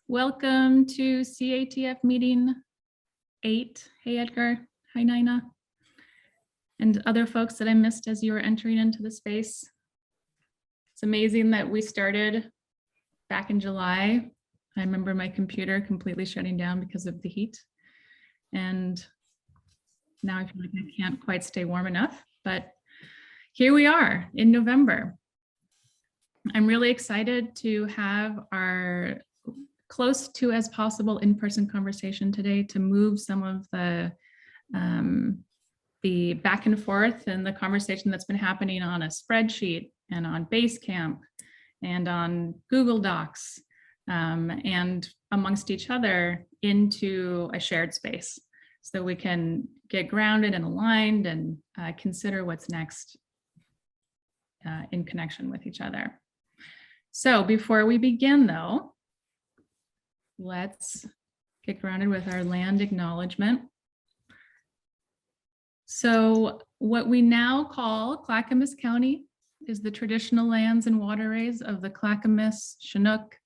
Welcome to CATF meeting 8. Hey, Edgar. Hi, Nina. And other folks that I missed as you were entering into the space. It's amazing that we started back in July. I remember my computer completely shutting down because of the heat. And now I feel like I can't quite stay warm enough, but here we are in November. I'm really excited to have our close to as possible in-person conversation today to move some of the back and forth and the conversation that's been happening on a spreadsheet and on Basecamp and on Google Docs and amongst each other into a shared space so we can get grounded and aligned and consider what's next in connection with each other. So before we begin though, let's get grounded with our land acknowledgement. So what we now call Clackamas County is the traditional lands and waterways of the Clackamas, Chinook,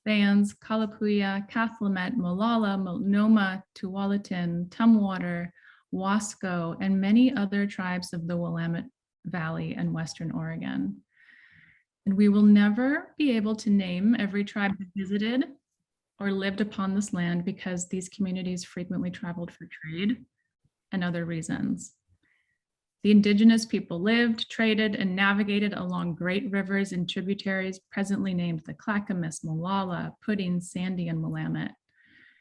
Bands, Kalapuya, Cathlamet, Molalla, Multnomah, Tualatin, Tumwater, Wasco, and many other tribes of the Willamette Valley and Western Oregon. And we will never be able to name every tribe that visited or lived upon this land because these communities frequently traveled for trade and other reasons. The indigenous people lived, traded, and navigated along great rivers and tributaries presently named the Clackamas, Molalla, Pudding, Sandy, and Willamette.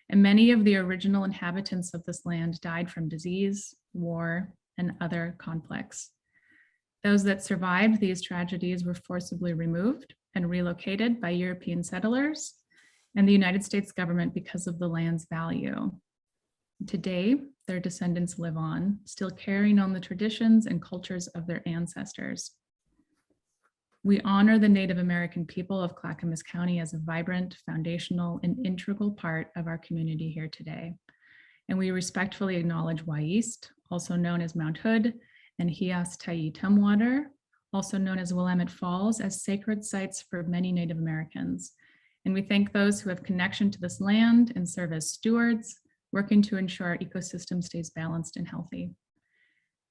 And many of the original inhabitants of this land died from disease, war, and other conflicts. Those that survived these tragedies were forcibly removed and relocated by European settlers and the United States government because of the land's value. Today, their descendants live on, still carrying on the traditions and cultures of their ancestors. We honor the Native American people of Clackamas County as a vibrant, foundational, and integral part of our community here today. And we respectfully acknowledge Wyeast, also known as Mount Hood, and Hias-Tayi Tumwater, also known as Willamette Falls, as sacred sites for many Native Americans. And we thank those who have connection to this land and serve as stewards, working to ensure our ecosystem stays balanced and healthy.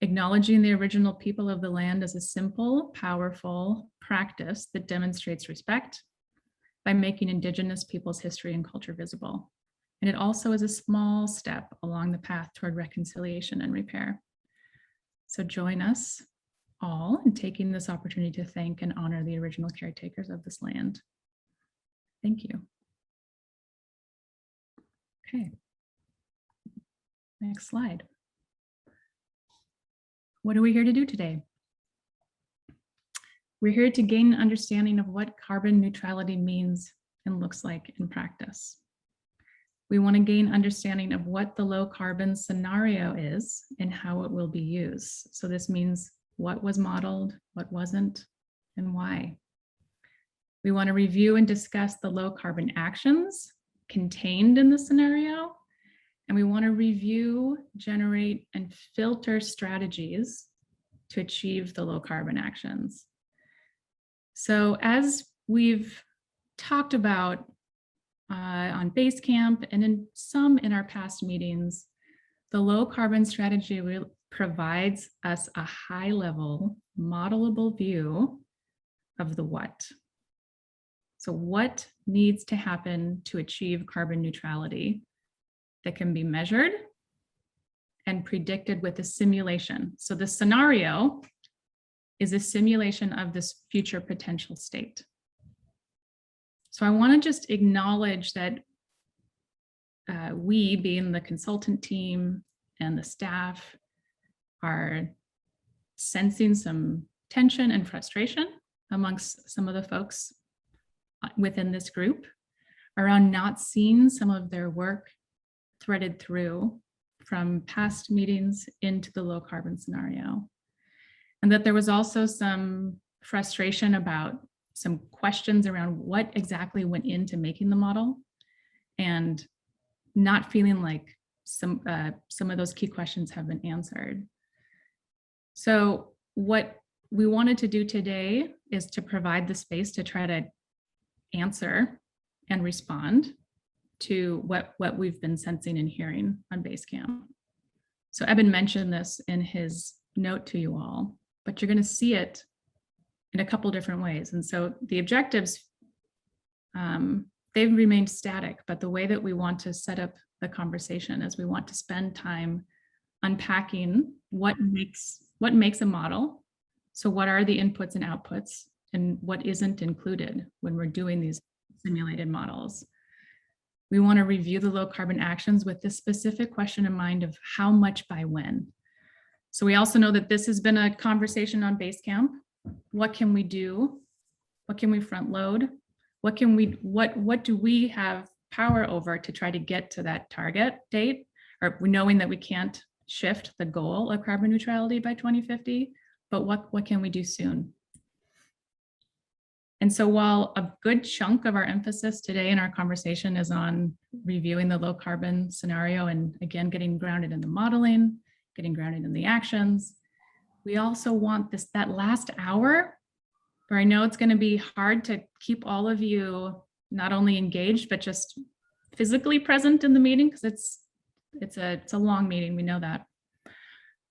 Acknowledging the original people of the land is a simple, powerful practice that demonstrates respect by making Indigenous people's history and culture visible. And it also is a small step along the path toward reconciliation and repair. So join us all in taking this opportunity to thank and honor the original caretakers of this land. Thank you. Okay. Next slide. What are we here to do today? We're here to gain an understanding of what carbon neutrality means and looks like in practice. We want to gain understanding of what the low carbon scenario is and how it will be used. So this means what was modeled, what wasn't, and why. We want to review and discuss the low carbon actions contained in the scenario. And we want to review, generate, and filter strategies to achieve the low carbon actions. So as we've talked about on Basecamp and in our past meetings, the low carbon strategy provides us a high level, modelable view of the what. So what needs to happen to achieve carbon neutrality that can be measured and predicted with a simulation. So the scenario is a simulation of this future potential state. So I want to just acknowledge that we, being the consultant team and the staff, are sensing some tension and frustration amongst some of the folks within this group around not seeing some of their work threaded through from past meetings into the low carbon scenario. And that there was also some frustration about some questions around what exactly went into making the model and not feeling like some of those key questions have been answered. So what we wanted to do today is to provide the space to try to answer and respond to what we've been sensing and hearing on Basecamp. So Eben mentioned this in his note to you all, but you're going to see it in a couple different ways. And so the objectives, they've remained static, but the way that we want to set up the conversation is we want to spend time unpacking what makes a model. So what are the inputs and outputs, and what isn't included when we're doing these simulated models. We want to review the low carbon actions with this specific question in mind of how much by when. So we also know that this has been a conversation on Basecamp. What can we do? What can we front load? What do we have power over to try to get to that target date, or knowing that we can't shift the goal of carbon neutrality by 2050, but what can we do soon? And so while a good chunk of our emphasis today in our conversation is on reviewing the low carbon scenario and again, getting grounded in the modeling, getting grounded in the actions, we also want that last hour, where I know it's going to be hard to keep all of you not only engaged, but just physically present in the meeting, because it's a long meeting, we know that,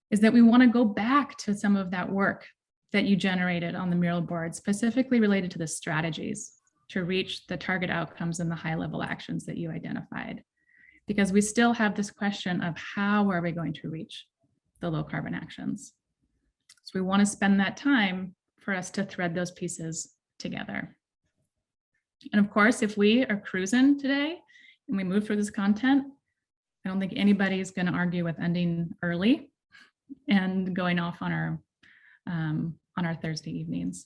is that we want to go back to some of that work that you generated on the mural board, specifically related to the strategies to reach the target outcomes and the high level actions that you identified. Because we still have this question of how are we going to reach the low carbon actions? So we want to spend that time for us to thread those pieces together. And of course, if we are cruising today and we move through this content, I don't think anybody's going to argue with ending early and going off on our Thursday evenings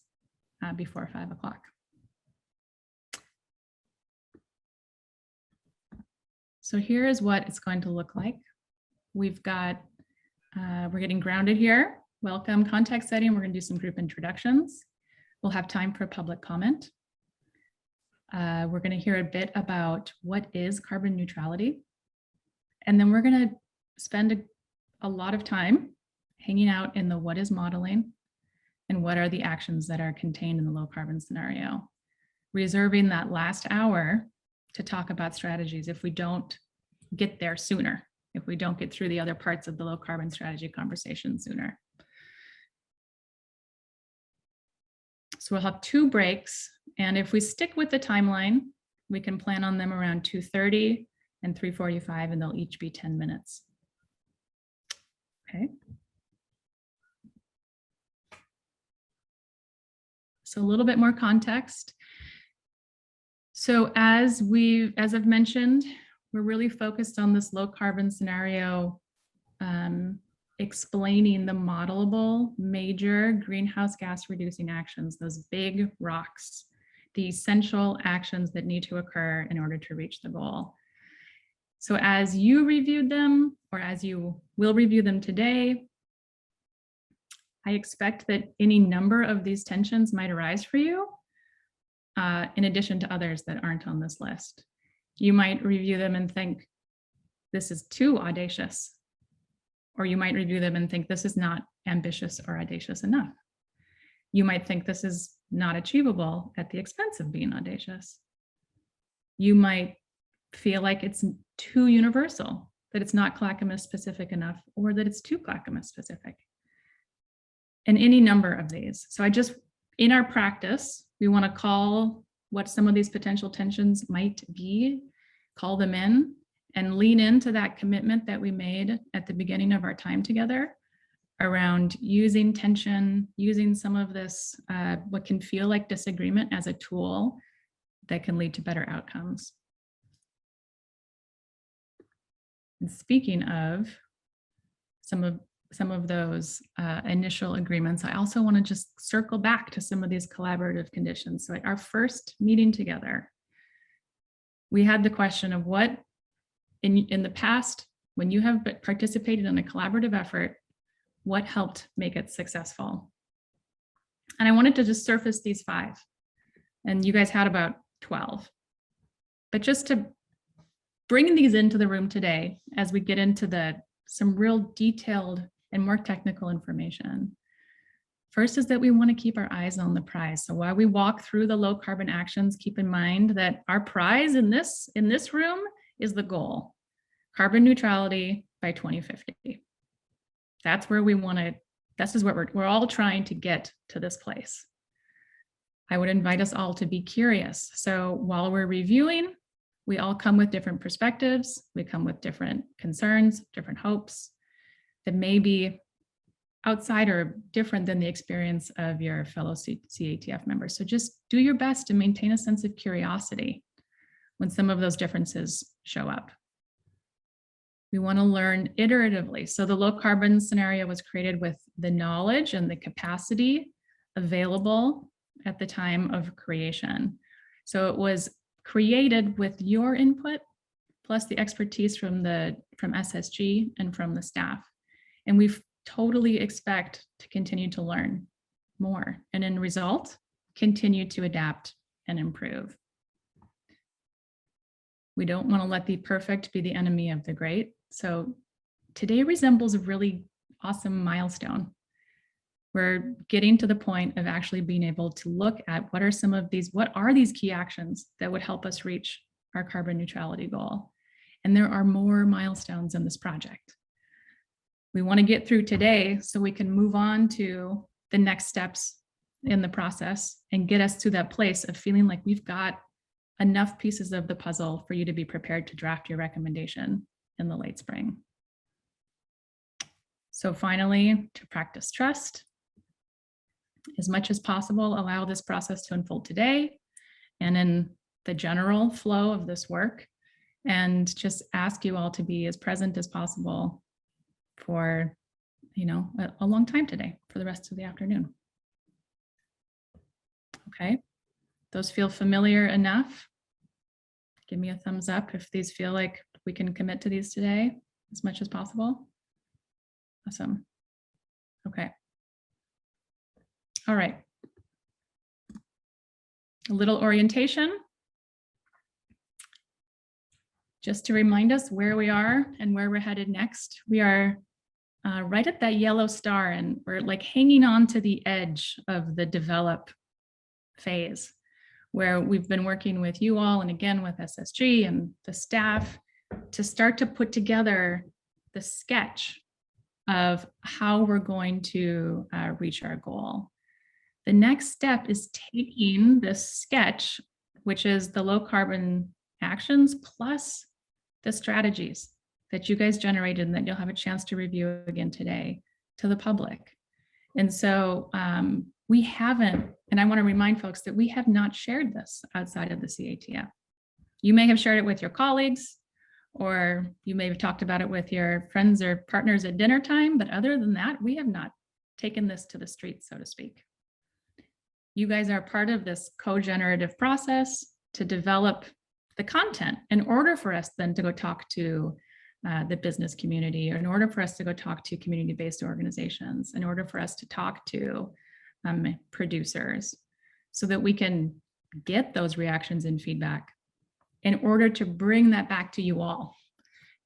before 5 o'clock. So here is what it's going to look like. We've got, we're getting grounded here. Welcome, context setting. We're going to do some group introductions. We'll have time for public comment. We're going to hear a bit about what is carbon neutrality. And then we're going to spend a lot of time hanging out in the what is modeling and what are the actions that are contained in the low carbon scenario, reserving that last hour to talk about strategies if we don't get there sooner, if we don't get through the other parts of the low carbon strategy conversation sooner. So we'll have 2 breaks, and if we stick with the timeline, we can plan on them around 2:30 and 3:45, and they'll each be 10 minutes. Okay. So a little bit more context. So as I've mentioned, we're really focused on this low carbon scenario, explaining the modelable major greenhouse gas reducing actions, those big rocks, the essential actions that need to occur in order to reach the goal. So as you reviewed them, or as you will review them today, I expect that any number of these tensions might arise for you, in addition to others that aren't on this list. You might review them and think, this is too audacious. Or you might review them and think this is not ambitious or audacious enough. You might think this is not achievable at the expense of being audacious. You might feel like it's too universal, that it's not Clackamas specific enough, or that it's too Clackamas specific. And any number of these. So in our practice, we want to call what some of these potential tensions might be, call them in, and lean into that commitment that we made at the beginning of our time together around using tension, using some of this, what can feel like disagreement as a tool that can lead to better outcomes. And speaking of some of those initial agreements, I also want to just circle back to some of these collaborative conditions. So at our first meeting together, we had the question of what, in the past, when you have participated in a collaborative effort, what helped make it successful? And I wanted to just surface these 5, and you guys had about 12. But just to bringing these into the room today as we get into some real detailed and more technical information. First is that we want to keep our eyes on the prize. So while we walk through the low carbon actions, keep in mind that our prize in this room is the goal: carbon neutrality by 2050. That's where we want to, this is what we're all trying to get to this place. I would invite us all to be curious. So while we're reviewing, we all come with different perspectives. We come with different concerns, different hopes that may be outside or different than the experience of your fellow CATF members. So just do your best to maintain a sense of curiosity when some of those differences show up. We want to learn iteratively. So the low carbon scenario was created with the knowledge and the capacity available at the time of creation. So it was created with your input, plus the expertise from SSG and from the staff. And we totally expect to continue to learn more, and in result, continue to adapt and improve. We don't want to let the perfect be the enemy of the great. So today resembles a really awesome milestone. We're getting to the point of actually being able to look at what are these key actions that would help us reach our carbon neutrality goal. And there are more milestones in this project. We want to get through today so we can move on to the next steps in the process and get us to that place of feeling like we've got enough pieces of the puzzle for you to be prepared to draft your recommendation in the late spring. So finally, to practice trust. As much as possible, allow this process to unfold today and in the general flow of this work, and just ask you all to be as present as possible for, a long time today, for the rest of the afternoon. Okay, those feel familiar enough? Give me a thumbs up if these feel like we can commit to these today as much as possible. Awesome. Okay. All right. A little orientation. Just to remind us where we are and where we're headed next. We are right at that yellow star, and we're like hanging on to the edge of the develop phase, where we've been working with you all and again with SSG and the staff to start to put together the sketch of how we're going to reach our goal. The next step is taking this sketch, which is the low carbon actions plus the strategies that you guys generated and that you'll have a chance to review again today, to the public. And so we haven't, and I want to remind folks that we have not shared this outside of the CATF. You may have shared it with your colleagues, or you may have talked about it with your friends or partners at dinner time, but other than that, we have not taken this to the streets, so to speak. You guys are part of this co-generative process to develop the content in order for us then to go talk to the business community, or in order for us to go talk to community-based organizations, in order for us to talk to producers, so that we can get those reactions and feedback in order to bring that back to you all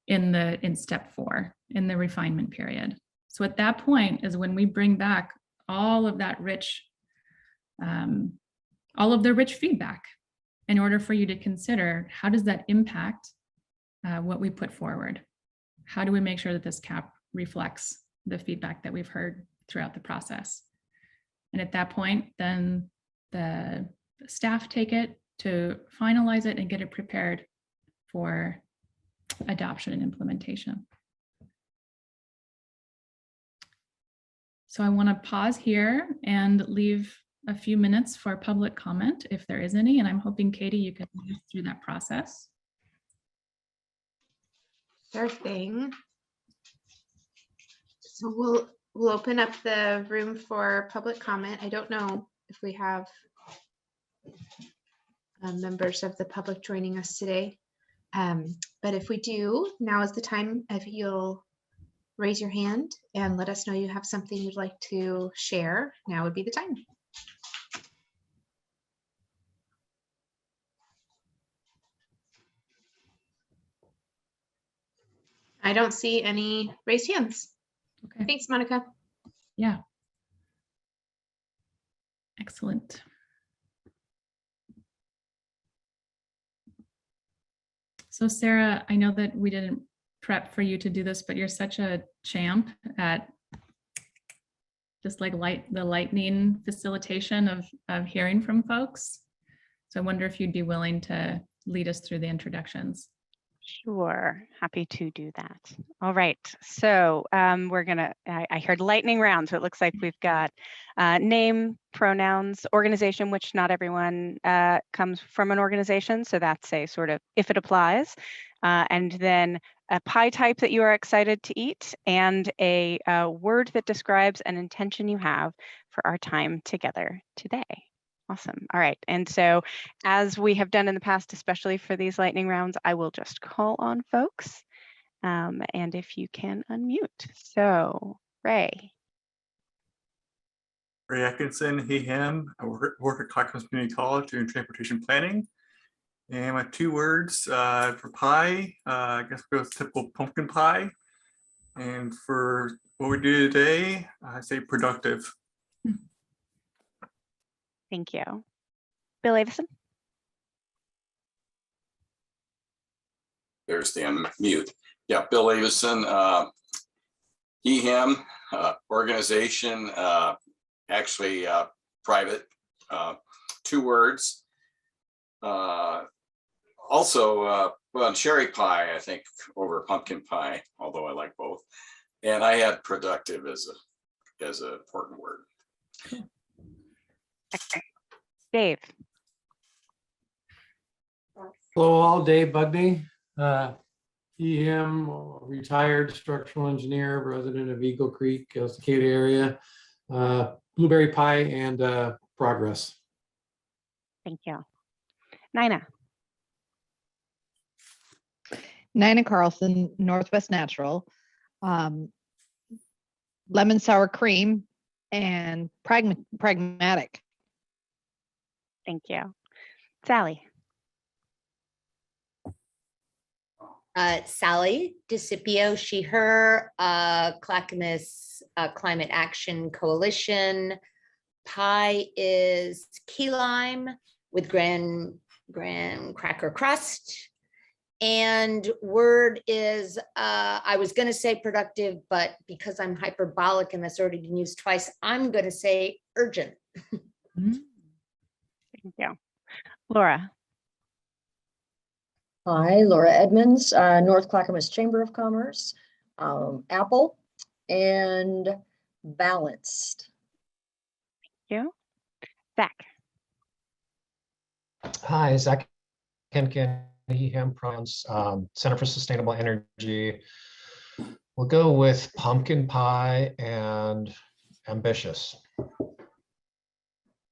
in step 4, in the refinement period. So at that point is when we bring back all of that rich, all of the rich feedback in order for you to consider, how does that impact what we put forward? How do we make sure that this CAP reflects the feedback that we've heard throughout the process? And at that point, then the staff take it to finalize it and get it prepared for adoption and implementation. So I want to pause here and leave a few minutes for public comment if there is any, and I'm hoping, Katie, you can lead us through that process. Sure thing. So we'll open up the room for public comment. I don't know if we have members of the public joining us today, but if we do, now is the time. If you'll raise your hand and let us know you have something you'd like to share, now would be the time. I don't see any raised hands. Okay, Thanks, Monica. yeah. Excellent. So Sarah, I know that we didn't prep for you to do this, but you're such a champ at just like the lightning facilitation of hearing from folks. So I wonder if you'd be willing to lead us through the introductions. Sure, happy to do that. All right, so we're gonna, I heard lightning round, so it looks like we've got name, pronouns, organization, which not everyone comes from an organization, so that's a sort of if it applies, and then a pie type that you are excited to eat, and a word that describes an intention you have for our time together today. Awesome. All right. And so as we have done in the past, especially for these lightning rounds, I will just call on folks. And if you can unmute. So Ray. Ray Atkinson, he, him. I work at Clackamas Community College doing transportation planning. And my 2 words for pie, I guess it goes typical pumpkin pie. And for what we do today, I say productive. Thank you. Bill Avison. There's the unmute. Yeah, Bill Avison, he, him, organization, actually private, 2 words. Also, well, cherry pie, I think, over pumpkin pie, although I like both. And I had productive as an important word. Okay. Dave. Hello, all. Dave Bugney. He, him, retired structural engineer, resident of Eagle Creek, Cicada area. Blueberry pie and progress. Thank you. Nina. Nina Carlson, Northwest Natural, lemon sour cream, and pragmatic. Thank you. Sally. Sally DeCipio, she, her, Clackamas Climate Action Coalition. Pie is key lime with graham cracker crust. And word is, I was going to say productive, but because I'm hyperbolic and that's already been used twice, I'm going to say urgent. Thank you. Laura. Hi, Laura Edmonds, North Clackamas Chamber of Commerce, Apple, and balanced. Thank you. Zach. Hi, Zach Kemkin, he, him pronouns, Center for Sustainable Energy. We'll go with pumpkin pie and ambitious.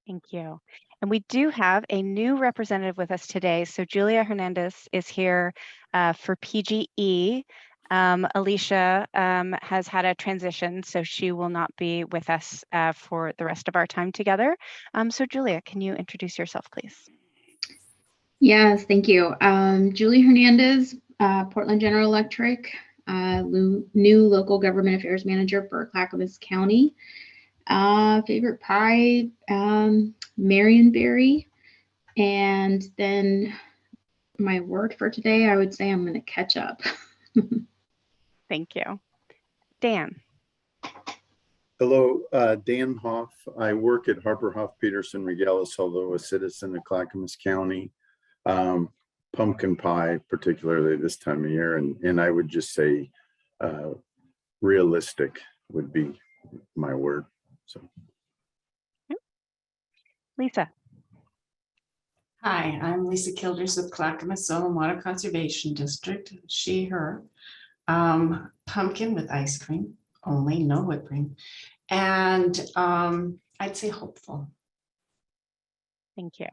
Thank you. And we do have a new representative with us today. So Julia Hernandez is here for PGE. Alicia has had a transition, so she will not be with us for the rest of our time together. So Julia, can you introduce yourself, please? Yes, thank you. Julie Hernandez, Portland General Electric, new local government affairs manager for Clackamas County. Favorite pie, Marionberry. And then my word for today, I would say I'm going to catch up. Thank you. Dan. Hello, Dan Hoff. I work at Harper Hoff Peterson Regalis, although a citizen of Clackamas County. Pumpkin pie, particularly this time of year. And I would just say realistic would be my word. So, Lisa. Hi, I'm Lisa Kilders with Clackamas Soil and Water Conservation District, she, her. Pumpkin with ice cream, only no whipped cream. And I'd say hopeful. Thank you.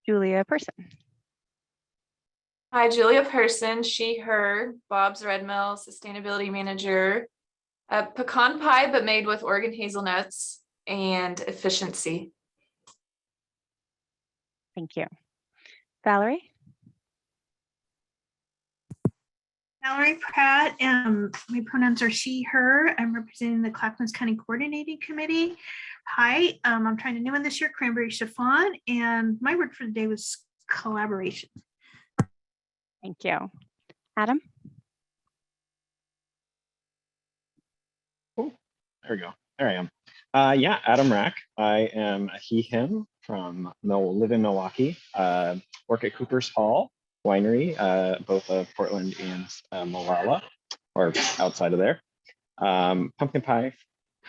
Julia Person. Hi, Julia Person, she, her, Bob's Red Mill, Sustainability Manager. Pecan pie, but made with Oregon hazelnuts and efficiency. Thank you. Valerie. Mallory Pratt. My pronouns are she, her. I'm representing the Clackamas County Coordinating Committee. Hi, I'm trying a new one this year, cranberry chiffon, and my word for the day was collaboration. Thank you. Adam? Cool. There we go. There I am. Yeah, Adam Rack. I am a he, him from live in Milwaukee, work at Cooper's Hall Winery, both of Portland and Molalla, or outside of there. Pumpkin pie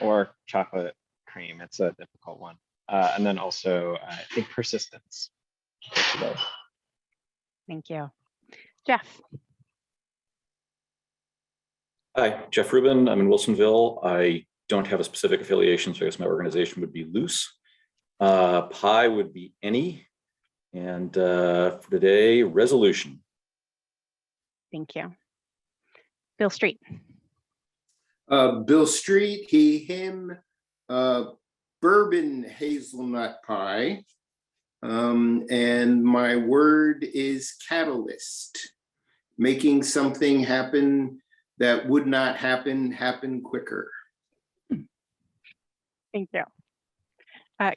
or chocolate cream. It's a difficult one. And then also, I think persistence today. Thank you. Jeff? Hi, Jeff Rubin. I'm in Wilsonville. I don't have a specific affiliation, so I guess my organization would be loose. Pi would be any. And for today, resolution. Thank you. Bill Street. Bill Street, he, him, bourbon hazelnut pie. And my word is catalyst, making something happen that would not happen quicker. Thank you.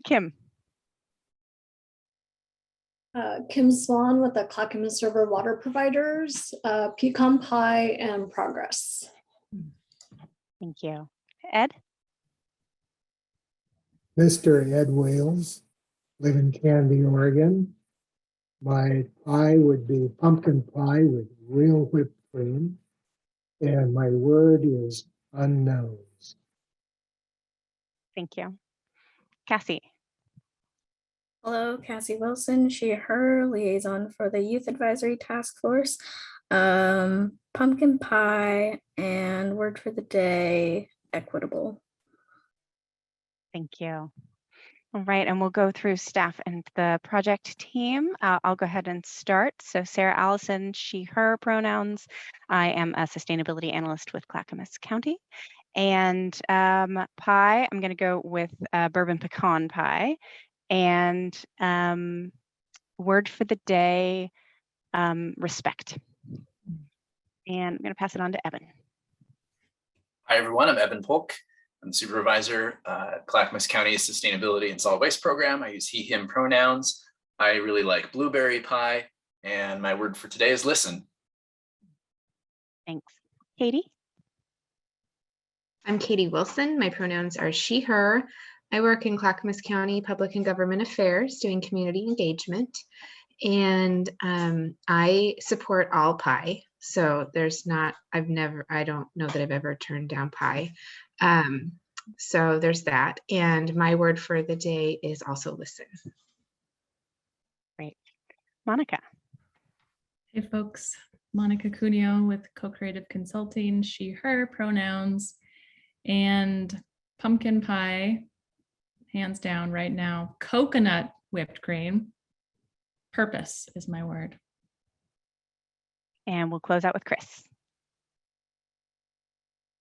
Kim. Kim Swan with the Clackamas River Water Providers, pecan pie and progress. Thank you. Ed? Mr. Ed Wales, live in Canby, Oregon. My pie would be pumpkin pie with real whipped cream. And my word is unknowns. Thank you. Cassie. Hello, Cassie Wilson, she, her, liaison for the Youth Advisory Task Force. Pumpkin pie and word for the day, equitable. Thank you. All right, and we'll go through staff and the project team. I'll go ahead and start. So Sarah Allison, she, her pronouns. I am a sustainability analyst with Clackamas County. And pie, I'm going to go with bourbon pecan pie. And word for the day, respect. And I'm going to pass it on to Evan. Hi, everyone. I'm Evan Polk. I'm the supervisor at Clackamas County Sustainability and Solid Waste Program. I use he, him pronouns. I really like blueberry pie. And my word for today is listen. Thanks. Katie? I'm Katie Wilson. My pronouns are she, her. I work in Clackamas County Public and Government Affairs doing community engagement. And I support all pie. So there's not, I don't know that I've ever turned down pie. So there's that. And my word for the day is also listen. Great. Monica. Hey folks, Monica Cuneo with Co-Creative Consulting, she, her pronouns, and pumpkin pie, hands down right now. Coconut whipped cream, purpose is my word. And we'll close out with Chris.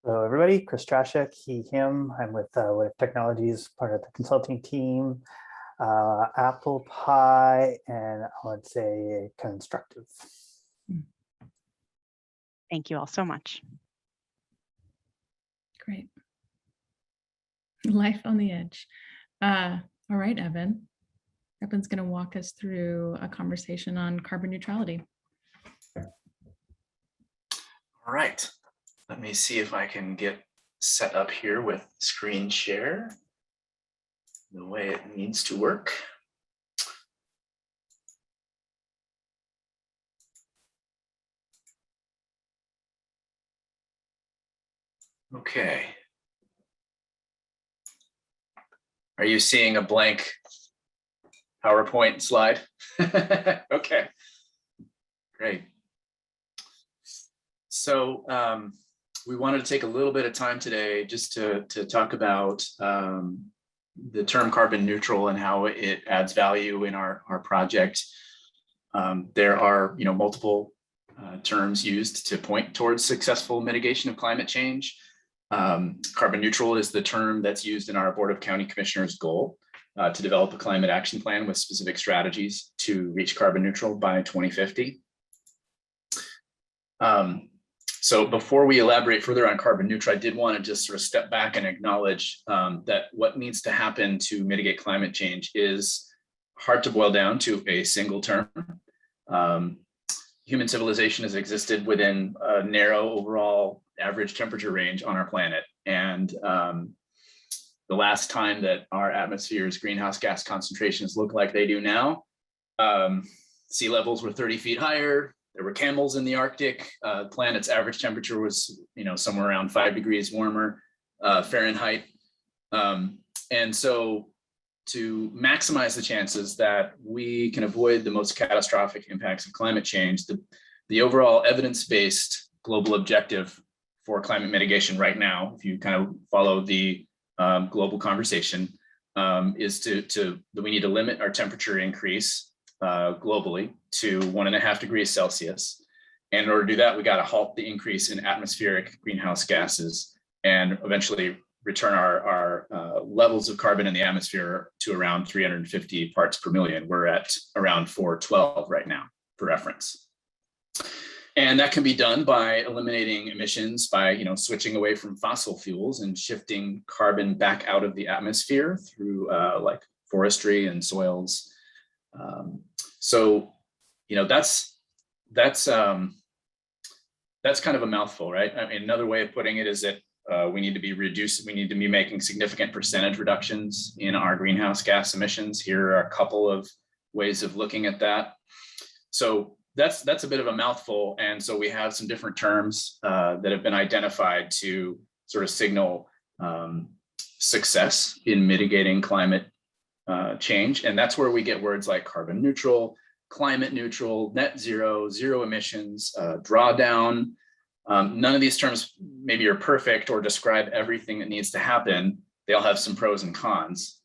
Hello, everybody. Chris Trashek, he, him. I'm with Technologies, part of the consulting team. Apple pie, and I would say constructive. Thank you all so much. Great. Life on the edge. All right, Evan. Evan's going to walk us through a conversation on carbon neutrality. All right. Let me see if I can get set up here with screen share the way it needs to work. Okay. Are you seeing a blank PowerPoint slide? Okay, great. So we wanted to take a little bit of time today just to talk about the term carbon neutral and how it adds value in our project. There are multiple terms used to point towards successful mitigation of climate change. Carbon neutral is the term that's used in our Board of County Commissioners goal to develop a climate action plan with specific strategies to reach carbon neutral by 2050. So before we elaborate further on carbon neutral, I did want to just sort of step back and acknowledge that what needs to happen to mitigate climate change is hard to boil down to a single term. Human civilization has existed within a narrow overall average temperature range on our planet. And the last time that our atmosphere's greenhouse gas concentrations look like they do now, sea levels were 30 feet higher. There were camels in the Arctic. Planet's average temperature was, somewhere around 5 degrees warmer Fahrenheit. And so to maximize the chances that we can avoid the most catastrophic impacts of climate change, the overall evidence-based global objective for climate mitigation right now, if you kind of follow the global conversation, is that we need to limit our temperature increase globally to 1.5 degrees Celsius. And in order to do that, we got to halt the increase in atmospheric greenhouse gases and eventually return our levels of carbon in the atmosphere to around 350 parts per million. We're at around 412 right now, for reference. And that can be done by eliminating emissions, by switching away from fossil fuels and shifting carbon back out of the atmosphere through like forestry and soils. So that's kind of a mouthful, right? I mean, another way of putting it is that we need to be making significant percentage reductions in our greenhouse gas emissions. Here are a couple of ways of looking at that. So that's a bit of a mouthful. And so we have some different terms that have been identified to sort of signal success in mitigating climate change. And that's where we get words like carbon neutral, climate neutral, net zero, zero emissions, drawdown. None of these terms maybe are perfect or describe everything that needs to happen. They all have some pros and cons.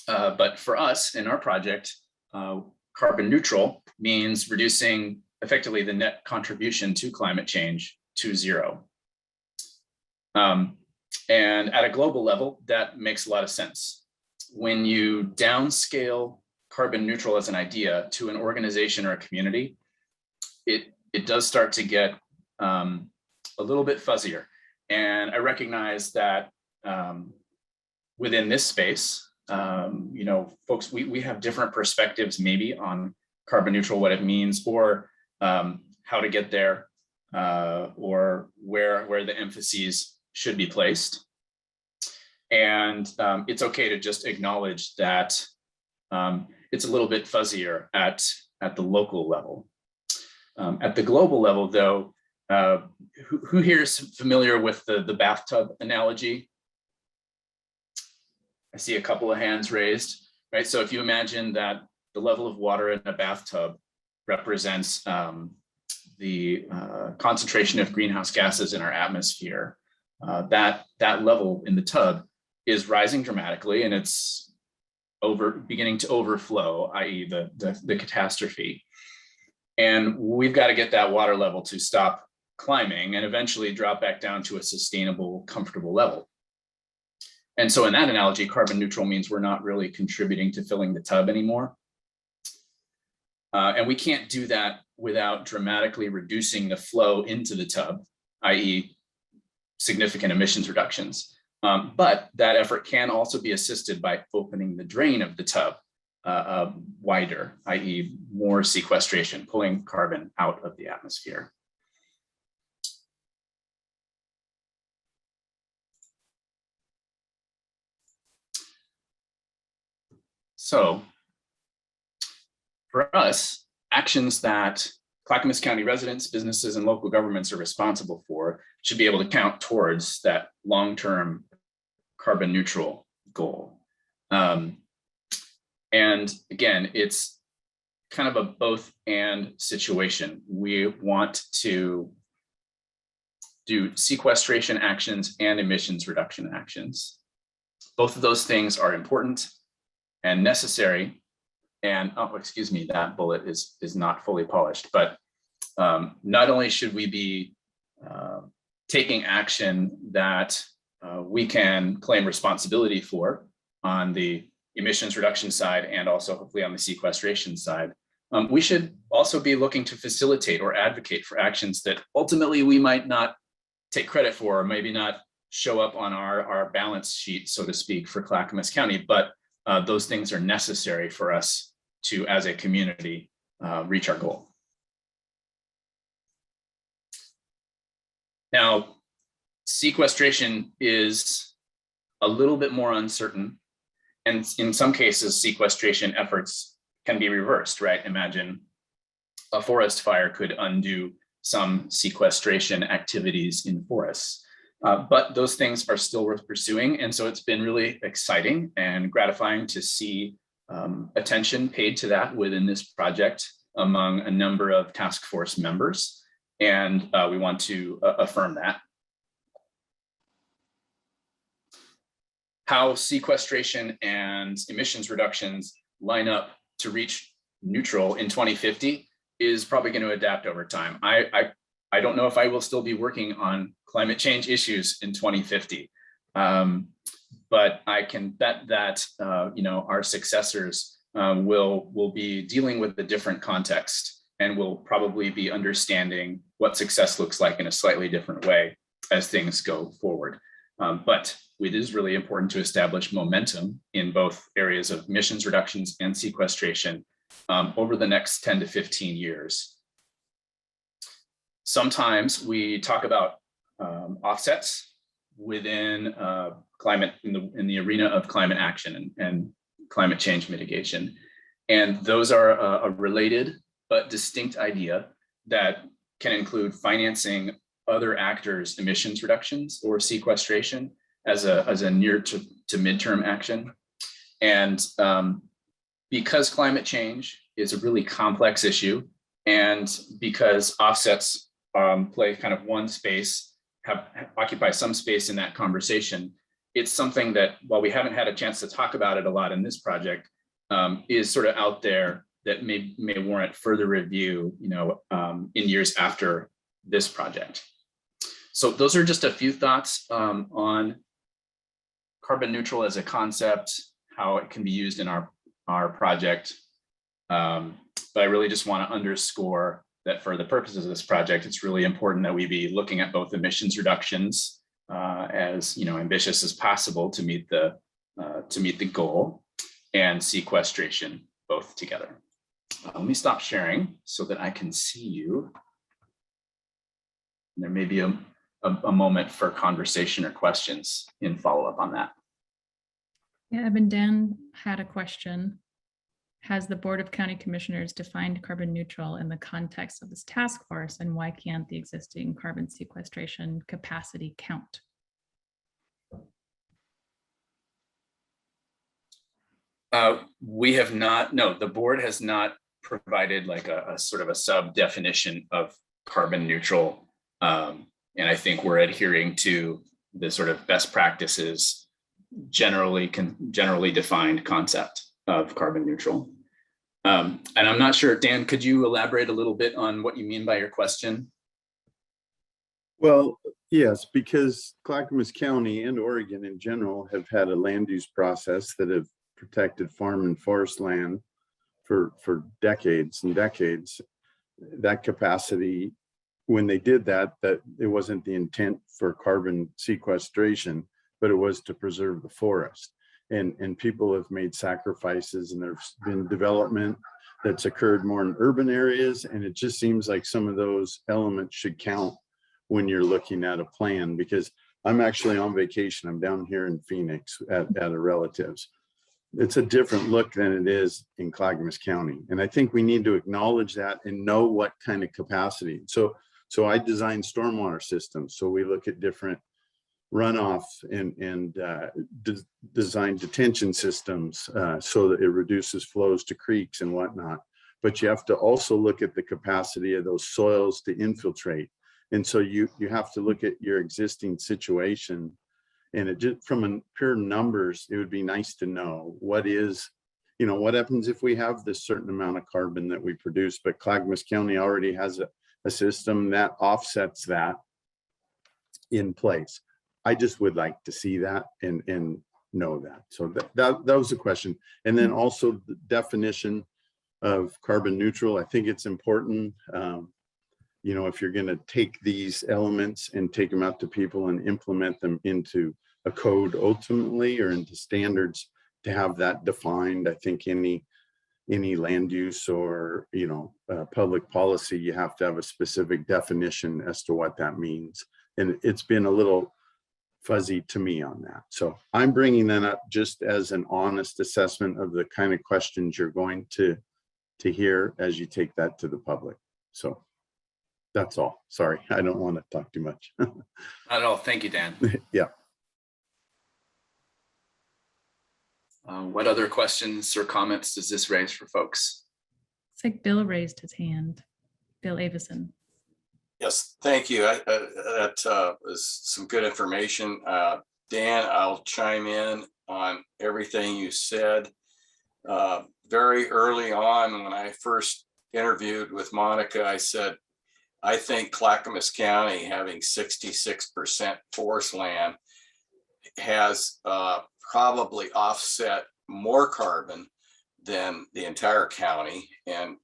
But for us in our project, carbon neutral means reducing effectively the net contribution to climate change to zero. And at a global level, that makes a lot of sense. When you downscale carbon neutral as an idea to an organization or a community, it does start to get a little bit fuzzier. And I recognize that within this space, folks, we have different perspectives maybe on carbon neutral, what it means, or how to get there, or where the emphases should be placed. And it's okay to just acknowledge that it's a little bit fuzzier at the local level. At the global level, though, who here is familiar with the bathtub analogy? I see a couple of hands raised, right? So if you imagine that the level of water in a bathtub represents the concentration of greenhouse gases in our atmosphere, that level in the tub is rising dramatically, and it's beginning to overflow, i.e. the catastrophe. And we've got to get that water level to stop climbing and eventually drop back down to a sustainable, comfortable level. And so in that analogy, carbon neutral means we're not really contributing to filling the tub anymore. And we can't do that without dramatically reducing the flow into the tub, i.e. significant emissions reductions. But that effort can also be assisted by opening the drain of the tub wider, i.e. more sequestration, pulling carbon out of the atmosphere. So for us, actions that Clackamas County residents, businesses, and local governments are responsible for should be able to count towards that long-term carbon neutral goal. And again, it's kind of a both and situation. We want to do sequestration actions and emissions reduction actions. Both of those things are important and necessary. And, oh, excuse me, that bullet is not fully polished, but not only should we be taking action that we can claim responsibility for on the emissions reduction side and also hopefully on the sequestration side, we should also be looking to facilitate or advocate for actions that ultimately we might not take credit for, or maybe not show up on our balance sheet, so to speak, for Clackamas County, but those things are necessary for us to, as a community, reach our goal. Now, sequestration is a little bit more uncertain, and in some cases, sequestration efforts can be reversed, right? Imagine a forest fire could undo some sequestration activities in forests. But those things are still worth pursuing. And so it's been really exciting and gratifying to see attention paid to that within this project among a number of task force members. And we want to affirm that. How sequestration and emissions reductions line up to reach neutral in 2050 is probably going to adapt over time. I don't know if I will still be working on climate change issues in 2050, but I can bet that our successors will be dealing with a different context and will probably be understanding what success looks like in a slightly different way as things go forward. But it is really important to establish momentum in both areas of emissions reductions and sequestration over the next 10 to 15 years. Sometimes we talk about offsets within climate in the arena of climate action and climate change mitigation. And those are a related but distinct idea that can include financing other actors' emissions reductions or sequestration as a near to midterm action. And because climate change is a really complex issue, and because offsets play kind of one space, occupy some space in that conversation, it's something that, while we haven't had a chance to talk about it a lot in this project, is sort of out there that may warrant further review, in years after this project. So those are just a few thoughts on carbon neutral as a concept, how it can be used in our project. But I really just want to underscore that for the purposes of this project, it's really important that we be looking at both emissions reductions as ambitious as possible to meet the goal, and sequestration both together. Let me stop sharing so that I can see you. There may be a moment for conversation or questions in follow-up on that. Yeah, Evan, Dan had a question. Has the Board of County Commissioners defined carbon neutral in the context of this task force, and why can't the existing carbon sequestration capacity count? We have not, no, the board has not provided like a sort of a sub definition of carbon neutral. And I think we're adhering to the sort of best practices, generally defined concept of carbon neutral. And I'm not sure, Dan, could you elaborate a little bit on what you mean by your question? Well, yes, because Clackamas County and Oregon in general have had a land use process that have protected farm and forest land for decades and decades. That capacity, when they did that it wasn't the intent for carbon sequestration, but it was to preserve the forest. And people have made sacrifices, and there's been development that's occurred more in urban areas. And it just seems like some of those elements should count when you're looking at a plan, because I'm actually on vacation. I'm down here in Phoenix at a relative's. It's a different look than it is in Clackamas County. And I think we need to acknowledge that and know what kind of capacity. So I design stormwater systems. So we look at different runoff and design detention systems so that it reduces flows to creeks and whatnot. But you have to also look at the capacity of those soils to infiltrate. And so you have to look at your existing situation. And it just, from pure numbers, it would be nice to know what happens if we have this certain amount of carbon that we produce. But Clackamas County already has a system that offsets that in place. I just would like to see that and know that. So that was the question. And then also the definition of carbon neutral. I think it's important, you know, if you're going to take these elements and take them out to people and implement them into a code ultimately, or into standards, to have that defined. I think any land use or, you know, public policy, you have to have a specific definition as to what that means. And it's been a little fuzzy to me on that. So I'm bringing that up just as an honest assessment of the kind of questions you're going to hear as you take that to the public. So that's all. Sorry, I don't want to talk too much. Not at all. Thank you, Dan. Yeah. What other questions or comments does this raise for folks? It's like Bill raised his hand. Bill Avison. Yes, thank you. That was some good information. Dan, I'll chime in on everything you said. Very early on, when I first interviewed with Monica, I said, I think Clackamas County having 66% forest land has probably offset more carbon than the entire county. And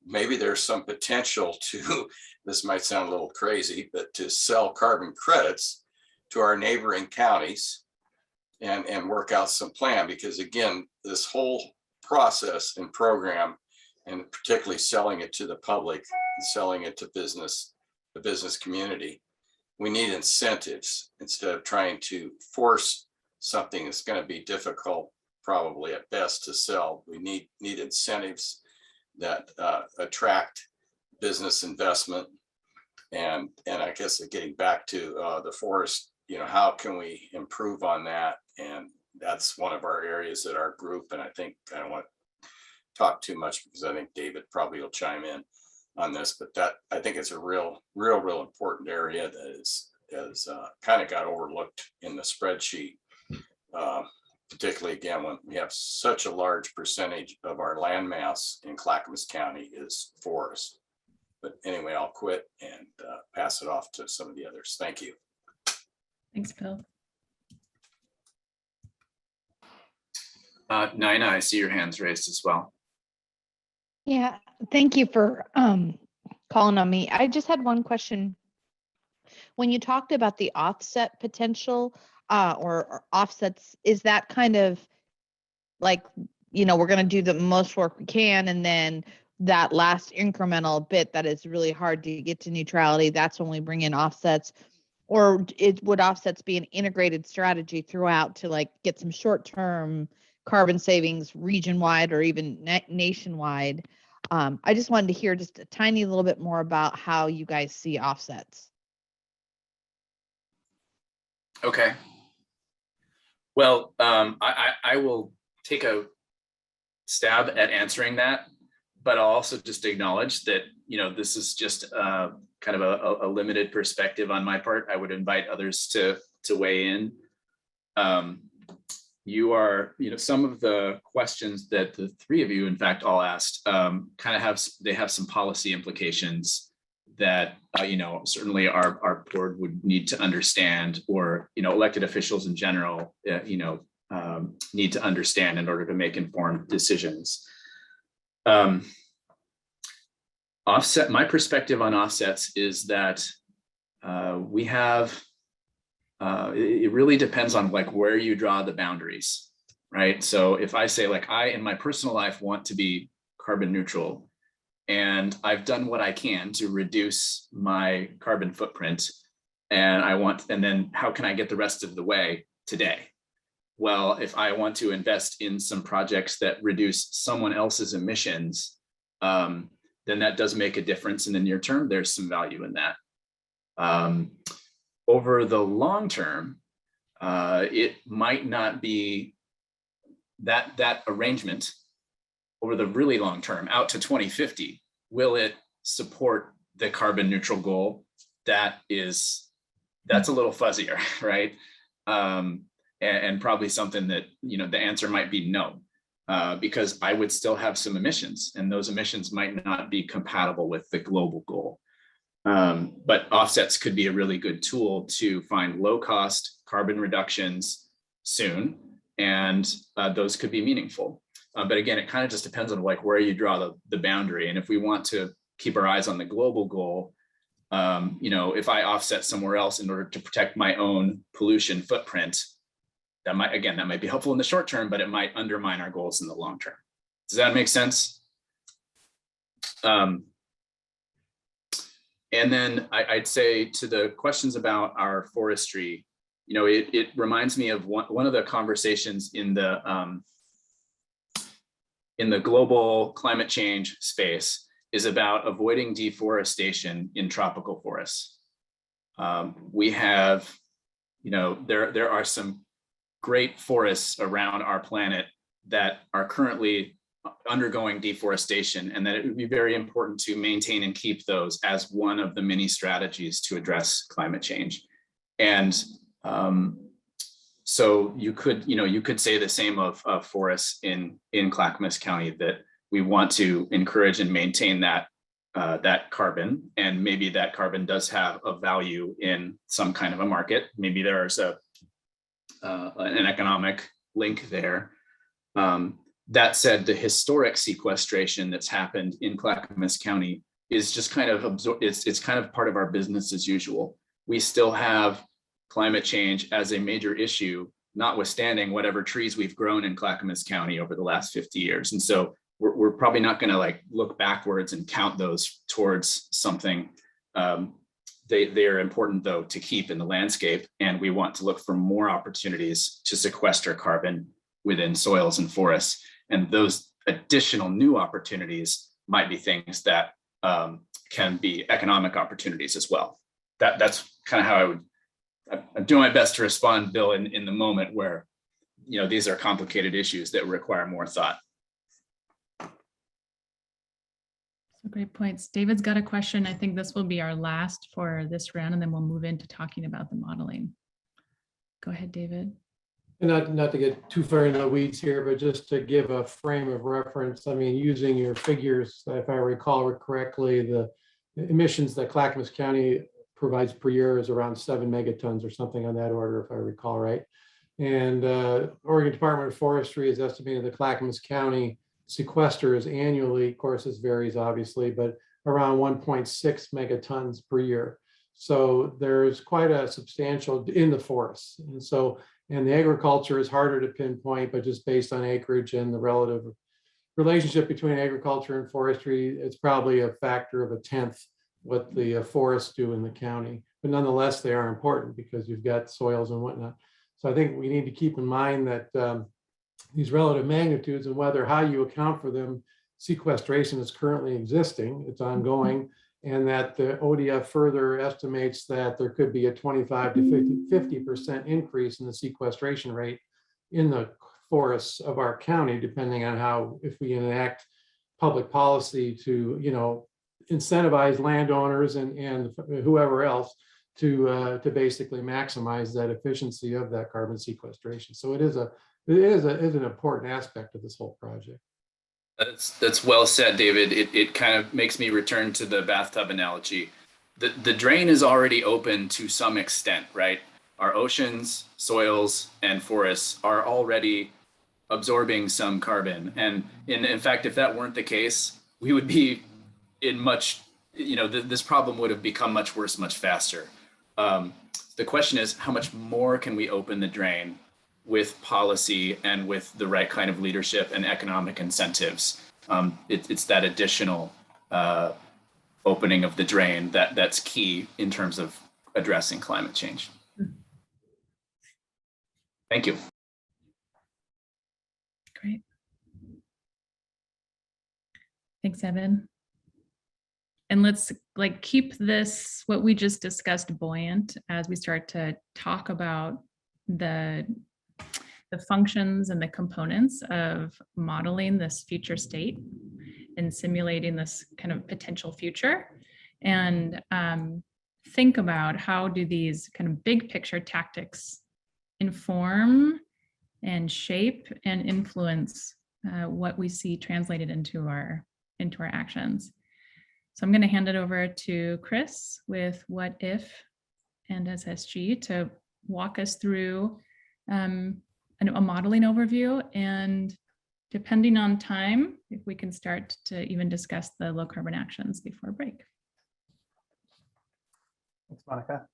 maybe there's some potential to, this might sound a little crazy, but to sell carbon credits to our neighboring counties and work out some plan. Because again, this whole process and program, and particularly selling it to the public and selling it to business, the business community, we need incentives instead of trying to force something that's going to be difficult, probably at best, to sell. We need incentives that attract business investment. And I guess getting back to the forest, you know, how can we improve on that? And that's one of our areas at our group. And I think I don't want to talk too much because I think David probably will chime in on this, but that I think it's a real important area that is kind of got overlooked in the spreadsheet. Particularly again, when we have such a large percentage of our land mass in Clackamas County is forest. But anyway, I'll quit and pass it off to some of the others. Thank you. Thanks, Bill. Nina, I see your hands raised as well. Yeah, thank you for calling on me. I just had one question. When you talked about the offset potential or offsets, is that kind of like, you know, we're going to do the most work we can, and then that last incremental bit that is really hard to get to neutrality, that's when we bring in offsets? Or would offsets be an integrated strategy throughout to like get some short-term carbon savings region-wide or even nationwide? I just wanted to hear just a tiny little bit more about how you guys see offsets. Okay. Well, I will take a stab at answering that, but I'll also just acknowledge that, you know, this is just kind of a limited perspective on my part. I would invite others to weigh in. You are, you know, some of the questions that the three of you, in fact, all asked, kind of have some policy implications that, you know, certainly our board would need to understand, or, you know, elected officials in general, you know, need to understand in order to make informed decisions. Offset, my perspective on offsets is that we have, it really depends on like where you draw the boundaries, right? So if I say like, I in my personal life want to be carbon neutral, and I've done what I can to reduce my carbon footprint, and then how can I get the rest of the way today? Well, if I want to invest in some projects that reduce someone else's emissions, then that does make a difference in the near term. There's some value in that. Over the long term, it might not be that arrangement. Over the really long term, out to 2050, will it support the carbon neutral goal? That's a little fuzzier, right? And probably something that, you know, the answer might be no, because I would still have some emissions, and those emissions might not be compatible with the global goal. But offsets could be a really good tool to find low cost carbon reductions soon, and those could be meaningful. But again, it kind of just depends on like where you draw the boundary. And if we want to keep our eyes on the global goal, you know, if I offset somewhere else in order to protect my own pollution footprint, that might be helpful in the short term, but it might undermine our goals in the long term. Does that make sense? And then I'd say to the questions about our forestry, you know, it reminds me of one of the conversations in the global climate change space is about avoiding deforestation in tropical forests. We have, you know, there are some great forests around our planet that are currently undergoing deforestation, and that it would be very important to maintain and keep those as one of the many strategies to address climate change. And so you could say the same of forests in Clackamas County, that we want to encourage and maintain that carbon, and maybe that carbon does have a value in some kind of a market. Maybe there's an economic link there. That said, the historic sequestration that's happened in Clackamas County is just kind of it's kind of part of our business as usual. We still have climate change as a major issue, notwithstanding whatever trees we've grown in Clackamas County over the last 50 years. And so we're probably not going to like look backwards and count those towards something. They are important though to keep in the landscape, and we want to look for more opportunities to sequester carbon within soils and forests. And those additional new opportunities might be things that can be economic opportunities as well. That's kind of how I'm doing my best to respond, Bill, in the moment where, you know, these are complicated issues that require more thought. So great points. David's got a question. I think this will be our last for this round, and then we'll move into talking about the modeling. Go ahead, David. And not to get too far into the weeds here, but just to give a frame of reference, I mean, using your figures, if I recall correctly, the emissions that Clackamas County provides per year is around 7 megatons or something on that order, if I recall right. And Oregon Department of Forestry is estimating that Clackamas County sequesters annually, of course this varies obviously, but around 1.6 megatons per year. So there's quite a substantial in the forests. And so, and the agriculture is harder to pinpoint, but just based on acreage and the relative relationship between agriculture and forestry, it's probably a factor of 1/10 what the forests do in the county. But nonetheless, they are important because you've got soils and whatnot. So I think we need to keep in mind that these relative magnitudes and how you account for them, sequestration is currently existing, it's ongoing, and that the ODF further estimates that there could be a 25 to 50% increase in the sequestration rate in the forests of our county, depending on how, if we enact public policy to, you know, incentivize landowners and whoever else to basically maximize that efficiency of that carbon sequestration. So it is an important aspect of this whole project. That's well said, David. It kind of makes me return to the bathtub analogy. The drain is already open to some extent, right? Our oceans, soils, and forests are already absorbing some carbon. And in fact, if that weren't the case, we would be in much, you know, this problem would have become much worse, much faster. The question is, how much more can we open the drain with policy and with the right kind of leadership and economic incentives? It's that additional opening of the drain that's key in terms of addressing climate change. Thank you. Great. Thanks, Evan. And let's keep this, what we just discussed, buoyant as we start to talk about the functions and the components of modeling this future state and simulating this kind of potential future. And think about how do these kind of big picture tactics inform and shape and influence what we see translated into our actions. So I'm going to hand it over to Chris with What If and SSG to walk us through a modeling overview and depending on time, if we can start to even discuss the low carbon actions before break. Thanks, Monica.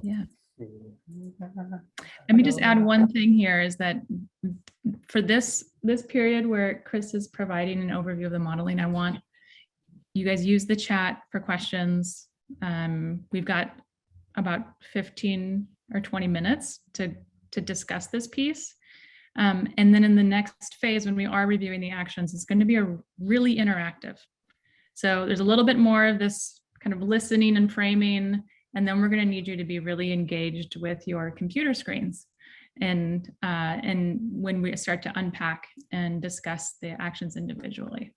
Yeah. Let me just add one thing here is that for this period where Chris is providing an overview of the modeling, I want you guys use the chat for questions. We've got about 15 or 20 minutes to discuss this piece. And then in the next phase, when we are reviewing the actions, it's going to be a really interactive. So there's a little bit more of this kind of listening and framing, and then we're going to need you to be really engaged with your computer screens. And when we start to unpack and discuss the actions individually.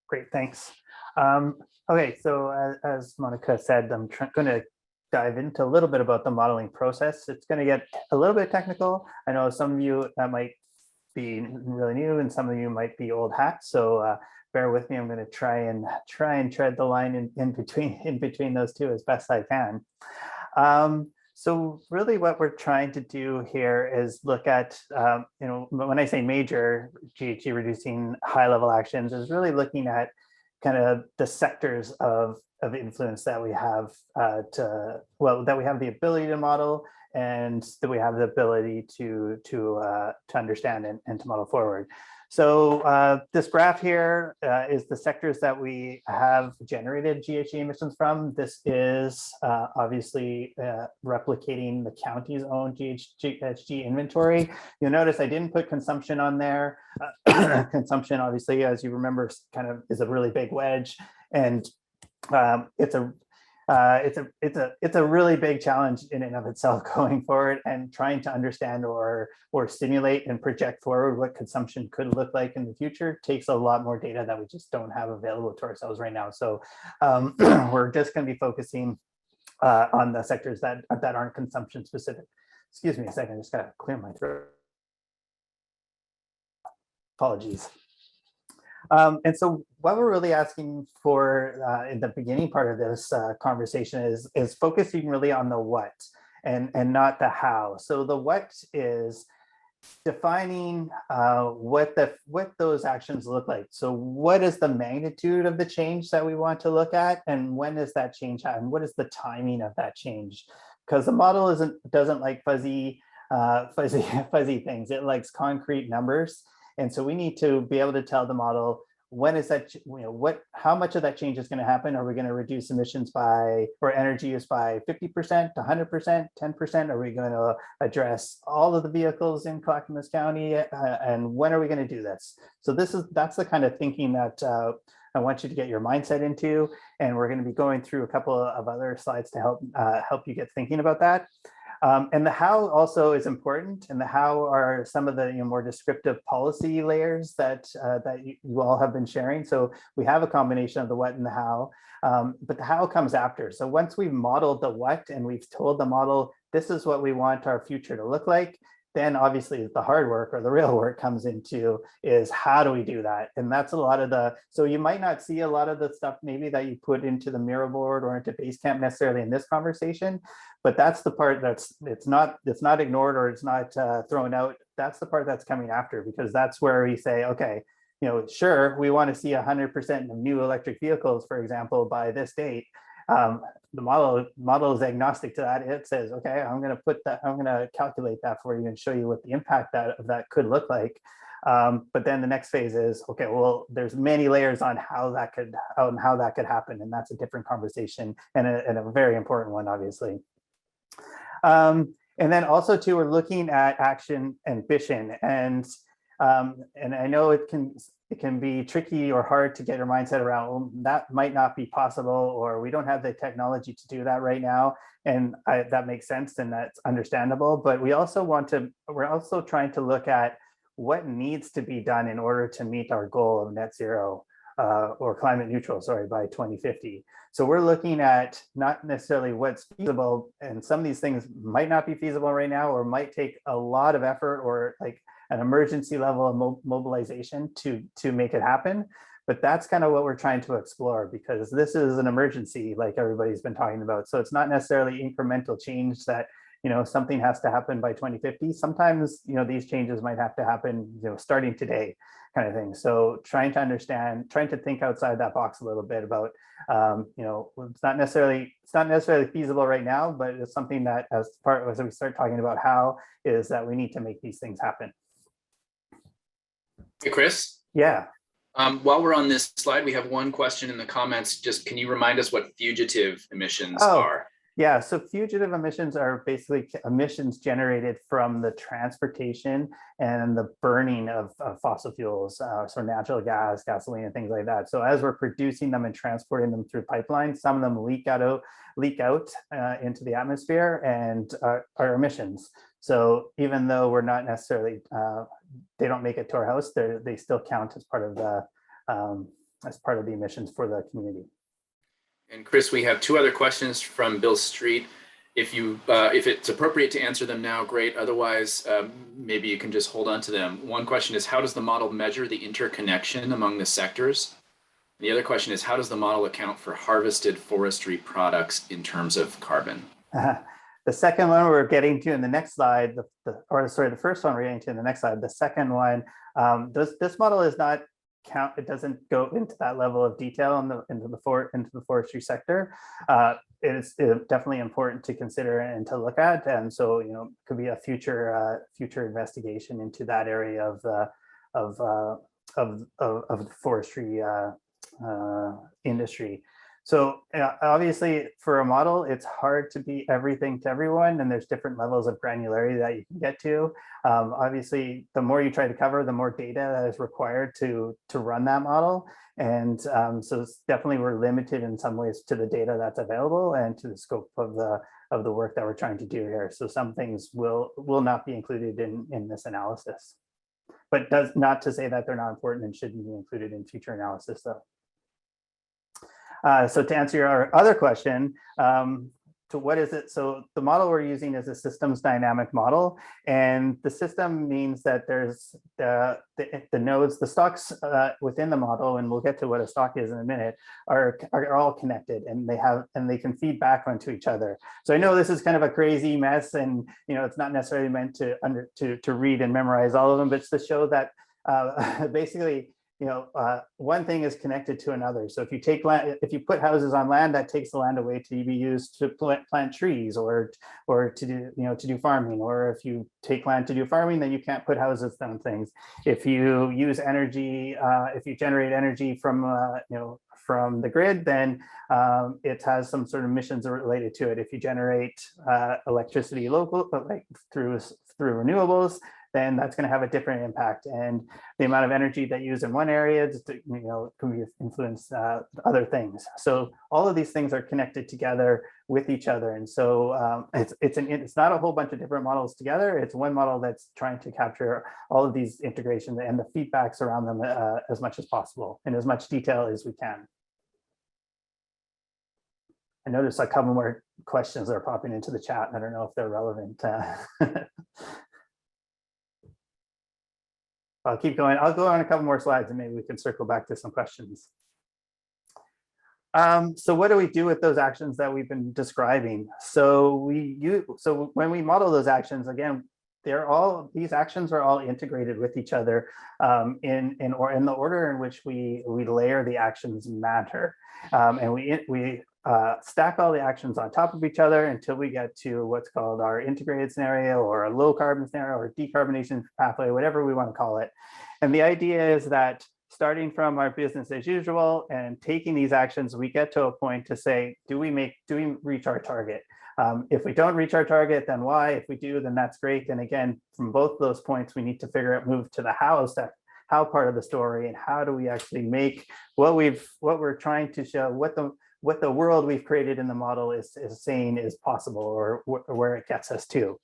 Great, thanks. Okay, so as Monica said, I'm going to dive into a little bit about the modeling process. It's going to get a little bit technical. I know some of you that might be really new and some of you might be old hats. So bear with me. I'm going to try and tread the line in between those two as best I can. So really what we're trying to do here is look at, when I say major GHG reducing high level actions is really looking at kind of the sectors of influence that we have that we have the ability to model and that we have the ability to understand and to model forward. So this graph here is the sectors that we have generated GHG emissions from. This is obviously replicating the county's own GHG inventory. You'll notice I didn't put consumption on there. Consumption, obviously, as you remember, kind of is a really big wedge, and it's a really big challenge in and of itself going forward, and trying to understand or simulate and project forward what consumption could look like in the future takes a lot more data that we just don't have available to ourselves right now. So we're just going to be focusing on the sectors that aren't consumption specific. Excuse me a second, I just got to clear my throat. Apologies. And so what we're really asking for in the beginning part of this conversation is focusing really on the what and not the how. So the what is defining what those actions look like. So what is the magnitude of the change that we want to look at, and when does that change happen? What is the timing of that change? Because the model doesn't like fuzzy things. It likes concrete numbers. And so we need to be able to tell the model, when is that, how much of that change is going to happen? Are we going to reduce emissions or energy use by 50%, 100%, 10%? Are we going to address all of the vehicles in Clackamas County? And when are we going to do this? So that's the kind of thinking that I want you to get your mindset into. And we're going to be going through a couple of other slides to help you get thinking about that. And the how also is important, and the how are some of the more descriptive policy layers that you all have been sharing. So we have a combination of the what and the how, but the how comes after. So once we've modeled the what and we've told the model, this is what we want our future to look like, then obviously the hard work or the real work comes into is how do we do that? And that's a lot of so you might not see a lot of the stuff maybe that you put into the mirror board or into Basecamp necessarily in this conversation, but that's the part it's not ignored or it's not thrown out. That's the part that's coming after, because that's where we say, okay, sure, we want to see 100% of new electric vehicles, for example, by this date. The model is agnostic to that. It says, okay, I'm going to calculate that for you and show you what the impact of that could look like. But then the next phase is, okay, well, there's many layers on how that could happen, and that's a different conversation and a very important one, obviously. And then also too, we're looking at action ambition, and I know it can be tricky or hard to get your mindset around, well, that might not be possible, or we don't have the technology to do that right now. And that makes sense, and that's understandable. But we're also trying to look at what needs to be done in order to meet our goal of net zero or climate neutral, by 2050. So we're looking at not necessarily what's feasible, and some of these things might not be feasible right now, or might take a lot of effort or like an emergency level of mobilization to make it happen. But that's kind of what we're trying to explore, because this is an emergency, like everybody's been talking about. So it's not necessarily incremental change that something has to happen by 2050. Sometimes, these changes might have to happen, starting today, kind of thing. So trying to understand, trying to think outside that box a little bit about, it's not necessarily feasible right now, but it's something that as we start talking about how, is that we need to make these things happen. Hey, Chris. Yeah. While we're on this slide, we have one question in the comments. Just can you remind us what fugitive emissions Oh, are? yeah, so fugitive emissions are basically emissions generated from the transportation and the burning of fossil fuels, so natural gas, gasoline, and things like that. So as we're producing them and transporting them through pipelines, some of them leak out into the atmosphere and are emissions. So even though we're not necessarily, they don't make it to our house, they still count as part of the emissions for the community. And Chris, we have two other questions from Bill Street. If it's appropriate to answer them now, great. Otherwise, maybe you can just hold on to them. One question is, how does the model measure the interconnection among the sectors? And the other question is, how does the model account for harvested forestry products in terms of carbon? The second one we're getting to in the next slide, the first one we're getting to in the next slide. The second one, this model is not it doesn't go into that level of detail into the forestry sector. It is definitely important to consider and to look at, and so could be a future investigation into that area of the forestry industry. So obviously for a model, it's hard to be everything to everyone, and there's different levels of granularity that you can get to. Obviously, the more you try to cover, the more data that is required to run that model. And so it's definitely we're limited in some ways to the data that's available and to the scope of the work that we're trying to do here. So some things will not be included in this analysis, but does not to say that they're not important and shouldn't be included in future analysis though. So to answer your other question, to what is it? So the model we're using is a systems dynamic model, and the system means that there's the nodes, the stocks within the model, and we'll get to what a stock is in a minute, are all connected, and they can feed back onto each other. So I know this is kind of a crazy mess, and it's not necessarily meant to read and memorize all of them, but it's to show that basically, one thing is connected to another. So if you take land, if you put houses on land, that takes the land away to be used to plant trees or to do farming. Or if you take land to do farming, then you can't put houses on things. If you use energy, if you generate energy from the grid, then it has some sort of emissions related to it. If you generate electricity local, like through renewables, then that's going to have a different impact, and the amount of energy that you use in one area can influence other things. So all of these things are connected together with each other, and so it's not a whole bunch of different models together. It's one model that's trying to capture all of these integrations and the feedbacks around them as much as possible in as much detail as we can. I noticed a couple more questions that are popping into the chat. I don't know if they're relevant. I'll keep going. I'll go on a couple more slides and maybe we can circle back to some questions. So what do we do with those actions that we've been describing? So when we model those actions, again, these actions are all integrated with each other in the order in which we layer the actions matter. And we stack all the actions on top of each other until we get to what's called our integrated scenario or a low carbon scenario or decarbonization pathway, whatever we want to call it. And the idea is that starting from our business as usual and taking these actions, we get to a point to say, do we reach our target? If we don't reach our target, then why? If we do, then that's great. And again, from both those points, we need to move to the how part of the story, and how do we actually make what we're trying to show, what the world we've created in the model is saying is possible, or where it gets us to.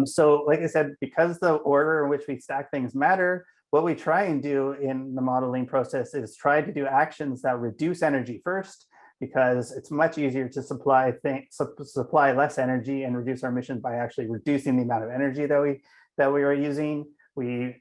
So like I said, because the order in which we stack things matter, what we try and do in the modeling process is try to do actions that reduce energy first, because it's much easier to supply less energy and reduce our emissions by actually reducing the amount of energy that we are using. We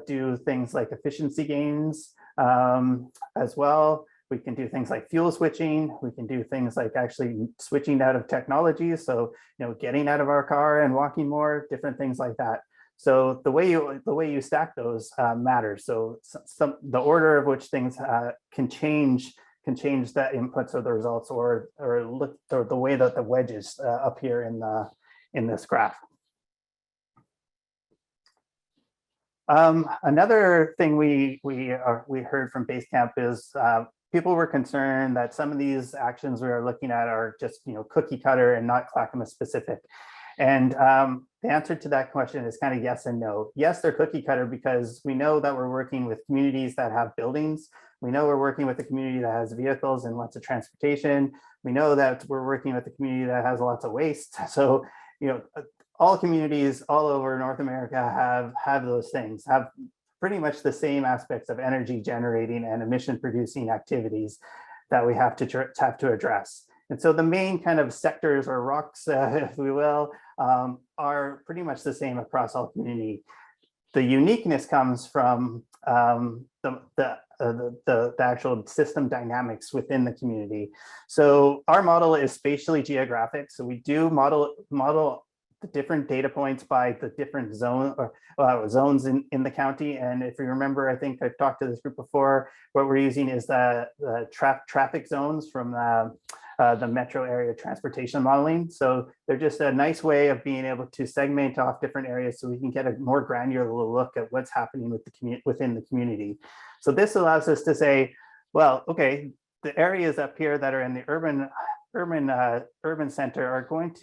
do things like efficiency gains as well. We can do things like fuel switching. We can do things like actually switching out of technology. So, getting out of our car and walking more, different things like that. So the way you stack those matters. So the order of which things can change the inputs or the results, or the way that the wedges appear in this graph. Another thing we heard from Basecamp is people were concerned that some of these actions we are looking at are just cookie cutter and not Clackamas specific. And the answer to that question is kind of yes and no. Yes, they're cookie cutter because we know that we're working with communities that have buildings. We know we're working with a community that has vehicles and lots of transportation. We know that we're working with a community that has lots of waste. So, all communities all over North America have those things, have pretty much the same aspects of energy generating and emission producing activities that we have to address. And so the main kind of sectors or rocks, if we will, are pretty much the same across all community. The uniqueness comes from the actual system dynamics within the community. So our model is spatially geographic. So we do model the different data points by the different zones in the county. And if you remember, I think I've talked to this group before, what we're using is the traffic zones from the metro area transportation modeling. So they're just a nice way of being able to segment off different areas so we can get a more granular look at what's happening within the community. So this allows us to say, well, okay, the areas up here that are in the urban center are going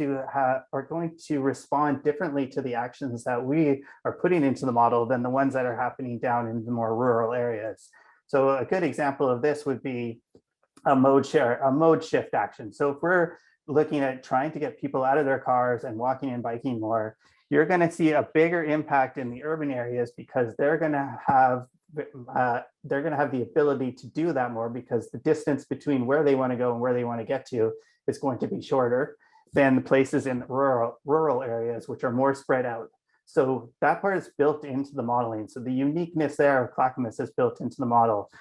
to respond differently to the actions that we are putting into the model than the ones that are happening down in the more rural areas. So a good example of this would be a mode shift action. So if we're looking at trying to get people out of their cars and walking and biking more, you're going to see a bigger impact in the urban areas because they're going to have the ability to do that more because the distance between where they want to go and where they want to get to is going to be shorter than the places in rural areas, which are more spread out. So that part is built into the modeling. So the uniqueness there of Clackamas is built into the model.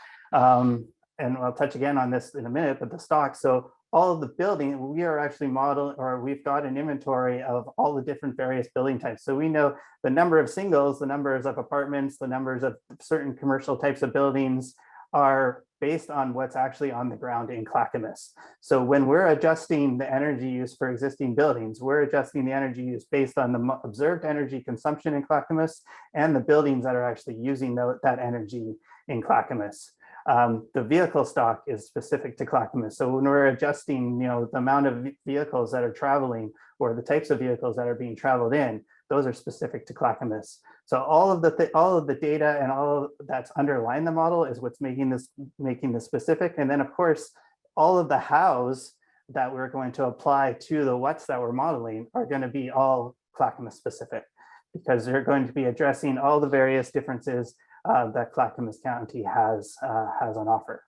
And I'll touch again on this in a minute, but the stock. So all of the building, we are actually we've got an inventory of all the different various building types. So we know the number of singles, the numbers of apartments, the numbers of certain commercial types of buildings are based on what's actually on the ground in Clackamas. So when we're adjusting the energy use for existing buildings, we're adjusting the energy use based on the observed energy consumption in Clackamas and the buildings that are actually using that energy in Clackamas. The vehicle stock is specific to Clackamas. So when we're adjusting, the amount of vehicles that are traveling or the types of vehicles that are being traveled in, those are specific to Clackamas. So all of the data and all that's underlying the model is what's making this specific. And then of course, all of the hows that we're going to apply to the what's that we're modeling are going to be all Clackamas specific because they're going to be addressing all the various differences that Clackamas County has on offer.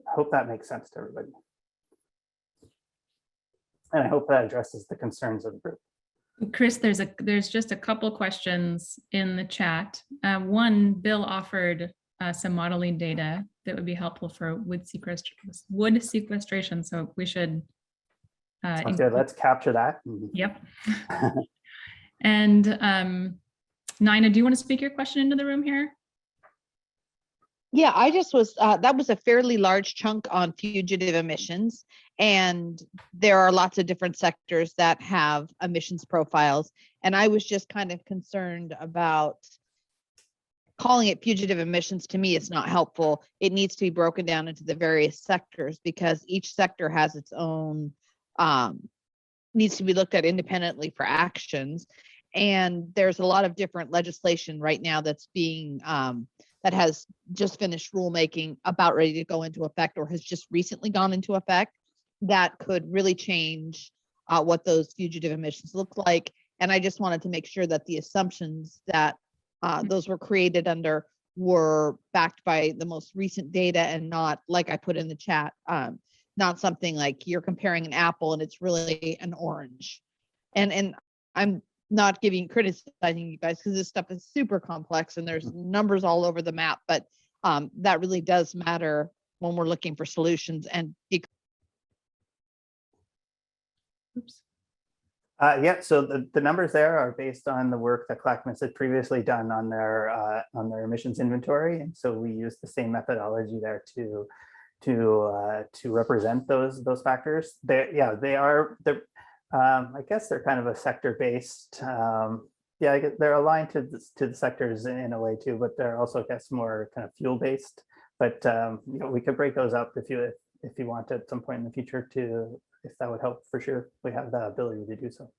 I hope that makes sense to everybody. And I hope that addresses the concerns of the group. Chris, there's just a couple questions in the chat. One, Bill offered some modeling data that would be helpful for wood sequestration. So we should. Sounds good. Let's capture that. Yep. And Nina, do you want to speak your question into the room here? Yeah, I just was, that was a fairly large chunk on fugitive emissions. And there are lots of different sectors that have emissions profiles. And I was just kind of concerned about calling it fugitive emissions. To me, it's not helpful. It needs to be broken down into the various sectors because each sector has its own, needs to be looked at independently for actions. And there's a lot of different legislation right now that's being, that has just finished rulemaking, about ready to go into effect, or has just recently gone into effect, that could really change what those fugitive emissions look like. And I just wanted to make sure that the assumptions that those were created under were backed by the most recent data and not, like I put in the chat, not something like you're comparing an apple and it's really an orange. And I'm not criticizing you guys because this stuff is super complex and there's numbers all over the map, but that really does matter when we're looking for solutions and Oops. Yeah, so the numbers there are based on the work that Clackamas had previously done on their emissions inventory, and so we use the same methodology there to represent those factors. They are. I guess they're kind of a sector-based. Yeah, I guess they're aligned to the sectors in a way too, but they're also, I guess, more kind of fuel-based. But you know, we could break those up if you want at some point in the future to. If that would help, for sure. We have the ability to do so.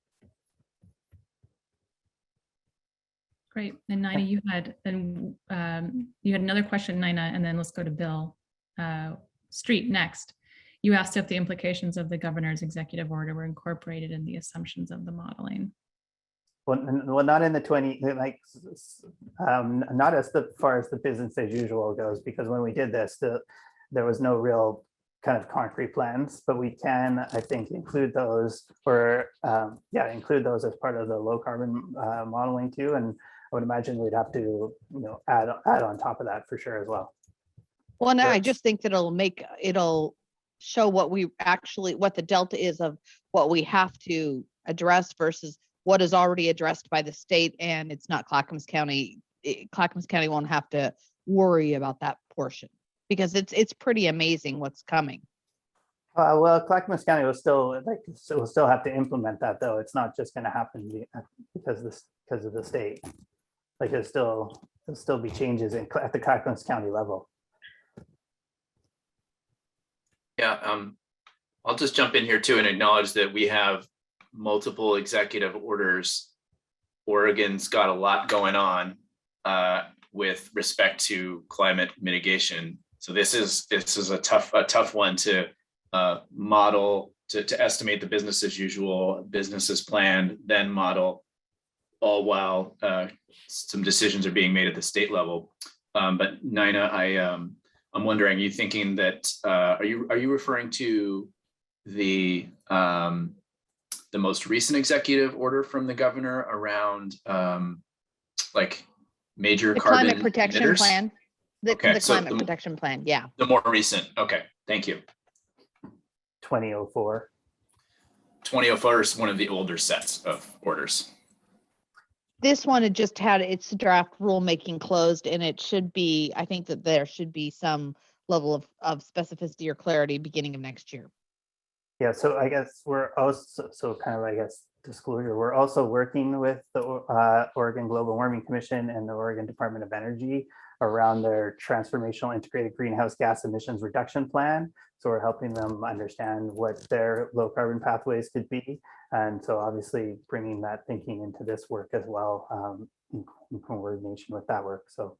Great. And Nina, you had another question, Nina, and then let's go to Bill Street next. You asked if the implications of the governor's executive order were incorporated in the assumptions of the modeling. Well, not in the 20, like, not as far as the business as usual goes, because when we did this, there was no real kind of concrete plans, but we can, I think, include those or include those as part of the low carbon modeling too. And I would imagine we'd have to, you know, add on top of that for sure as well. well, no, I just think that it'll show what the delta is of what we have to address versus what is already addressed by the state, and it's not Clackamas County. Clackamas County won't have to worry about that portion, because it's pretty amazing what's coming. Well, Clackamas County will still have to implement that, though. It's not just going to happen because of the state. Like there'll still be changes at the Clackamas County level. Yeah, I'll just jump in here too and acknowledge that we have multiple executive orders. Oregon's got a lot going on with respect to climate mitigation. So this is a tough one to model, to estimate the business as usual, business as planned, then model, all while some decisions are being made at the state level. But Nina, I'm wondering, are you thinking that are you referring to the most recent executive order from the governor around like major carbon climate protection emitters? plan? The climate protection plan, yeah. The more recent, okay, thank you. 2004. 2004 is one of the older sets of orders. This one had just had its draft rulemaking closed, and it should be, I think that there should be some level of specificity or clarity beginning of next year. Yeah, so I guess we're also, disclosure, we're also working with the Oregon Global Warming Commission and the Oregon Department of Energy around their transformational integrated greenhouse gas emissions reduction plan. So we're helping them understand what their low carbon pathways could be. And so obviously bringing that thinking into this work as well, in coordination with that work. So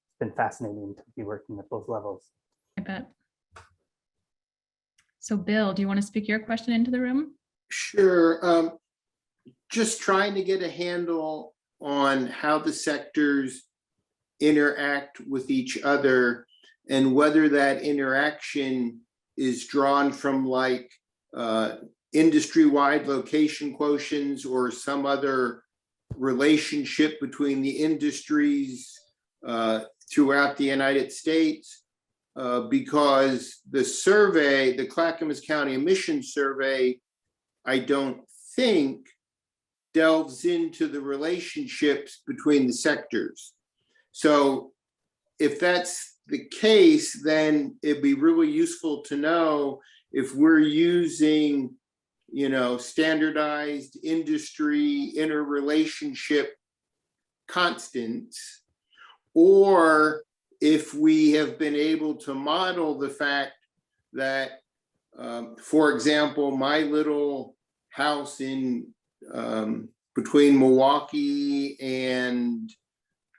it's been fascinating to be working at those levels. I bet. So Bill, do you want to speak your question into the room? Sure. Just trying to get a handle on how the sectors interact with each other and whether that interaction is drawn from like industry-wide location quotients or some other relationship between the industries throughout the United States. Because the survey, the Clackamas County Emissions Survey, I don't think delves into the relationships between the sectors. So if that's the case, then it'd be really useful to know if we're using, you know, standardized industry interrelationship constants, or if we have been able to model the fact that, for example, my little house in between Milwaukee and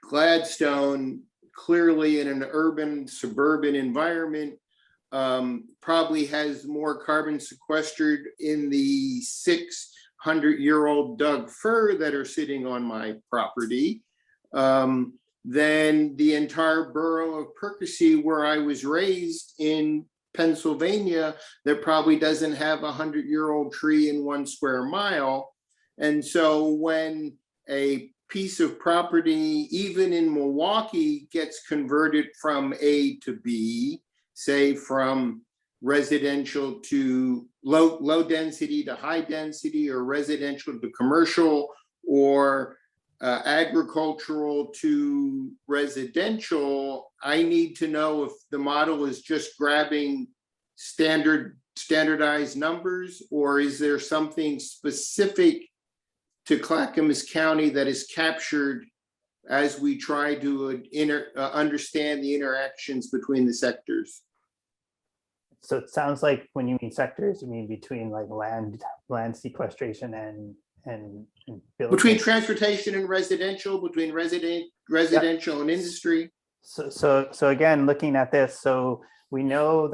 Gladstone, clearly in an urban suburban environment, probably has more carbon sequestered in the 600-year-old Doug fir that are sitting on my property than the entire borough of Percy, where I was raised in Pennsylvania, that probably doesn't have a 100-year-old tree in 1 square mile. And so when a piece of property, even in Milwaukee, gets converted from A to B, say from residential to low density to high density, or residential to commercial, or agricultural to residential, I need to know if the model is just grabbing standardized numbers, or is there something specific to Clackamas County that is captured as we try to understand the interactions between the sectors? So it sounds like when you mean sectors, you mean between like land sequestration and building. Between transportation and residential, between residential and industry. So again, looking at this, so we know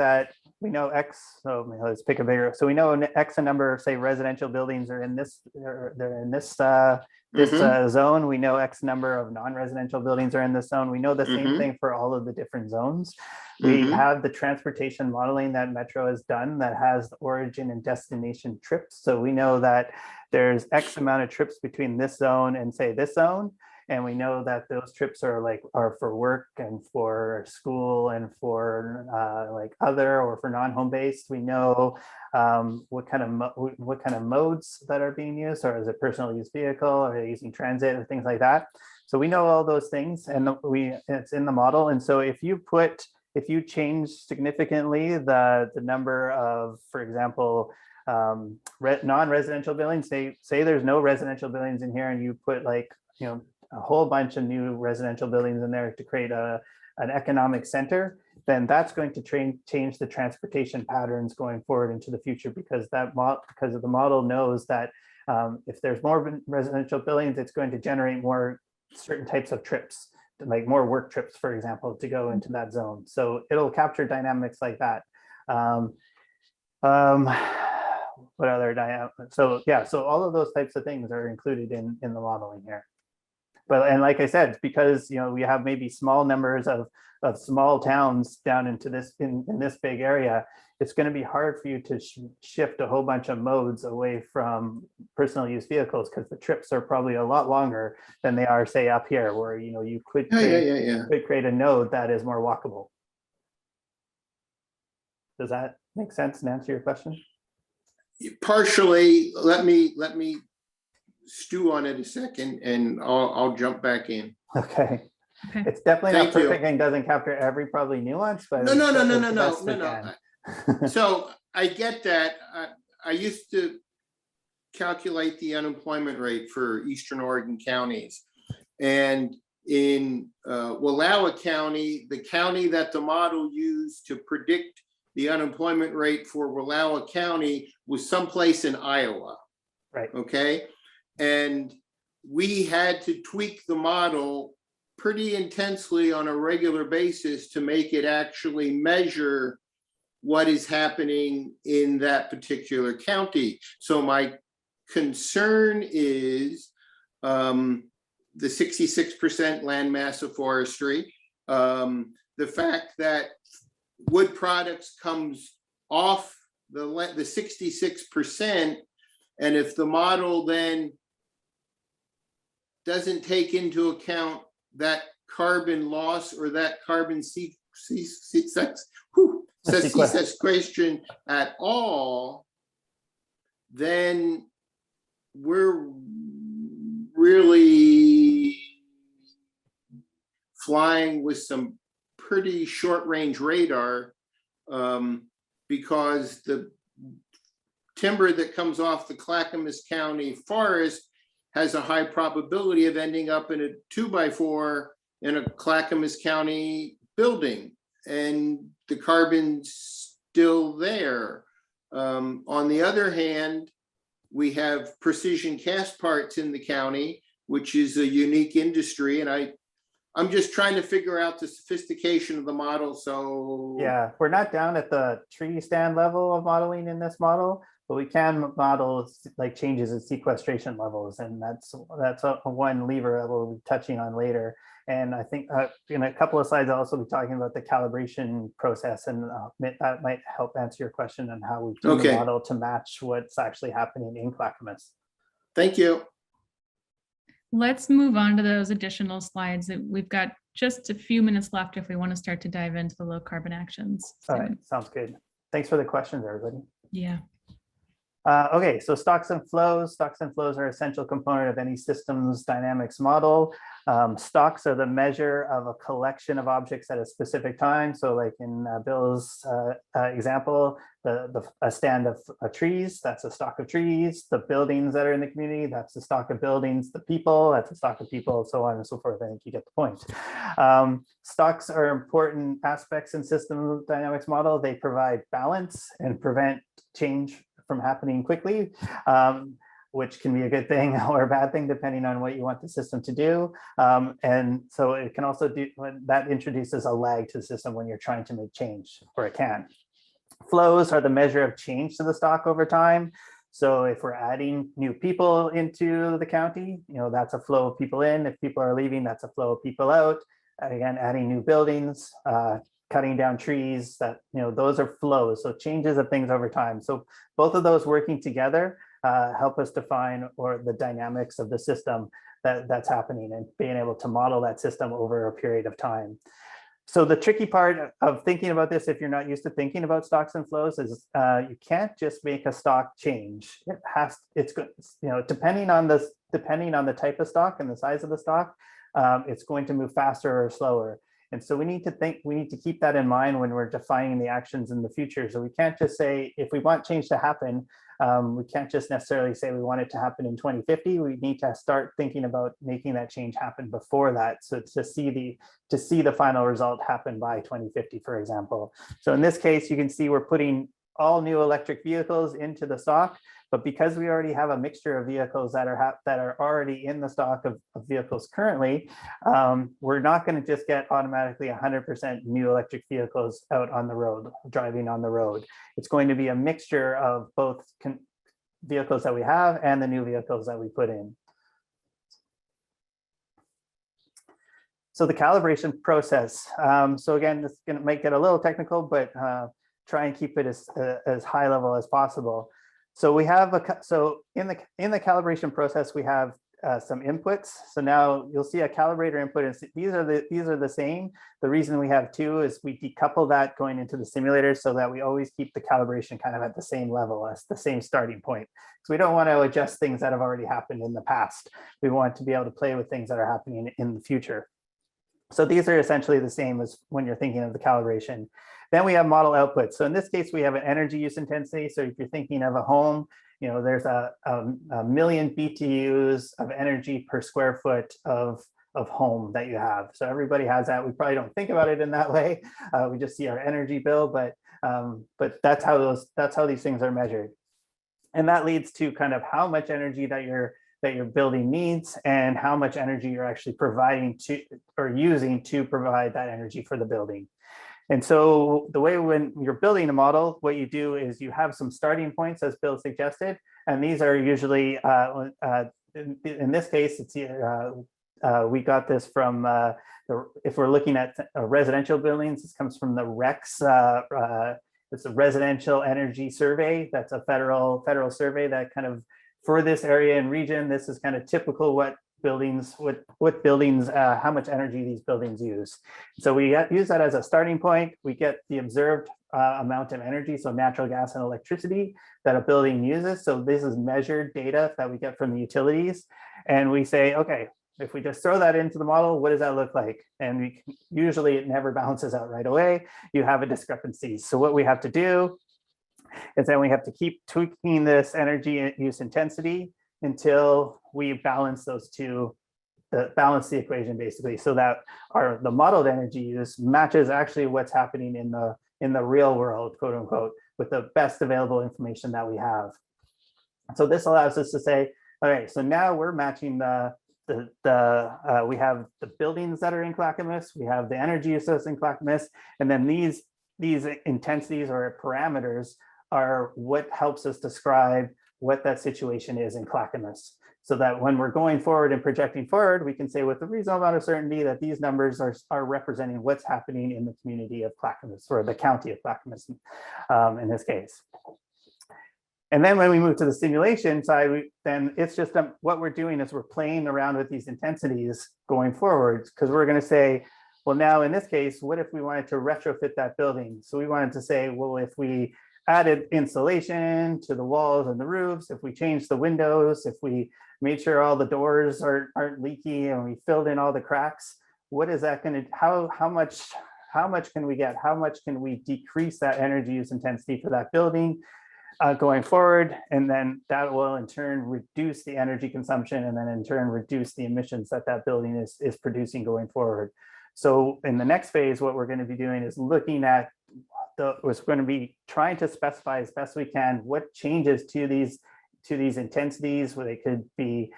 X, so let's pick a bigger, so we know X number of, say, residential buildings are in this, they're in this zone. We know X number of non-residential buildings are in this zone. We know the same thing for all of the different zones. We have the transportation modeling that Metro has done that has the origin and destination trips. So we know that there's X amount of trips between this zone and, say, this zone. And we know that those trips are for work and for school and for other, or for non-home based. We know what kind of modes that are being used, or is it personal use vehicle, or are they using transit or things like that. So we know all those things, and it's in the model. And so if you change significantly the number of, for example, non-residential buildings, say there's no residential buildings in here, and you put a whole bunch of new residential buildings in there to create an economic center, then that's going to change the transportation patterns going forward into the future, because the model knows that if there's more residential buildings, it's going to generate more certain types of trips, like more work trips, for example, to go into that zone. So it'll capture dynamics like that. What other dynamics? So yeah, so all of those types of things are included in the modeling here. But, and like I said, because we have maybe small numbers of small towns down into this in this big area, it's going to be hard for you to shift a whole bunch of modes away from personal use vehicles, because the trips are probably a lot longer than they are, say, up here, where you could create a node that is more walkable. Does that make sense and answer your question? Partially. Let me stew on it a second, and I'll jump back in. Okay. It's definitely not perfect and doesn't capture every probably nuance, but no. So I get that. I used to calculate the unemployment rate for Eastern Oregon counties, and in Wallowa County, the county that the model used to predict the unemployment rate for Wallowa County was someplace in Iowa. Right. Okay. And we had to tweak the model pretty intensely on a regular basis to make it actually measure what is happening in that particular county. So my concern is the 66% land mass of forestry, the fact that wood products comes off the 66%, and if the model then doesn't take into account that carbon loss or that carbon sequestration at all, then we're really flying with some pretty short-range radar, because the timber that comes off the Clackamas County forest has a high probability of ending up in a 2x4 in a Clackamas County building, and the carbon's still there. On the other hand, we have precision cast parts in the county, which is a unique industry, and I'm just trying to figure out the sophistication of the model. So yeah, we're not down at the tree stand level of modeling in this model, but we can model like changes in sequestration levels, and that's one lever that we'll be touching on later. And I think in a couple of slides, I'll also be talking about the calibration process, and that might help answer your question on how we do the model to match what's actually happening in Clackamas. Thank you. Let's move on to those additional slides that we've got just a few minutes left if we want to start to dive into the low carbon actions. All right, sounds good. Thanks for the questions, everybody. Yeah. Okay, so stocks and flows. Stocks and flows are an essential component of any systems dynamics model. Stocks are the measure of a collection of objects at a specific time. So like in Bill's example, a stand of trees, that's a stock of trees. The buildings that are in the community, that's a stock of buildings. The people, that's a stock of people, so on and so forth. I think you get the point. Stocks are important aspects in system dynamics model. They provide balance and prevent change from happening quickly, which can be a good thing or a bad thing, depending on what you want the system to do. And so it can also do, that introduces a lag to the system when you're trying to make change, or it can. Flows are the measure of change to the stock over time. So if we're adding new people into the county, that's a flow of people in. If people are leaving, that's a flow of people out. Again, adding new buildings, cutting down trees, that those are flows, so changes of things over time. So both of those working together help us define the dynamics of the system that's happening, and being able to model that system over a period of time. So the tricky part of thinking about this, if you're not used to thinking about stocks and flows, is you can't just make a stock change. It's good, depending on the type of stock and the size of the stock, it's going to move faster or slower. And so we need to keep that in mind when we're defining the actions in the future. So we can't just say, if we want change to happen, we can't just necessarily say we want it to happen in 2050. We need to start thinking about making that change happen before that. So to see the final result happen by 2050, for example. So in this case, you can see we're putting all new electric vehicles into the stock, but because we already have a mixture of vehicles that are already in the stock of vehicles currently, we're not going to just get automatically 100% new electric vehicles out on the road, driving on the road. It's going to be a mixture of both vehicles that we have and the new vehicles that we put in. So the calibration process. So again, this might get a little technical, but try and keep it as high level as possible. So we have in the calibration process, we have some inputs. So now you'll see a calibrator input, and these are the same. The reason we have two is we decouple that going into the simulator so that we always keep the calibration kind of at the same level, as the same starting point. So we don't want to adjust things that have already happened in the past. We want to be able to play with things that are happening in the future. So these are essentially the same as when you're thinking of the calibration. Then we have model outputs. So in this case, we have an energy use intensity. So if you're thinking of a home, there's a million BTUs of energy per square foot of home that you have. So everybody has that. We probably don't think about it in that way. We just see our energy bill, but that's how these things are measured. And that leads to kind of how much energy that your building needs, and how much energy you're actually providing to or using to provide that energy for the building. And so the way when you're building a model, what you do is you have some starting points, as Bill suggested, and these are usually, in this case, it's we got this from, if we're looking at residential buildings, this comes from the REX, it's a residential energy survey. That's a federal survey that kind of, for this area and region, this is kind of typical what buildings, how much energy these buildings use. So we use that as a starting point. We get the observed amount of energy, so natural gas and electricity that a building uses. So this is measured data that we get from the utilities. And we say, okay, if we just throw that into the model, what does that look like? And usually it never balances out right away. You have a discrepancy. So what we have to do is then we have to keep tweaking this energy use intensity until we balance those two, balance the equation basically, so that the modeled energy use matches actually what's happening in the real world, quote unquote, with the best available information that we have. So this allows us to say, all right, so now we're matching we have the buildings that are in Clackamas, we have the energy use that's in Clackamas, and then these intensities or parameters are what helps us describe what that situation is in Clackamas, so that when we're going forward and projecting forward, we can say with a reasonable amount of certainty that these numbers are representing what's happening in the community of Clackamas, or the county of Clackamas in this case. And then when we move to the simulation side, then it's just what we're doing is we're playing around with these intensities going forward, because we're going to say, well, now in this case, what if we wanted to retrofit that building? So we wanted to say, well, if we added insulation to the walls and the roofs, if we changed the windows, if we made sure all the doors aren't leaky and we filled in all the cracks, what is that going to, how much can we get? How much can we decrease that energy use intensity for that building going forward? And then that will in turn reduce the energy consumption, and then in turn reduce the emissions that that building is producing going forward. So in the next phase, what we're going to be doing is looking at we're going to be trying to specify as best we can what changes to these intensities, where they could be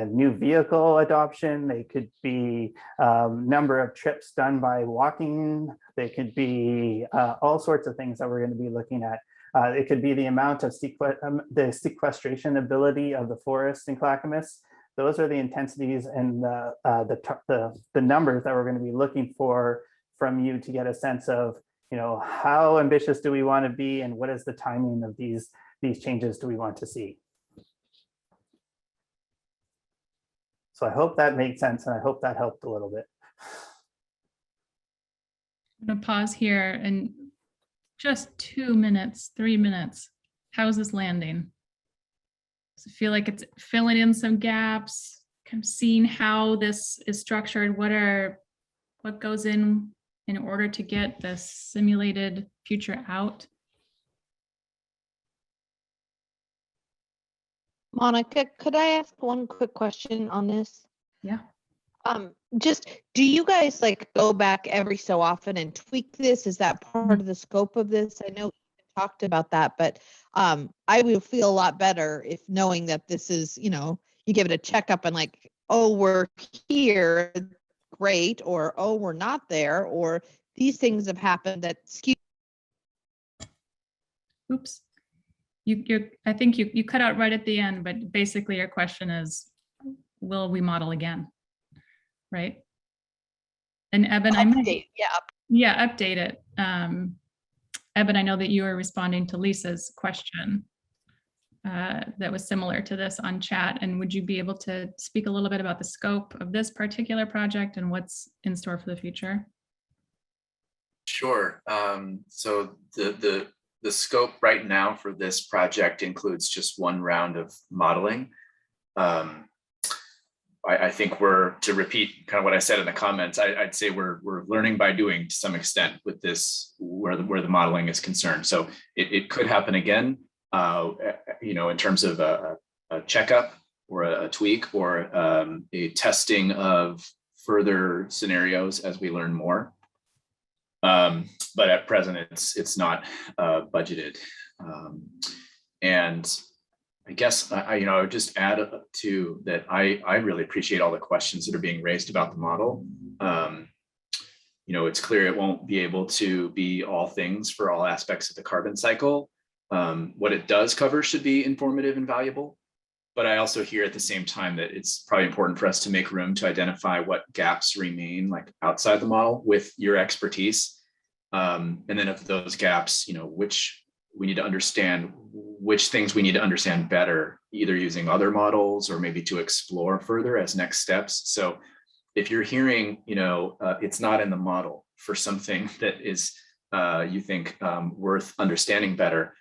new vehicle adoption, they could be number of trips done by walking, they could be all sorts of things that we're going to be looking at. It could be the amount of the sequestration ability of the forest in Clackamas. Those are the intensities and the numbers that we're going to be looking for from you to get a sense of, you know, how ambitious do we want to be, and what is the timing of these changes do we want to see. So I hope that made sense, and I hope that helped a little bit. I'm going to pause here and just 2 minutes, 3 minutes. How is this landing? Does it feel like it's filling in some gaps, kind of seeing how this is structured? What goes in order to get the simulated future out? Monica, could I ask one quick question on this? Yeah. Just, do you guys like go back every so often and tweak this? Is that part of the scope of this? I know we talked about that, but I will feel a lot better if knowing that this is, you know, you give it a checkup and like, oh, we're here, great, or oh, we're not there, or these things have happened that skew. Oops. I think you cut out right at the end, but basically your question is, will we model again? Right? And Eben, I might, update it. Eben, I know that you were responding to Lisa's question that was similar to this on chat. And would you be able to speak a little bit about the scope of this particular project and what's in store for the future? Sure. So the scope right now for this project includes just one round of modeling. I think to repeat kind of what I said in the comments, I'd say we're learning by doing to some extent with this, where the modeling is concerned. So it could happen again, you know, in terms of a checkup or a tweak or a testing of further scenarios as we learn more. But at present, it's not budgeted. And I guess I would just add to that. I really appreciate all the questions that are being raised about the model. You know, it's clear it won't be able to be all things for all aspects of the carbon cycle. What it does cover should be informative and valuable. But I also hear at the same time that it's probably important for us to make room to identify what gaps remain like outside the model with your expertise. And then of those gaps, you know, which we need to understand, which things we need to understand better, either using other models or maybe to explore further as next steps. So if you're hearing, you know, it's not in the model for something that is, you think worth understanding better,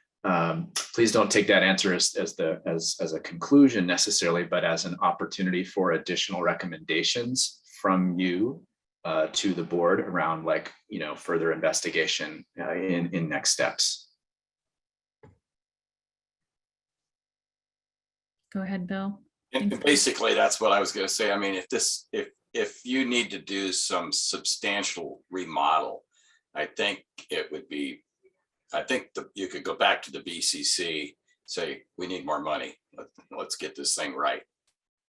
please don't take that answer as a conclusion necessarily, but as an opportunity for additional recommendations from you to the board around, like, you know, further investigation in next steps. Go ahead, Bill. And basically, that's what I was going to say. I mean, if you need to do some substantial remodel, I think it would be, you could go back to the BCC, say, we need more money. Let's get this thing right.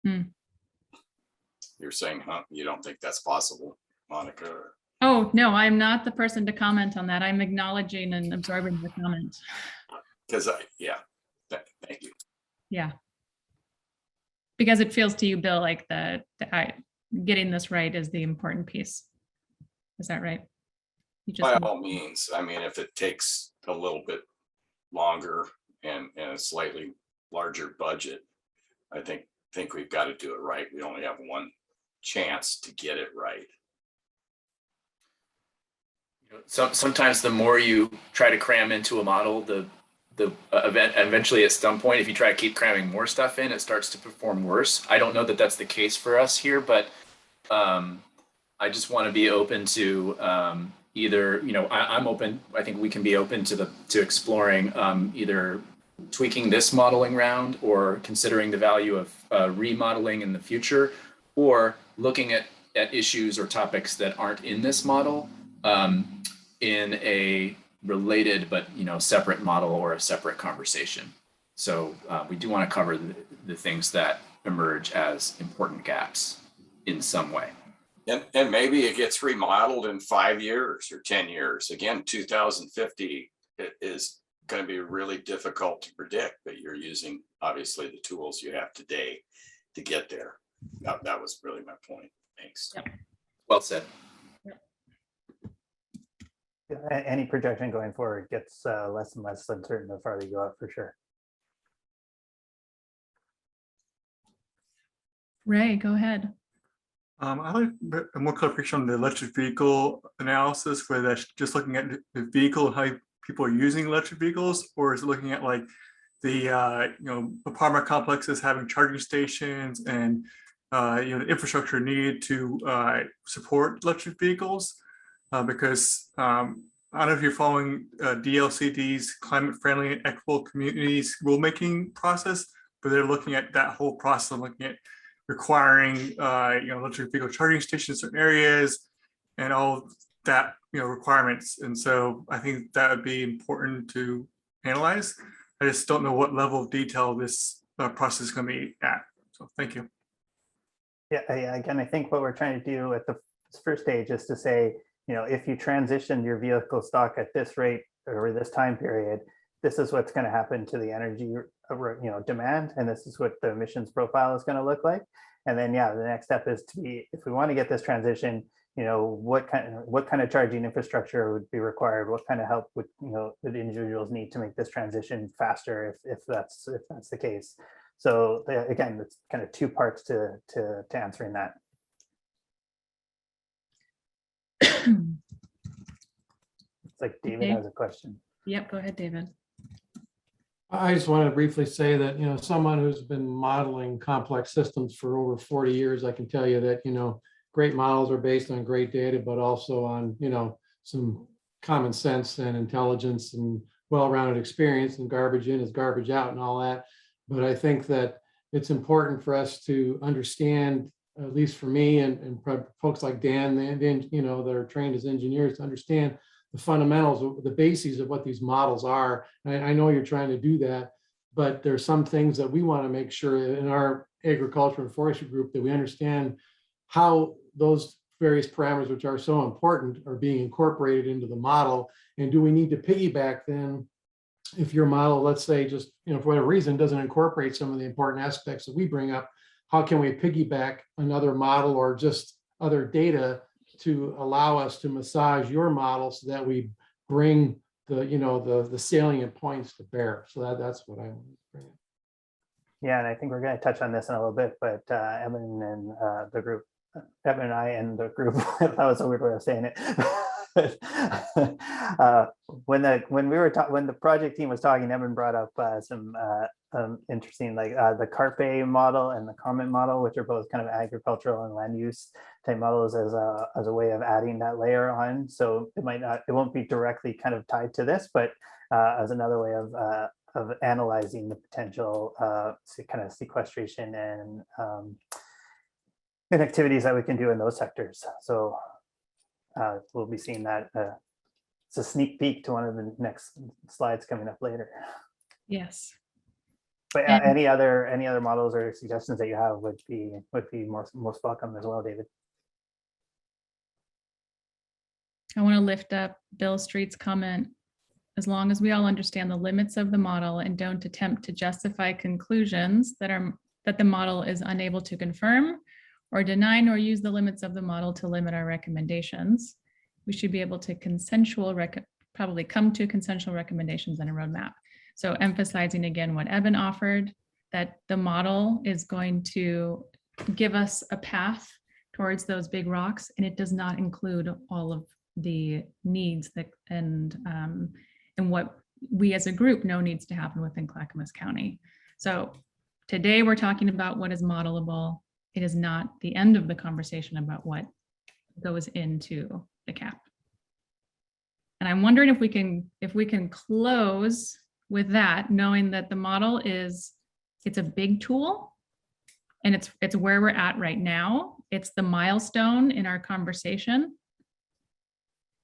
You're saying, huh? You don't think that's possible, Monica? Oh, no, I'm not the person to comment on that. I'm acknowledging and absorbing the comment. Because thank you. Yeah. Because it feels to you, Bill, like getting this right is the important piece. Is that right? By all means. I mean, if it takes a little bit longer and a slightly larger budget, I think we've got to do it right. We only have one chance to get it right. Sometimes the more you try to cram into a model, the event eventually at some point, if you try to keep cramming more stuff in, it starts to perform worse. I don't know that that's the case for us here, but I just want to be open to either, I'm open. I think we can be open to exploring either tweaking this modeling round or considering the value of remodeling in the future, or looking at issues or topics that aren't in this model in a related but separate model or a separate conversation. So we do want to cover the things that emerge as important gaps in some way. And maybe it gets remodeled in 5 years or 10 years. Again, 2050 is going to be really difficult to predict, but you're using obviously the tools you have today to get there. That was really my point. Thanks. Yep. Well said. Any projection going forward gets less and less uncertain the farther you go out, for sure. Ray, go ahead. I'd like a more clarification on the electric vehicle analysis, whether that's just looking at the vehicle and how people are using electric vehicles, or is it looking at like the apartment complexes having charging stations and the infrastructure needed to support electric vehicles? Because I don't know if you're following DLCD's climate-friendly and equitable communities rulemaking process, but they're looking at that whole process, looking at requiring electric vehicle charging stations in certain areas and all that requirements. And so I think that would be important to analyze. I just don't know what level of detail this process is going to be at. So thank you. Yeah, again, I think what we're trying to do at the first stage is to say, if you transition your vehicle stock at this rate over this time period, this is what's going to happen to the energy demand, and this is what the emissions profile is going to look like. And then the next step is to be, if we want to get this transition, what kind of charging infrastructure would be required, what kind of help would the individuals need to make this transition faster if that's the case. So again, it's kind of two parts to answering that. It's like David has a question. Yep, go ahead, David. I just want to briefly say that, someone who's been modeling complex systems for over 40 years, I can tell you that, great models are based on great data, but also on, some common sense and intelligence and well-rounded experience, and garbage in is garbage out and all that. But I think that it's important for us to understand, at least for me and folks like Dan, that are trained as engineers, to understand the fundamentals, the bases of what these models are. And I know you're trying to do that, but there's some things that we want to make sure in our agriculture and forestry group that we understand how those various parameters, which are so important, are being incorporated into the model. And do we need to piggyback then, if your model, let's say, just for whatever reason, doesn't incorporate some of the important aspects that we bring up, how can we piggyback another model or just other data to allow us to massage your model so that we bring the salient points to bear? So that's what I want to bring in. Yeah, and I think we're going to touch on this in a little bit, but Evan and the group, Evan and I and the group, that was a weird way of saying it. When the project team was talking, Evan brought up some interesting, like the Carpe model and the comment model, which are both kind of agricultural and land use type models as a way of adding that layer on. So it won't be directly kind of tied to this, but as another way of analyzing the potential kind of sequestration and activities that we can do in those sectors. So we'll be seeing that. It's a sneak peek to one of the next slides coming up later. Yes. But any other models or suggestions that you have would be most welcome as well, David. I want to lift up Bill Street's comment. As long as we all understand the limits of the model and don't attempt to justify conclusions that the model is unable to confirm or deny, nor use the limits of the model to limit our recommendations, we should be able to probably come to consensual recommendations and a roadmap. So emphasizing again what Eben offered, that the model is going to give us a path towards those big rocks, and it does not include all of the needs that and what we as a group know needs to happen within Clackamas County. So today we're talking about what is modelable. It is not the end of the conversation about what goes into the CAP. And I'm wondering if we can close with that, knowing that the model it's a big tool, and it's where we're at right now. It's the milestone in our conversation.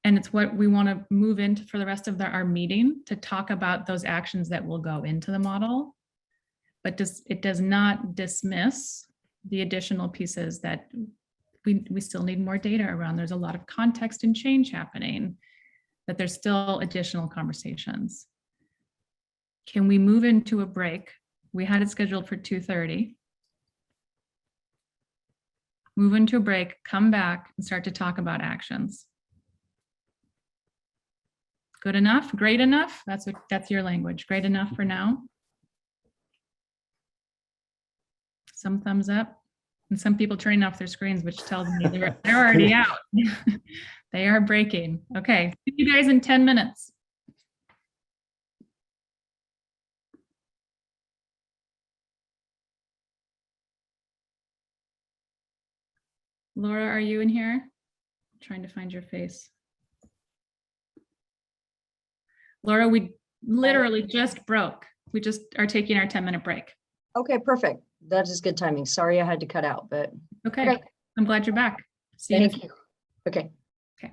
And it's what we want to move into for the rest of our meeting, to talk about those actions that will go into the model. But it does not dismiss the additional pieces that we still need more data around. There's a lot of context and change happening, that there's still additional conversations. Can we move into a break? We had it scheduled for 2:30. Move into a break, come back and start to talk about actions. Good enough? Great enough? That's your language. Great enough for now? Some thumbs up, and some people turning off their screens, which tells me they're already out. They are breaking. Okay, see you guys in 10 minutes. Laura, are you in here? I'm trying to find your face. Laura, we literally just broke. We just are taking our 10-minute break. Okay, perfect. That is good timing. Sorry I had to cut out, but. Okay. I'm glad you're back. See you. Thank you. Okay. Okay.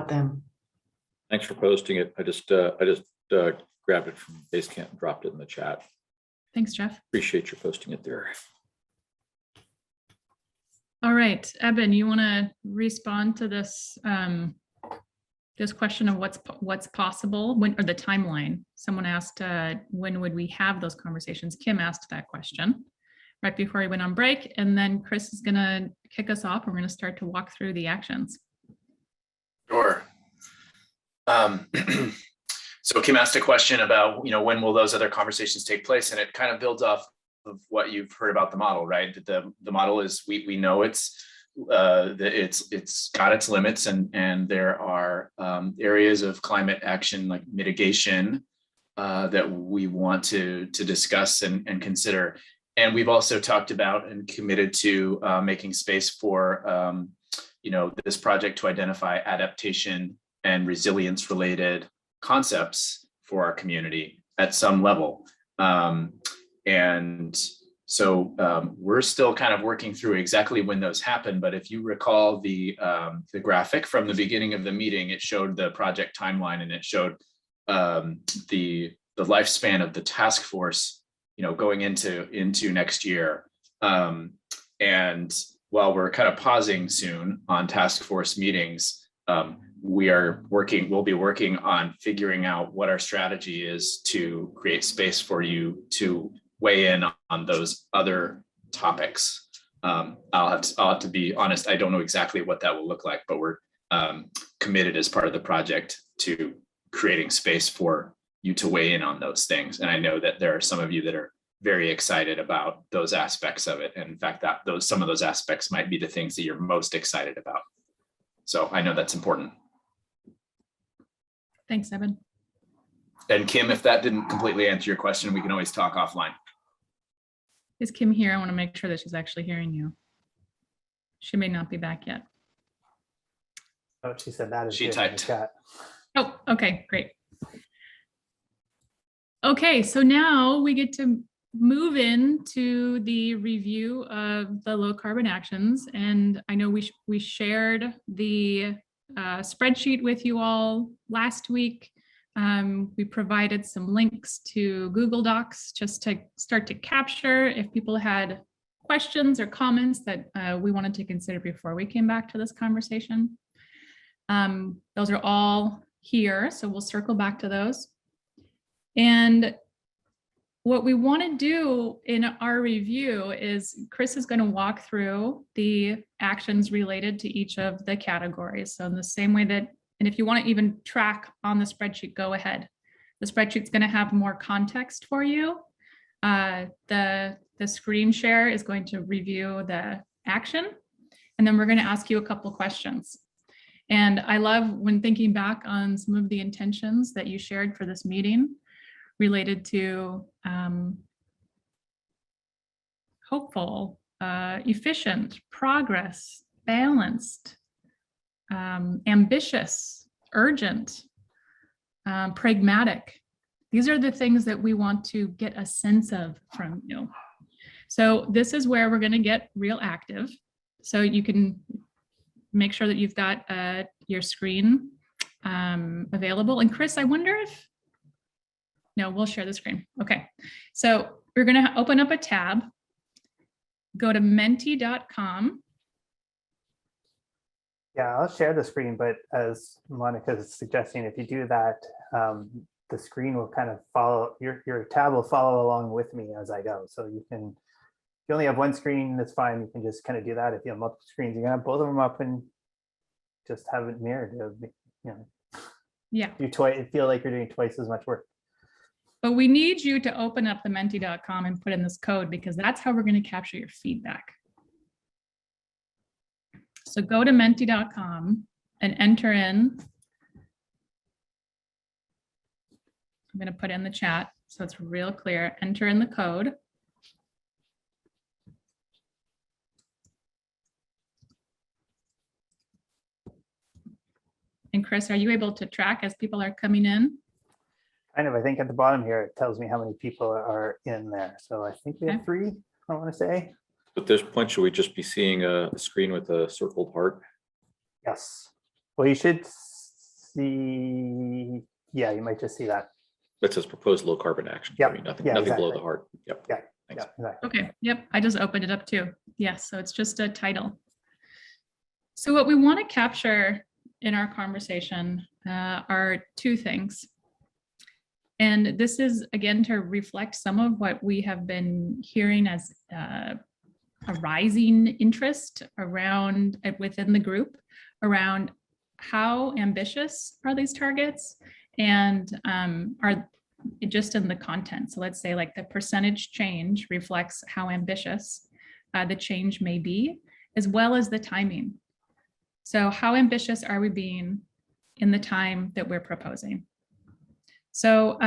Them. Thanks for posting it. I just grabbed it from Basecamp and dropped it in the chat. Thanks, Jeff. Appreciate you posting it there. All right, Eben, you want to respond to this this question of what's possible, when, or the timeline? Someone asked when would we have those conversations? Kim asked that question right before we went on break, and then Chris is going to kick us off. We're going to start to walk through the actions. Sure. So Kim asked a question about, when will those other conversations take place? And it kind of builds off of what you've heard about the model, right? That the model is, we know it's got its limits, and there are areas of climate action like mitigation that we want to discuss and consider. And we've also talked about and committed to making space for this project to identify adaptation and resilience related concepts for our community at some level. And so we're still kind of working through exactly when those happen. But if you recall the graphic from the beginning of the meeting, it showed the project timeline, and it showed the lifespan of the task force, going into next year. And while we're kind of pausing soon on task force meetings, we'll be working on figuring out what our strategy is to create space for you to weigh in on those other topics. I'll have to be honest, I don't know exactly what that will look like, but we're committed as part of the project to creating space for you to weigh in on those things. And I know that there are some of you that are very excited about those aspects of it. And in fact, some of those aspects might be the things that you're most excited about. So I know that's important. Thanks, Eben. And Kim, if that didn't completely answer your question, we can always talk offline. Is Kim here? I want to make sure that she's actually hearing you. She may not be back yet. Oh, she said that is she typed. Oh, okay, great. Okay, so now we get to move into the review of the low carbon actions. And I know we shared the spreadsheet with you all last week. We provided some links to Google Docs just to start to capture if people had questions or comments that we wanted to consider before we came back to this conversation. Those are all here, so we'll circle back to those. And what we want to do in our review is Chris is going to walk through the actions related to each of the categories. So in the same way that, and if you want to even track on the spreadsheet, go ahead. The spreadsheet's going to have more context for you. The screen share is going to review the action, and then we're going to ask you a couple questions. And I love when thinking back on some of the intentions that you shared for this meeting related to hopeful, efficient, progress, balanced, ambitious, urgent, pragmatic. These are the things that we want to get a sense of from you. So this is where we're going to get real active. So you can make sure that you've got your screen available. And Chris, I wonder if, no, we'll share the screen. Okay, so we're going to open up a tab, go to menti.com. Yeah, I'll share the screen, but as Monica is suggesting, if you do that, the screen will kind of follow, your tab will follow along with me as I go. So you can, if you only have one screen, that's fine. You can just kind of do that. If you have multiple screens, you can have both of them up and just have it mirrored. You know, yeah, feel like you're doing twice as much work. But we need you to open up the menti.com and put in this code, because that's how we're going to capture your feedback. So go to menti.com and enter in. I'm going to put in the chat so it's real clear. Enter in the code. And Chris, are you able to track as people are coming in? Kind of, I think at the bottom here, it tells me how many people are in there. So I think we have 3, I want to say. At this point, should we just be seeing a screen with a circled heart? Yes. Well, you should see, yeah, you might just see that. That says proposed low carbon action. Yep. I mean, nothing, Yeah, nothing exactly. below the heart. Yep. Yeah. Thanks. Yeah, exactly. Okay. Yep. I just opened it up too. Yes. So it's just a title. So what we want to capture in our conversation are 2 things. And this is, again, to reflect some of what we have been hearing as a rising interest around within the group around how ambitious are these targets, and are just in the content. So let's say like the percentage change reflects how ambitious the change may be, as well as the timing. So how ambitious are we being in the time that we're proposing? So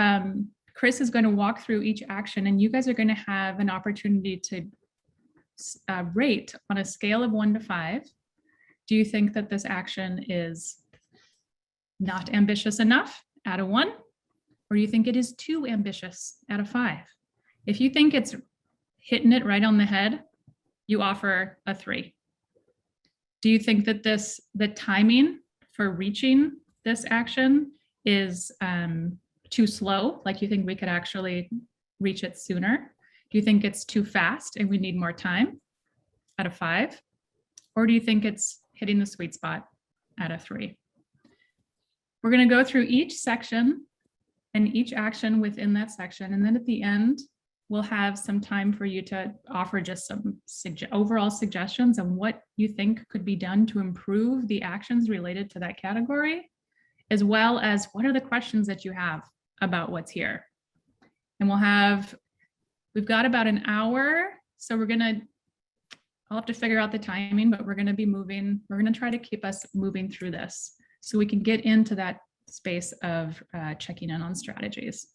Chris is going to walk through each action, and you guys are going to have an opportunity to rate on a scale of 1 to 5. Do you think that this action is not ambitious enough out of 1? Or do you think it is too ambitious out of 5? If you think it's hitting it right on the head, you offer a 3. Do you think that the timing for reaching this action is too slow? Like you think we could actually reach it sooner? Do you think it's too fast and we need more time out of 5? Or do you think it's hitting the sweet spot out of 3? We're going to go through each section and each action within that section. And then at the end, we'll have some time for you to offer just some overall suggestions on what you think could be done to improve the actions related to that category, as well as what are the questions that you have about what's here. And we've got about an hour. So I'll have to figure out the timing, but we're going to be moving. We're going to try to keep us moving through this so we can get into that space of checking in on strategies.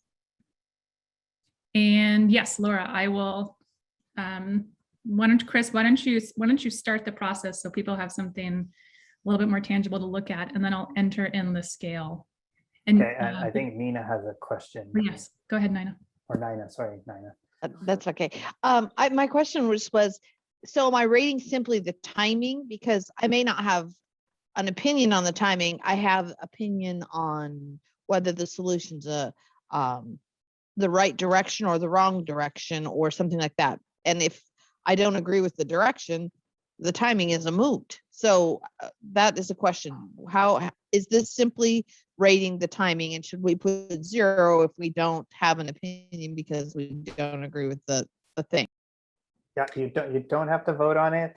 And yes, Laura, I will. Chris, why don't you start the process so people have something a little bit more tangible to look at, and then I'll enter in the scale. And, Okay, and I think Nina has a question. Yes, go ahead, Nina. Or Nina, sorry, Nina. That's okay. My question was, so am I rating simply the timing? Because I may not have an opinion on the timing. I have opinion on whether the solution's the right direction or the wrong direction or something like that. And if I don't agree with the direction, the timing is a moot. So that is a question. How is this simply rating the timing, and should we put 0 if we don't have an opinion because we don't agree with the thing? Yeah, you don't have to vote on it.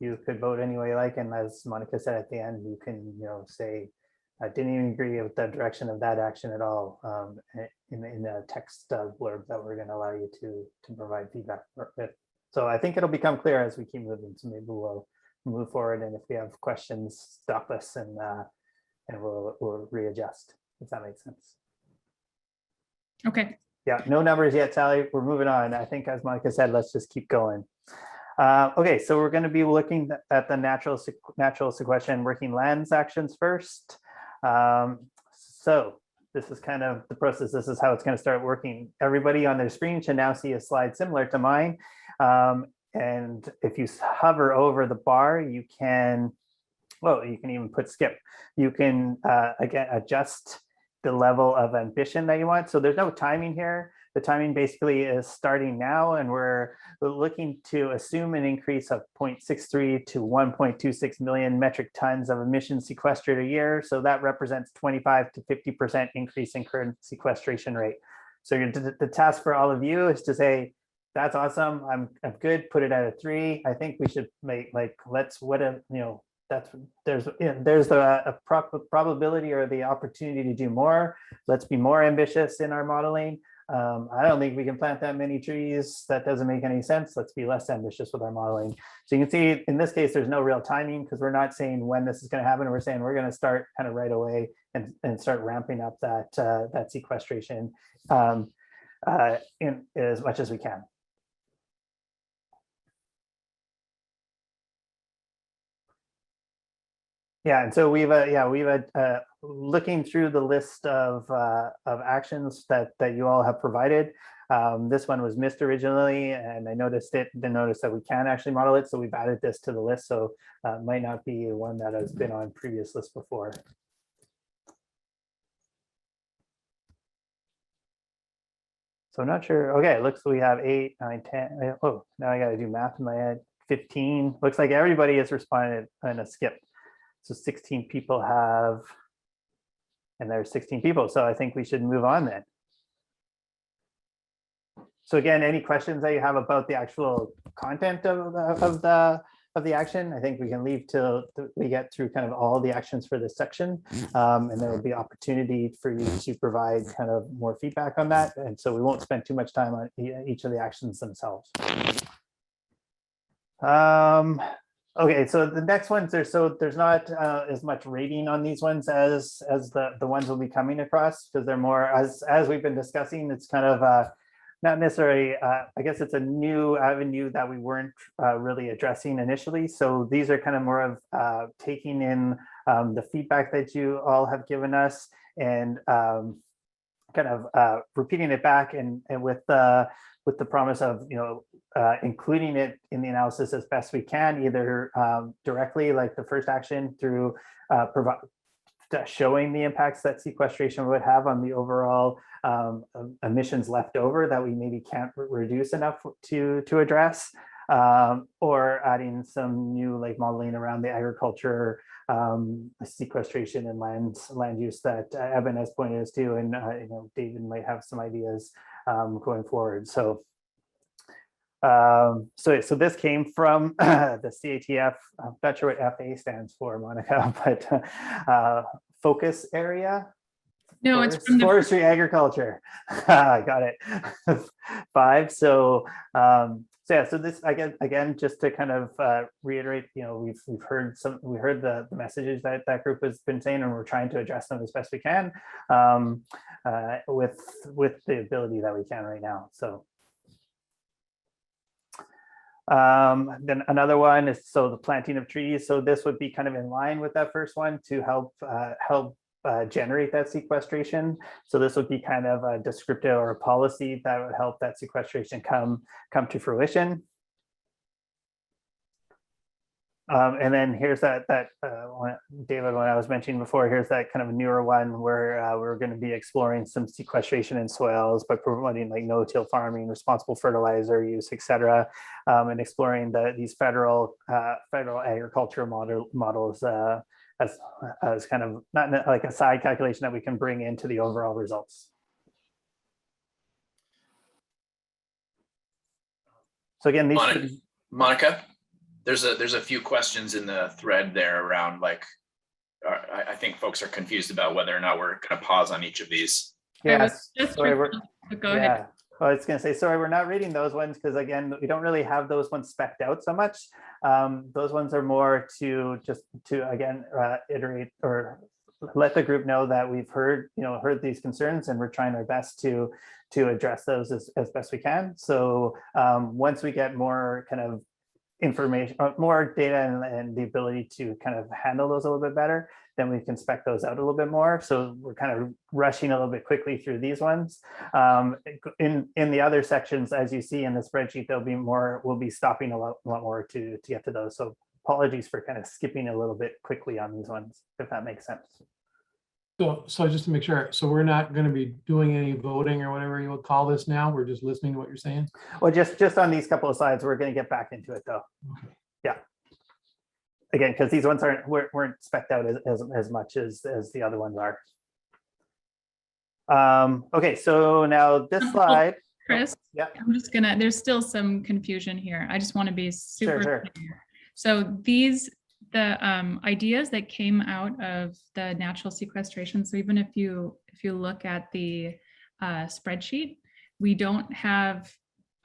You could vote any way you like, and as Monica said at the end, you can say I didn't even agree with the direction of that action at all in the text blurb that we're going to allow you to provide feedback with. So I think it'll become clear as we keep moving. So maybe we'll move forward, and if we have questions, stop us and we'll readjust, if that makes sense. Okay. Yeah, no numbers yet, Sally. We're moving on. I think, as Monica said, let's just keep going. Okay, so we're going to be looking at the natural sequestration working lands actions first. So this is kind of the process. This is how it's going to start working. Everybody on their screen should now see a slide similar to mine. And if you hover over the bar, you can, well, you can even put skip. You can, again, adjust the level of ambition that you want. So there's no timing here. The timing basically is starting now, and we're looking to assume an increase of 0.63 to 1.26 million metric tons of emissions sequestered a year. So that represents 25 to 50% increase in current sequestration rate. So the task for all of you is to say, that's awesome, I'm good, put it at a 3. I think we should make, like, let's, what a, you know, that's, there's the probability or the opportunity to do more. Let's be more ambitious in our modeling. I don't think we can plant that many trees. That doesn't make any sense. Let's be less ambitious with our modeling. So you can see in this case, there's no real timing because we're not saying when this is going to happen. We're saying we're going to start kind of right away and start ramping up that sequestration in as much as we can. Yeah, and so we've looking through the list of actions that you all have provided. This one was missed originally, and I noticed it. Then notice that we can actually model it, so we've added this to the list. So it might not be one that has been on previous lists before. So I'm not sure. Okay, it looks like we have 8, 9, 10. Oh, now I got to do math in my head. 15. Looks like everybody has responded in a skip. So 16 people have, and there's 16 people. So I think we should move on then. So again, any questions that you have about the actual content of the action, I think we can leave till we get through kind of all the actions for this section. And there will be opportunity for you to provide kind of more feedback on that. And so we won't spend too much time on each of the actions themselves. Okay, so the next ones, there's not as much rating on these ones as the ones we'll be coming across, because they're more, as we've been discussing, it's kind of not necessarily, I guess it's a new avenue that we weren't really addressing initially. So these are kind of more of taking in the feedback that you all have given us and kind of repeating it back and with the promise of, you know, including it in the analysis as best we can, either directly, like the first action, through showing the impacts that sequestration would have on the overall emissions left over that we maybe can't reduce enough to address, or adding some new like modeling around the agriculture, sequestration and land use that Evan has pointed us to, and you know, David might have some ideas going forward. So so this came from the CATF. I'm not sure what FA stands for, Monica, but focus area. No, it's from the forestry agriculture. I got it. 5. So yeah, so this again, just to kind of reiterate, you know, we've heard the messages that group has been saying, and we're trying to address them as best we can with the ability that we can right now. So then another one is the planting of trees. So this would be kind of in line with that first one to help generate that sequestration. So this would be kind of a descriptive or a policy that would help that sequestration come to fruition. And then here's that David, when I was mentioning before, here's that kind of newer one where we're going to be exploring some sequestration in soils by promoting like no-till farming, responsible fertilizer use, etc., and exploring these federal agriculture models as kind of not like a side calculation that we can bring into the overall results. So again, these Monica, there's a few questions in the thread there around like I think folks are confused about whether or not we're going to pause on each of these. Yes. Just Sorry, go ahead. Well, I was going to say, sorry, we're not reading those ones because again, we don't really have those ones specced out so much. Those ones are more to again, iterate or let the group know that we've heard these concerns and we're trying our best to address those as best we can. So once we get more kind of information, more data and the ability to kind of handle those a little bit better, then we can spec those out a little bit more. So we're kind of rushing a little bit quickly through these ones. In the other sections, as you see in the spreadsheet, there'll be more, we'll be stopping a lot more to get to those. So apologies for kind of skipping a little bit quickly on these ones, if that makes sense. So just to make sure, so we're not going to be doing any voting or whatever you would call this now? We're just listening to what you're saying? Well, just on these couple of slides, we're going to get back into it though. Okay. Yeah. Again, because these ones weren't specced out as much as the other ones are. Okay, so now this slide. Chris, yeah. I'm just gonna, there's still some confusion here. I just want to be super Sure. clear. So these, the ideas that came out of the natural sequestration. So even if you look at the spreadsheet, we don't have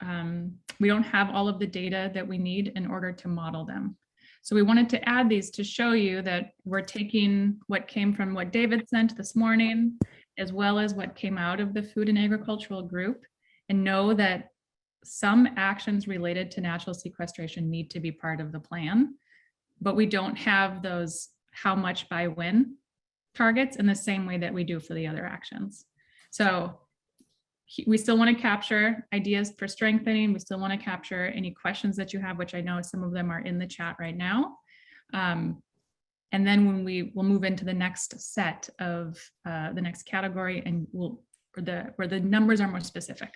all of the data that we need in order to model them. So we wanted to add these to show you that we're taking what came from what David sent this morning, as well as what came out of the food and agricultural group, and know that some actions related to natural sequestration need to be part of the plan, but we don't have those how much by when targets in the same way that we do for the other actions. So we still want to capture ideas for strengthening. We still want to capture any questions that you have, which I know some of them are in the chat right now. And then when we'll move into the next set of the next category, and where the numbers are more specific.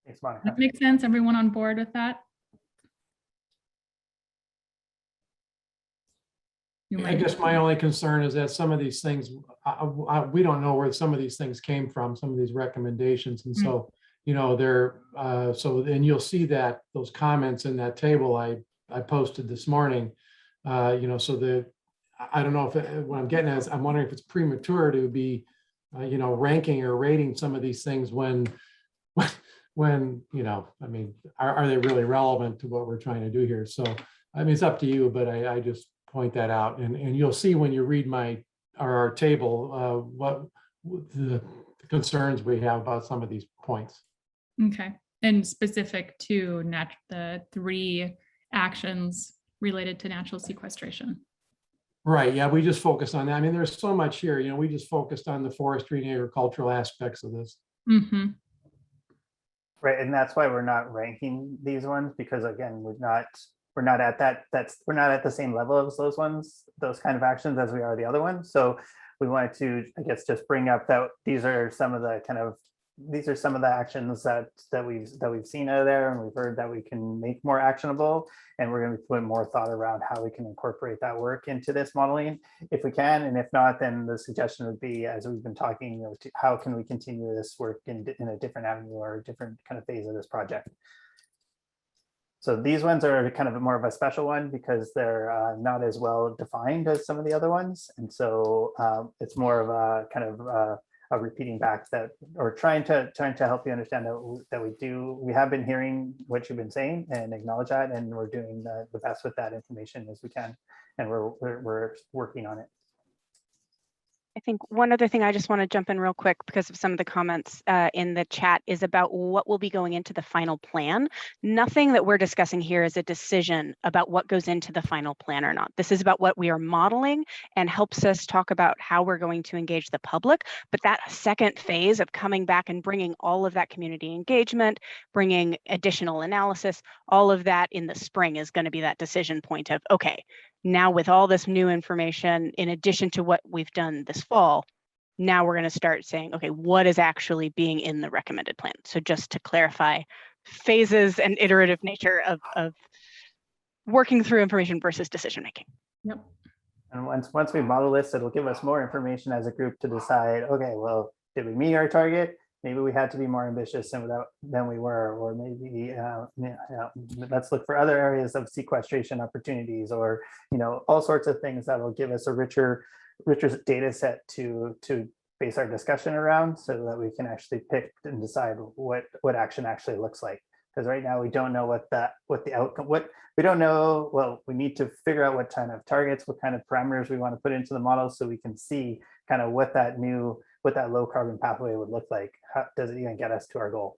Thanks, Monica. That makes sense? Everyone on board with that? I guess my only concern is that some of these things, we don't know where some of these things came from, some of these recommendations. And so, they're, and you'll see that those comments in that table I posted this morning, I don't know if what I'm getting at is I'm wondering if it's premature to be, ranking or rating some of these things when, I mean, are they really relevant to what we're trying to do here? So, I mean, it's up to you, but I just point that out, and you'll see when you read our table what the concerns we have about some of these points. Okay, and specific to the 3 actions related to natural sequestration. Right, yeah, we just focused on that. I mean, there's so much here, we just focused on the forestry and agricultural aspects of this. Mm-hmm. Right, and that's why we're not ranking these ones, because again, we're not at the same level as those ones, those kind of actions as we are the other ones. So we wanted to, I guess, just bring up that these are some of the actions that we've seen out of there, and we've heard that we can make more actionable, and we're going to put more thought around how we can incorporate that work into this modeling if we can, and if not, then the suggestion would be, as we've been talking, how can we continue this work in a different avenue or a different kind of phase of this project. So these ones are kind of more of a special one because they're not as well defined as some of the other ones. And so it's more of a kind of a repeating back that, or trying to help you understand that we have been hearing what you've been saying and acknowledge that, and we're doing the best with that information as we can. And we're working on it. I think one other thing I just want to jump in real quick because of some of the comments in the chat is about what will be going into the final plan. Nothing that we're discussing here is a decision about what goes into the final plan or not. This is about what we are modeling and helps us talk about how we're going to engage the public. But that second phase of coming back and bringing all of that community engagement, bringing additional analysis, all of that in the spring is going to be that decision point of, okay, now with all this new information, in addition to what we've done this fall, now we're going to start saying, okay, what is actually being in the recommended plan? So just to clarify phases and iterative nature of working through information versus decision making. Yep. And once we model this, it'll give us more information as a group to decide, okay, well, did we meet our target? maybe we had to be more ambitious than we were, or maybe let's look for other areas of sequestration opportunities, or all sorts of things that will give us a richer data set to base our discussion around, so that we can actually pick and decide what action actually looks like. Because right now we don't know what the outcome, we don't know. Well, we need to figure out what kind of targets, what kind of parameters we want to put into the model, so we can see kind of what that low carbon pathway would look like. How does it even get us to our goal?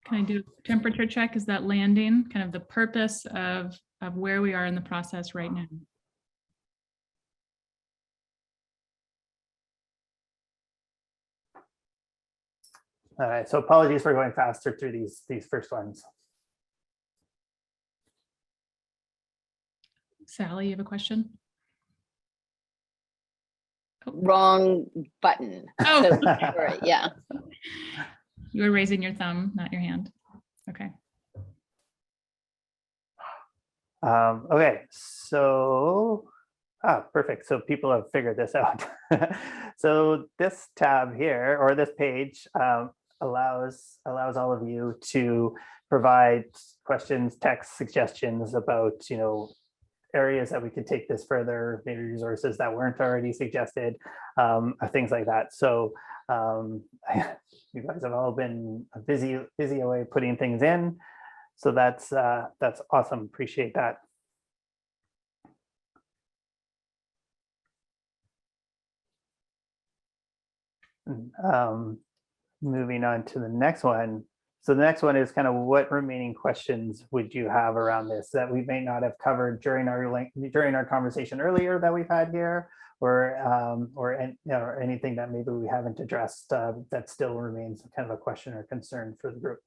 Can I do a temperature check? Is that landing kind of the purpose of where we are in the process right now? All right, so apologies for going faster through these first ones. Sally, you have a question? Wrong button. Oh, Right, yeah. You were raising your thumb, not your hand. Okay. Okay, so perfect. So people have figured this out. So this tab here, or this page, allows all of you to provide questions, text suggestions about areas that we could take this further, maybe resources that weren't already suggested, things like that. So you guys have all been busy away putting things in. So that's awesome. Appreciate that. Moving on to the next one. So the next one is kind of what remaining questions would you have around this that we may not have covered during our conversation earlier that we've had here, or anything that maybe we haven't addressed that still remains kind of a question or concern for the group.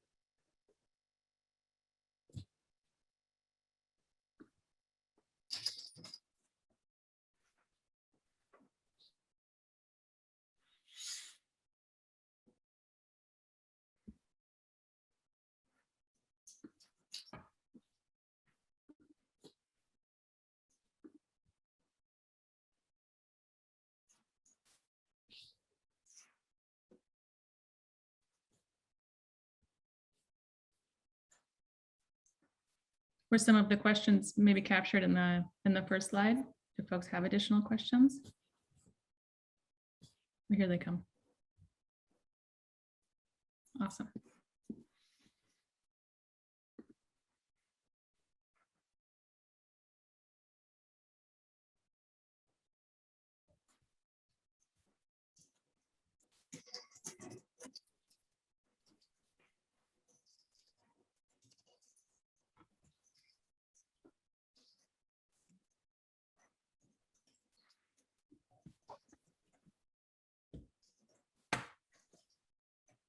Were some of the questions maybe captured in the first slide? Do folks have additional questions? Here they come. Awesome.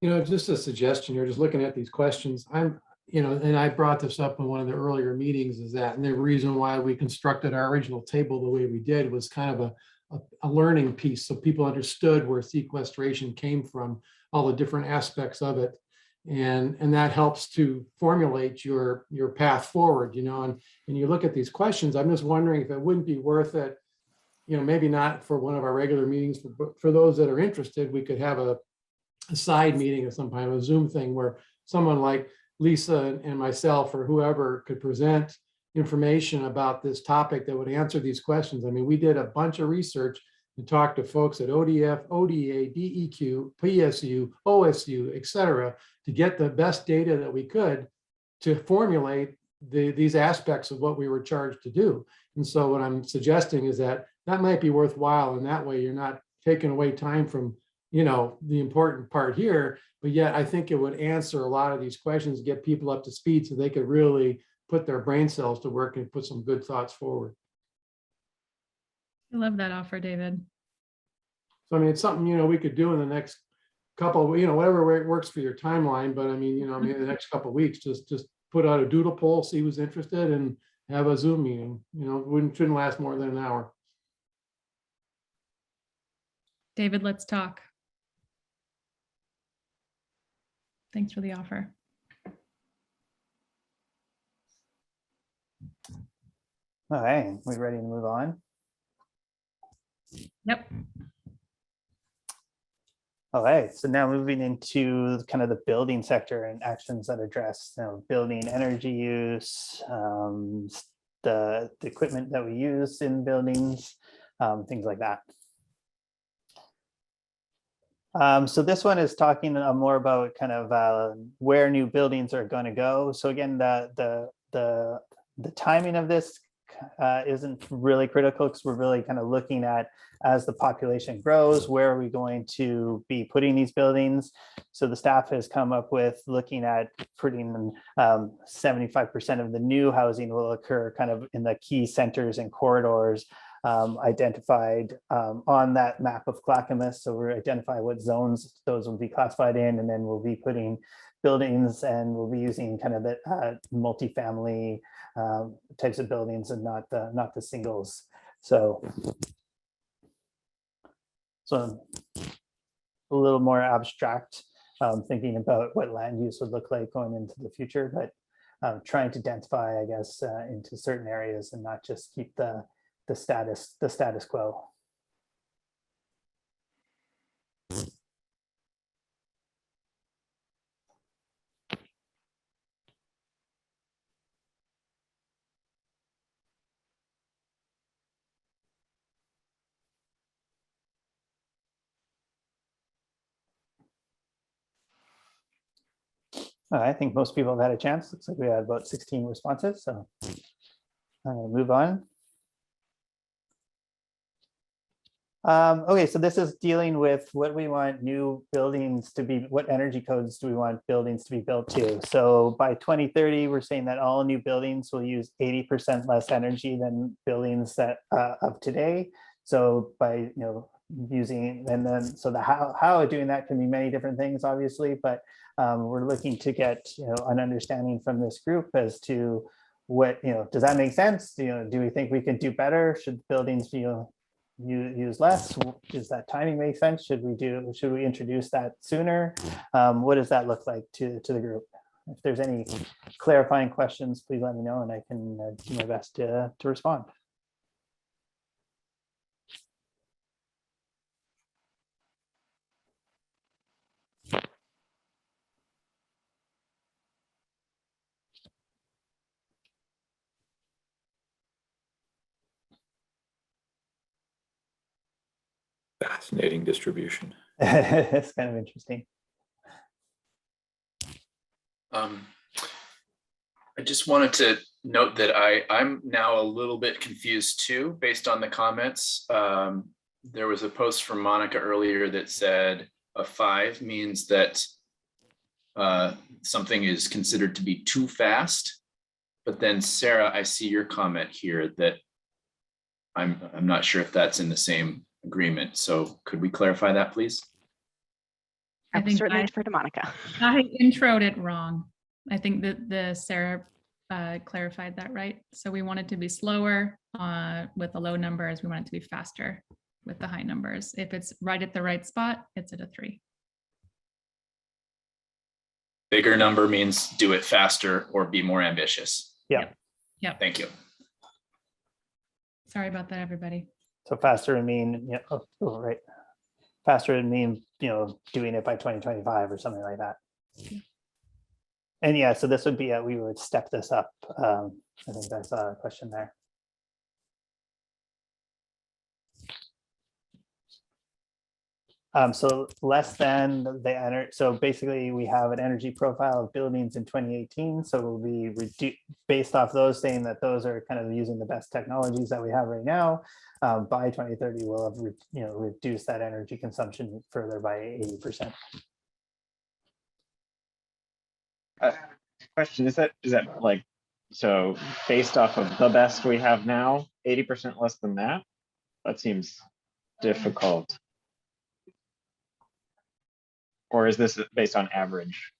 Just a suggestion, you're just looking at these questions. And I brought this up in one of the earlier meetings, and the reason why we constructed our original table the way we did was kind of a learning piece, so people understood where sequestration came from, all the different aspects of it. And that helps to formulate your path forward, and you look at these questions. I'm just wondering if it wouldn't be worth it, maybe not for one of our regular meetings, but for those that are interested, we could have a side meeting of some kind of a Zoom thing where someone like Lisa and myself or whoever could present information about this topic that would answer these questions. I mean, we did a bunch of research and talked to folks at ODF, ODA, DEQ, PSU, OSU, et cetera, to get the best data that we could to formulate these aspects of what we were charged to do. And so what I'm suggesting is that might be worthwhile, and that way you're not taking away time from the important part here, but yet I think it would answer a lot of these questions, get people up to speed so they could really put their brain cells to work and put some good thoughts forward. I love that offer, David. So, I mean, it's something, we could do in the next couple, whatever way it works for your timeline, but I mean, maybe the next couple of weeks, just put out a doodle poll, see who's interested, and have a Zoom meeting. Shouldn't last more than an hour. David, let's talk. Thanks for the offer. All right, we ready to move on? Yep. All right, so now moving into kind of the building sector and actions that address, building energy use, the equipment that we use in buildings, things like that. So this one is talking more about kind of where new buildings are going to go. So again, the timing of this isn't really critical because we're really kind of looking at, as the population grows, where are we going to be putting these buildings? So the staff has come up with looking at putting 75% of the new housing will occur kind of in the key centers and corridors identified on that map of Clackamas. So we're identifying what zones those will be classified in, and then we'll be putting buildings, and we'll be using kind of the multifamily types of buildings and not the singles. So a little more abstract, thinking about what land use would look like going into the future, but trying to identify, I guess, into certain areas and not just keep the status quo. I think most people have had a chance. Looks like we had about 16 responses, so I'll move on. Okay, so this is dealing with what we want new buildings to be, what energy codes do we want buildings to be built to? So by 2030, we're saying that all new buildings will use 80% less energy than buildings that of today. So by using, and then so the how of doing that can be many different things, obviously, but we're looking to get an understanding from this group as to what does that make sense? Do we think we can do better? Should buildings use less? Does that timing make sense? Should we introduce that sooner? What does that look like to the group? If there's any clarifying questions, please let me know and I can do my best to respond. Fascinating distribution. It's kind of interesting. I just wanted to note that I'm now a little bit confused too, based on the comments. There was a post from Monica earlier that said a 5 means that something is considered to be too fast. But then Sarah, I see your comment here that I'm not sure if that's in the same agreement. So could we clarify that, please? I think certainly defer to Monica. I introed it wrong. I think that the Sarah clarified that right. So we want it to be slower with the low numbers. We want it to be faster with the high numbers. If it's right at the right spot, it's at a 3. Bigger number means do it faster or be more ambitious. Yeah. Yeah. Thank you. Sorry about that, everybody. So faster would mean, right. Faster would mean, doing it by 2025 or something like that. And yeah, so this would be, we would step this up. I think that's a question there. So less than the so basically we have an energy profile of buildings in 2018. So we'll be based off those, saying that those are kind of using the best technologies that we have right now. By 2030, we'll have reduced that energy consumption further by 80%. Question, is that like, so based off of the best we have now, 80% less than that? That seems difficult. Or is this based on average?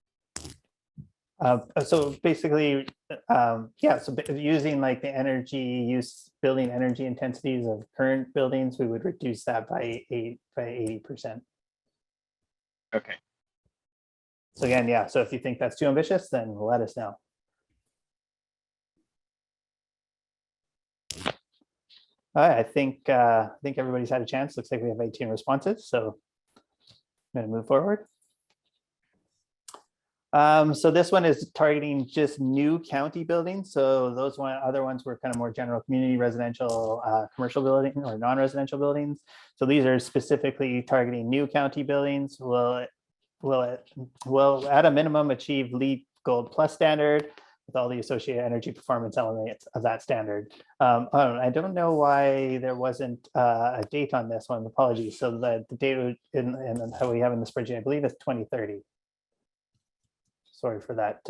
So basically, yeah, so using like the energy use, building energy intensities of current buildings, we would reduce that by 80%. Okay. So again, yeah, so if you think that's too ambitious, then let us know. All right, I think everybody's had a chance. Looks like we have 18 responses, so I'm going to move forward. So this one is targeting just new county buildings. So those other ones were kind of more general community, residential, commercial building or non-residential buildings. So these are specifically targeting new county buildings. Will at a minimum achieve LEED Gold Plus standard with all the associated energy performance elements of that standard. I don't know why there wasn't a date on this one. Apologies. So the date in how we have in the spreadsheet, I believe, is 2030. Sorry for that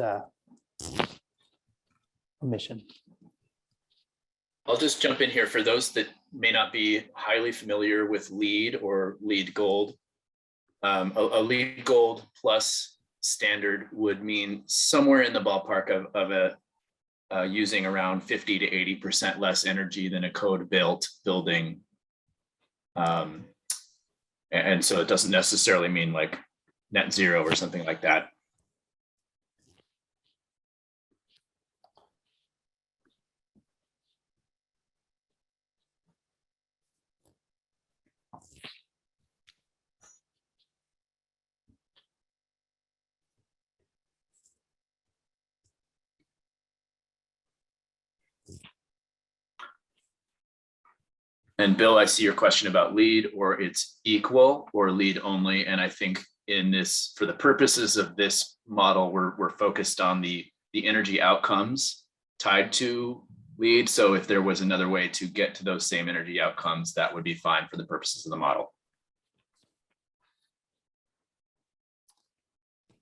omission. I'll just jump in here for those that may not be highly familiar with LEED or LEED Gold. A LEED Gold Plus standard would mean somewhere in the ballpark of using around 50 to 80% less energy than a code-built building. And so it doesn't necessarily mean like net zero or something like that. And Bill, I see your question about LEED or it's equal or LEED only. And I think in this, for the purposes of this model, we're focused on the energy outcomes tied to LEED. So if there was another way to get to those same energy outcomes, that would be fine for the purposes of the model.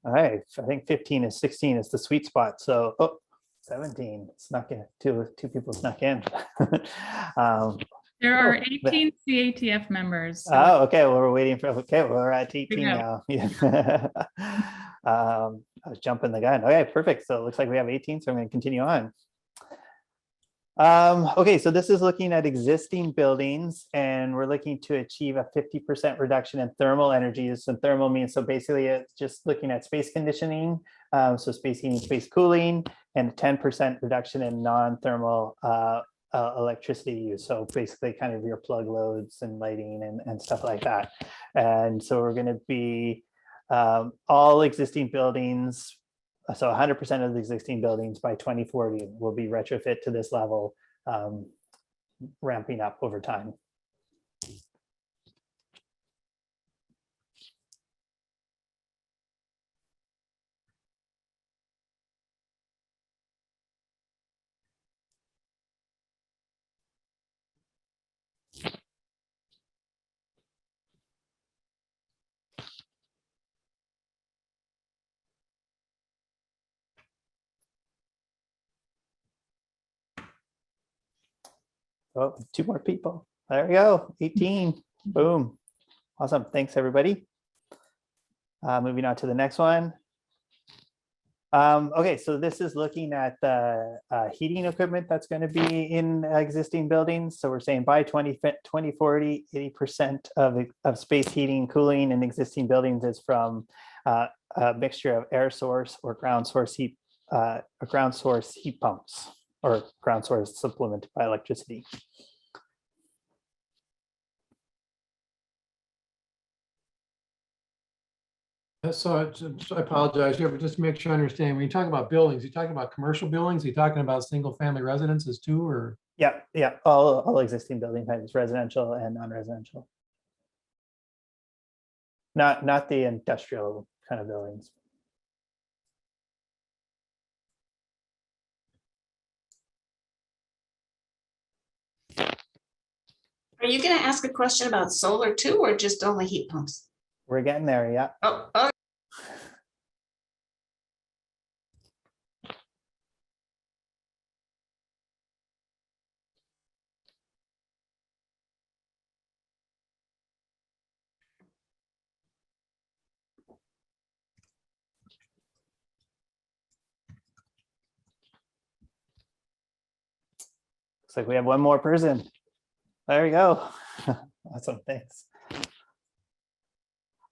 All right, I think 15 and 16 is the sweet spot. So 17 snuck in. Two people snuck in. There are 18 CATF members. So oh, okay. Well, we're waiting for. Okay, we're at 18 now. I was jumping the gun. Okay, perfect. So it looks like we have 18. So I'm going to continue on. Okay, so this is looking at existing buildings, and we're looking to achieve a 50% reduction in thermal energies. And thermal means, so basically it's just looking at space conditioning, so space heating, space cooling, and 10% reduction in non-thermal electricity use. So basically kind of your plug loads and lighting and stuff like that. And so we're going to be all existing buildings. So 100% of the existing buildings by 2040 will be retrofit to this level, ramping up over time. Oh, 2 more people. There we go. 18. Boom. Awesome. Thanks, everybody. Moving on to the next one. Okay, so this is looking at the heating equipment that's going to be in existing buildings. So we're saying by 2040, 80% of space heating, cooling in existing buildings is from a mixture of air source or ground source heat pumps, or ground source supplemented by electricity. So I apologize here, but just to make sure I understand, when you talk about buildings, you're talking about commercial buildings, you're talking about single family residences too, or? Yeah, all existing building types, residential and non-residential. Not the industrial kind of buildings. Are you going to ask a question about solar too, or just only heat pumps? We're getting there, yeah. Oh. Looks like we have one more person. There we go. Awesome, thanks.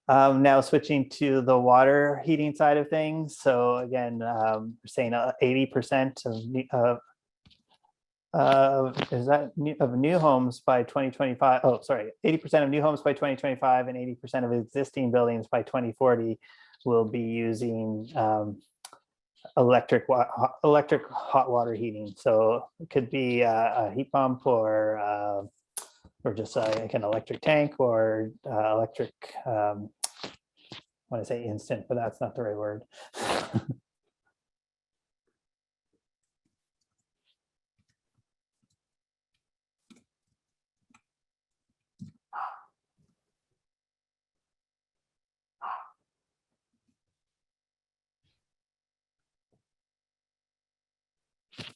Now switching to the water heating side of things. So again, we're saying 80% Is that of new homes by 2025? Oh, sorry, 80% of new homes by 2025 and 80% of existing buildings by 2040 will be using electric hot water heating. So it could be a heat pump or just like an electric tank or electric. I want to say instant, but that's not the right word.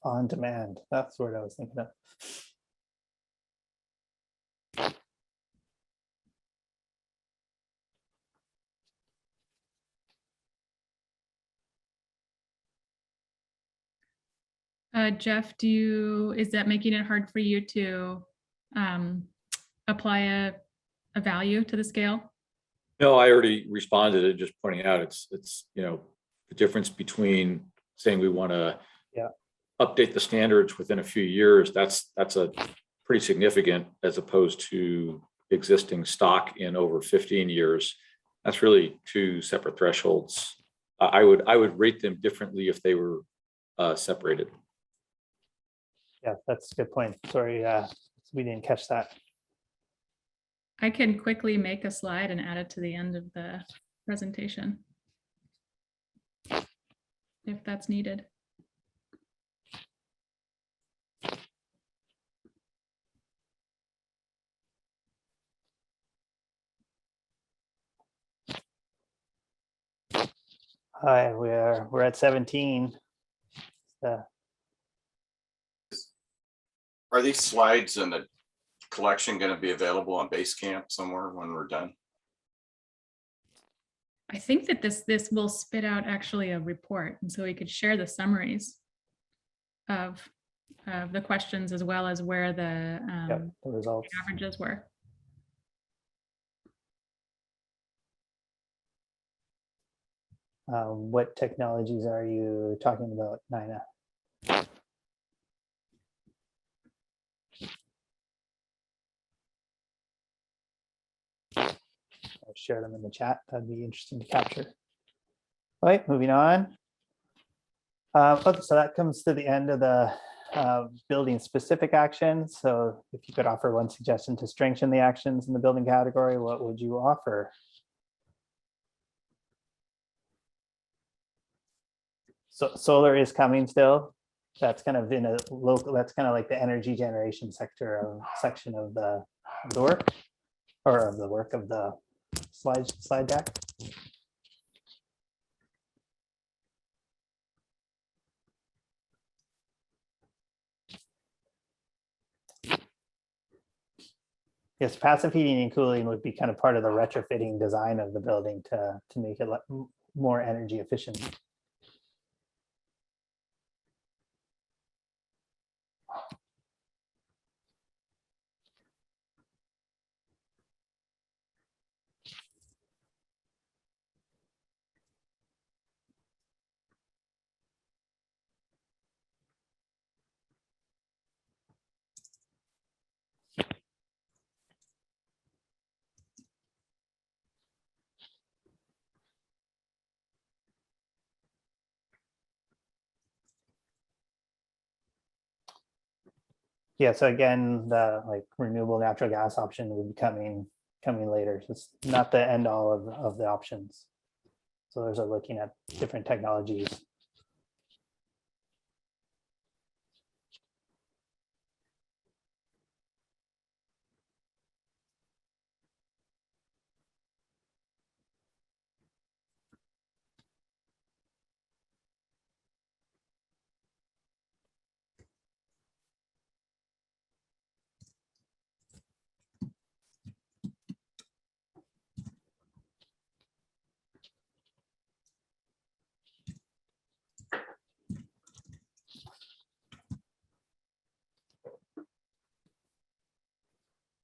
On demand. That's what I was thinking of. Jeff, is that making it hard for you to apply a value to the scale? No, I already responded and just pointing out it's the difference between saying we want to update the standards within a few years. That's a pretty significant as opposed to existing stock in over 15 years. That's really two separate thresholds. I would rate them differently if they were separated. Yeah, that's a good point. Sorry, we didn't catch that. I can quickly make a slide and add it to the end of the presentation if that's needed. Hi, we're at 17. Are these slides in the collection going to be available on Basecamp somewhere when we're done? I think that this will spit out actually a report, and so we could share the summaries of the questions as well as where the results averages were. What technologies are you talking about, Nina? I'll share them in the chat. That'd be interesting to capture. All right, moving on. Okay, so that comes to the end of the building specific actions. So if you could offer one suggestion to strengthen the actions in the building category, what would you offer? So solar is coming still. That's kind of in a local, that's kind of like the energy generation section of the work, or of the work of the slide deck. Yes, passive heating and cooling would be kind of part of the retrofitting design of the building to make it more energy efficient. Yeah, so again, the renewable natural gas option would be coming later. It's not the end all of the options. So there's looking at different technologies.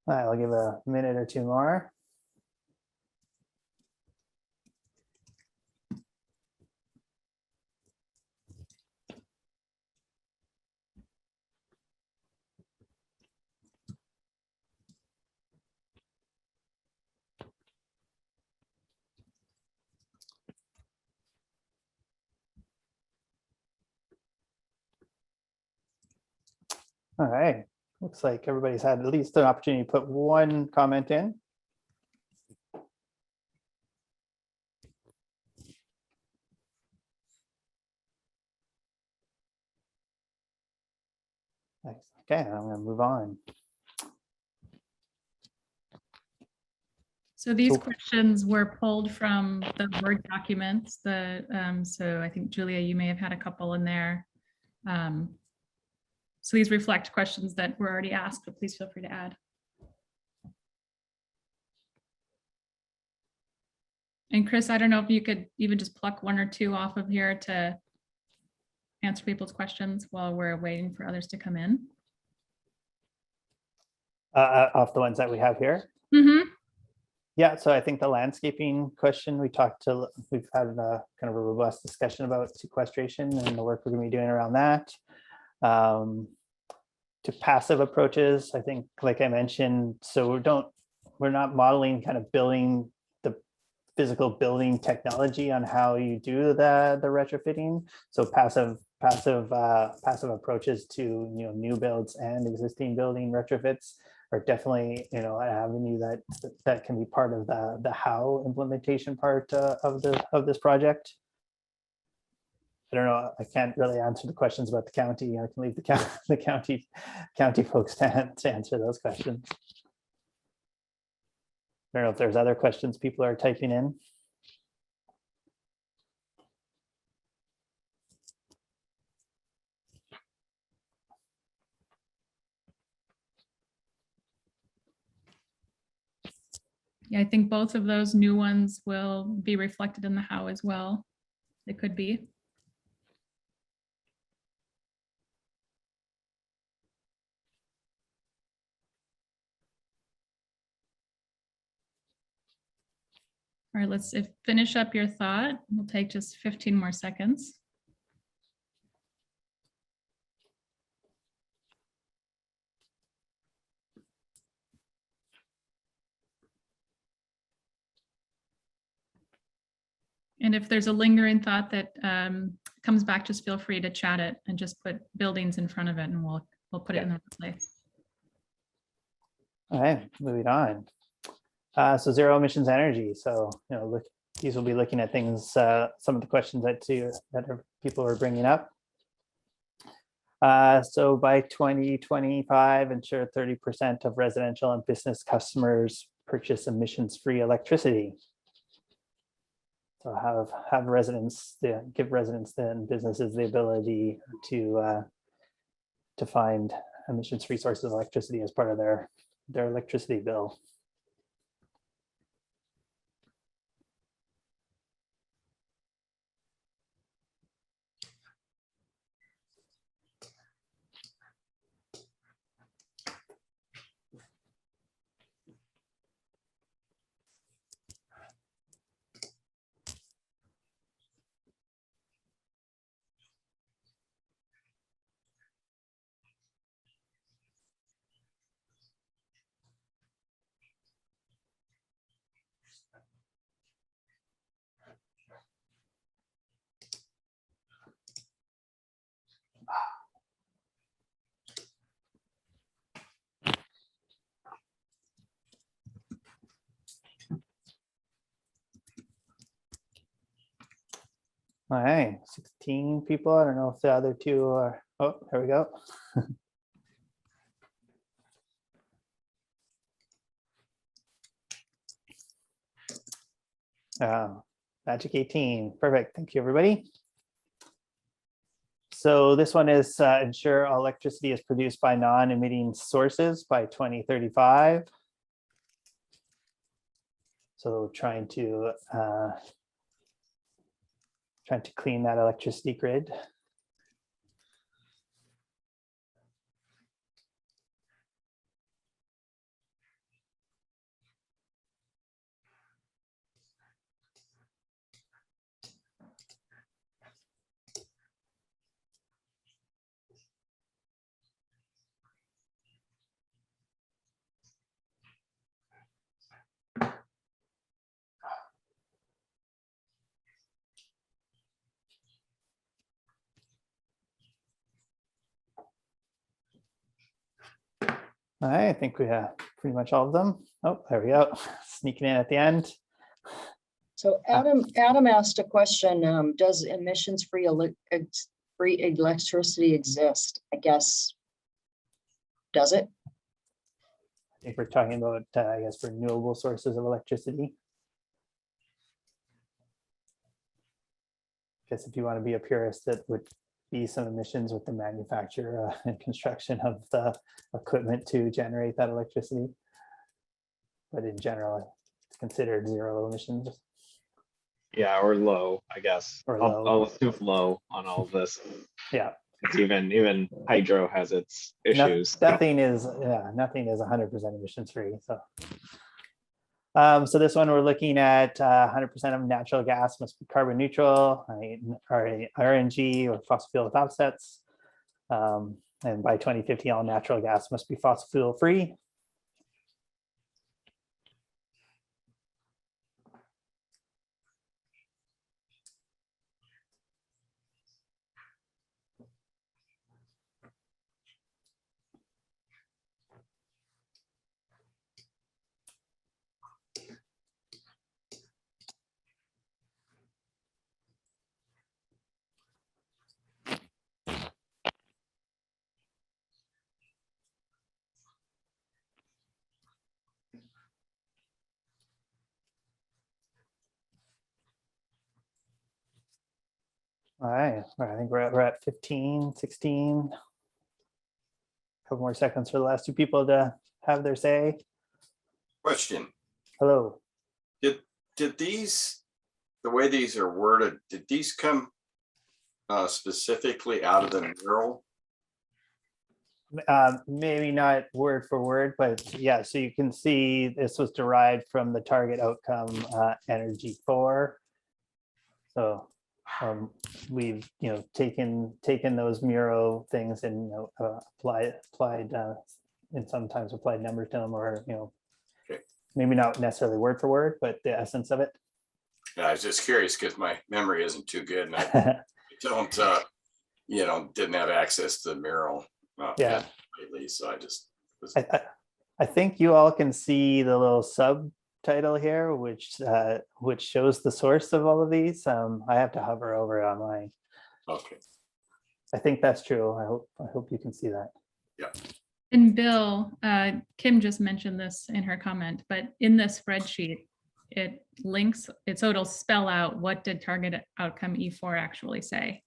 All right, I'll give a minute or two more. All right, looks like everybody's had at least an opportunity to put one comment in. Nice. Okay, I'm going to move on. So these So- questions were pulled from the Word documents. So I think Julia, you may have had a couple in there. So these reflect questions that were already asked, but please feel free to add. And Chris, I don't know if you could even just pluck one or two off of here to answer people's questions while we're waiting for others to come in. Off the ones that we have here. Mm-hmm. Yeah, so I think the landscaping question we've had a kind of a robust discussion about sequestration and the work we're going to be doing around that. To passive approaches, I think, like I mentioned, so we're not modeling kind of building the physical building technology on how you do the retrofitting. So passive approaches to new builds and existing building retrofits are definitely an avenue that can be part of the how implementation part of this project. I don't know. I can't really answer the questions about the county. I can leave the county folks to answer those questions. I don't know if there's other questions people are typing in. Yeah, I think both of those new ones will be reflected in the how as well. It could be. All right, let's finish up your thought. We'll take just 15 more seconds. And if there's a lingering thought that comes back, just feel free to chat it and just put buildings in front of it and we'll put it in the right place. All right, moving on. So zero emissions energy. So these will be looking at things. Some of the questions that people are bringing up. So by 2025, ensure 30% of residential and business customers purchase emissions-free electricity. So have residents, give residents and businesses the ability to find emissions-free sources of electricity as part of their electricity bill. All right, 16 people. I don't know if the other two are, oh, there we go. Magic 18, perfect. Thank you, everybody. So this one is ensure all electricity is produced by non-emitting sources by 2035. So trying to clean that electricity grid. All right, I think we have pretty much all of them. Oh, there we go. Sneaking in at the end. So Adam asked a question, does emissions-free free electricity exist? I guess, does it? I think we're talking about, I guess, renewable sources of electricity. I guess if you want to be a purist, that would be some emissions with the manufacture and construction of the equipment to generate that electricity. But in general, it's considered zero emissions. Yeah, or low, I guess. Or I'll assume low on all of this. Yeah. It's even hydro has its issues. Nothing is 100% emissions free. So. So this one we're looking at 100% of natural gas must be carbon neutral, RNG or fossil fuel with offsets. And by 2050, all natural gas must be fossil fuel free. All right, I think we're at 15, 16. Couple more seconds for the last two people to have their say. Question. Hello. Did these, the way these are worded, did these come specifically out of the mural? Maybe not word for word, but yeah, so you can see this was derived from the target outcome energy 4. So we've taken those Miro things and applied and sometimes applied numbers to them, or maybe not necessarily word for word, but the essence of it. Yeah, I was just curious because my memory isn't too good, and I didn't have access to the mural. Yeah. Lately, so I just was. I think you all can see the little subtitle here, which shows the source of all of these. I have to hover over it on mine. Okay. I think that's true. I hope you can see that. Yeah. And Bill, Kim just mentioned this in her comment, but in the spreadsheet, it links it, so it'll spell out what did target outcome E4 actually say.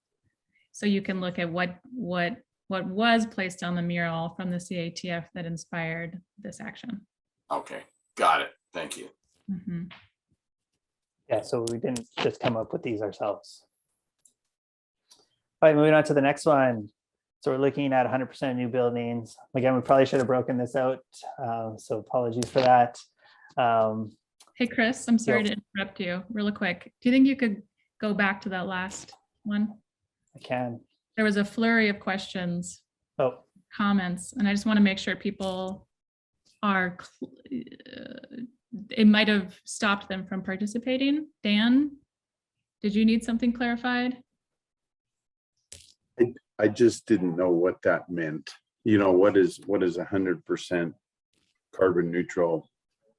So you can look at what was placed on the mural from the CATF that inspired this action. Okay, got it. Thank you. Mm-hmm. Yeah, so we didn't just come up with these ourselves. All right, moving on to the next one. So we're looking at 100% new buildings. Again, we probably should have broken this out, so apologies for that. Hey, Chris, I'm sorry to interrupt you really quick. Do you think you could go back to that last one? I can. There was a flurry of questions, comments, and I just want to make sure people are, it might have stopped them from participating. Dan, did you need something clarified? I just didn't know what that meant. What is 100% carbon neutral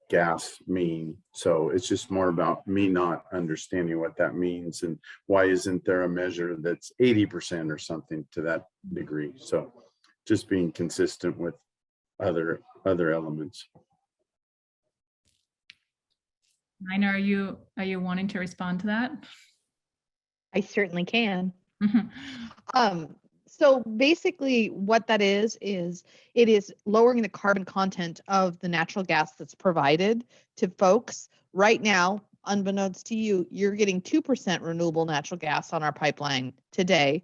gas mean? So it's just more about me not understanding what that means, and why isn't there a measure that's 80% or something to that degree? So just being consistent with other elements. Nina, are you wanting to respond to that? I certainly can. So basically what that is it is lowering the carbon content of the natural gas that's provided to folks. Right now, unbeknownst to you, you're getting 2% renewable natural gas on our pipeline today.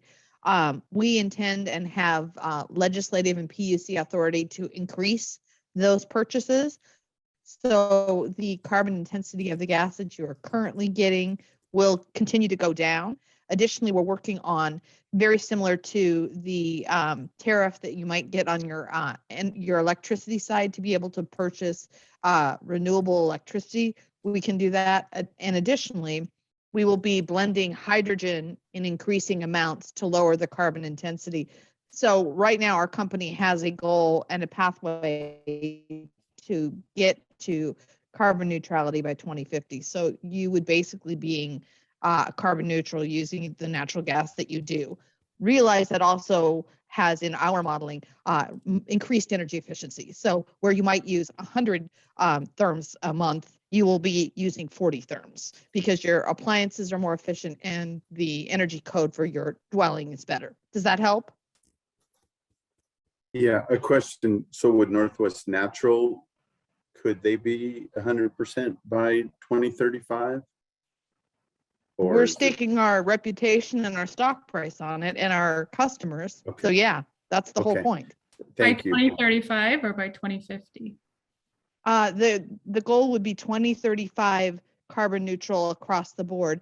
We intend and have legislative and PUC authority to increase those purchases. So the carbon intensity of the gas that you are currently getting will continue to go down. Additionally, we're working on, very similar to the tariff that you might get on your electricity side, to be able to purchase renewable electricity. We can do that. And additionally, we will be blending hydrogen in increasing amounts to lower the carbon intensity. So right now our company has a goal and a pathway to get to carbon neutrality by 2050. So you would basically being carbon neutral using the natural gas that you do. Realize that also has in our modeling increased energy efficiency. So where you might use 100 therms a month, you will be using 40 therms because your appliances are more efficient and the energy code for your dwelling is better. Does that help? Yeah, a question. So would Northwest Natural, could they be 100% by 2035? Or We're is it- staking our reputation and our stock price on it and our customers. So yeah, that's the whole Okay. point. Thank By you. 2035 or by 2050? The goal would be 2035 carbon neutral across the board.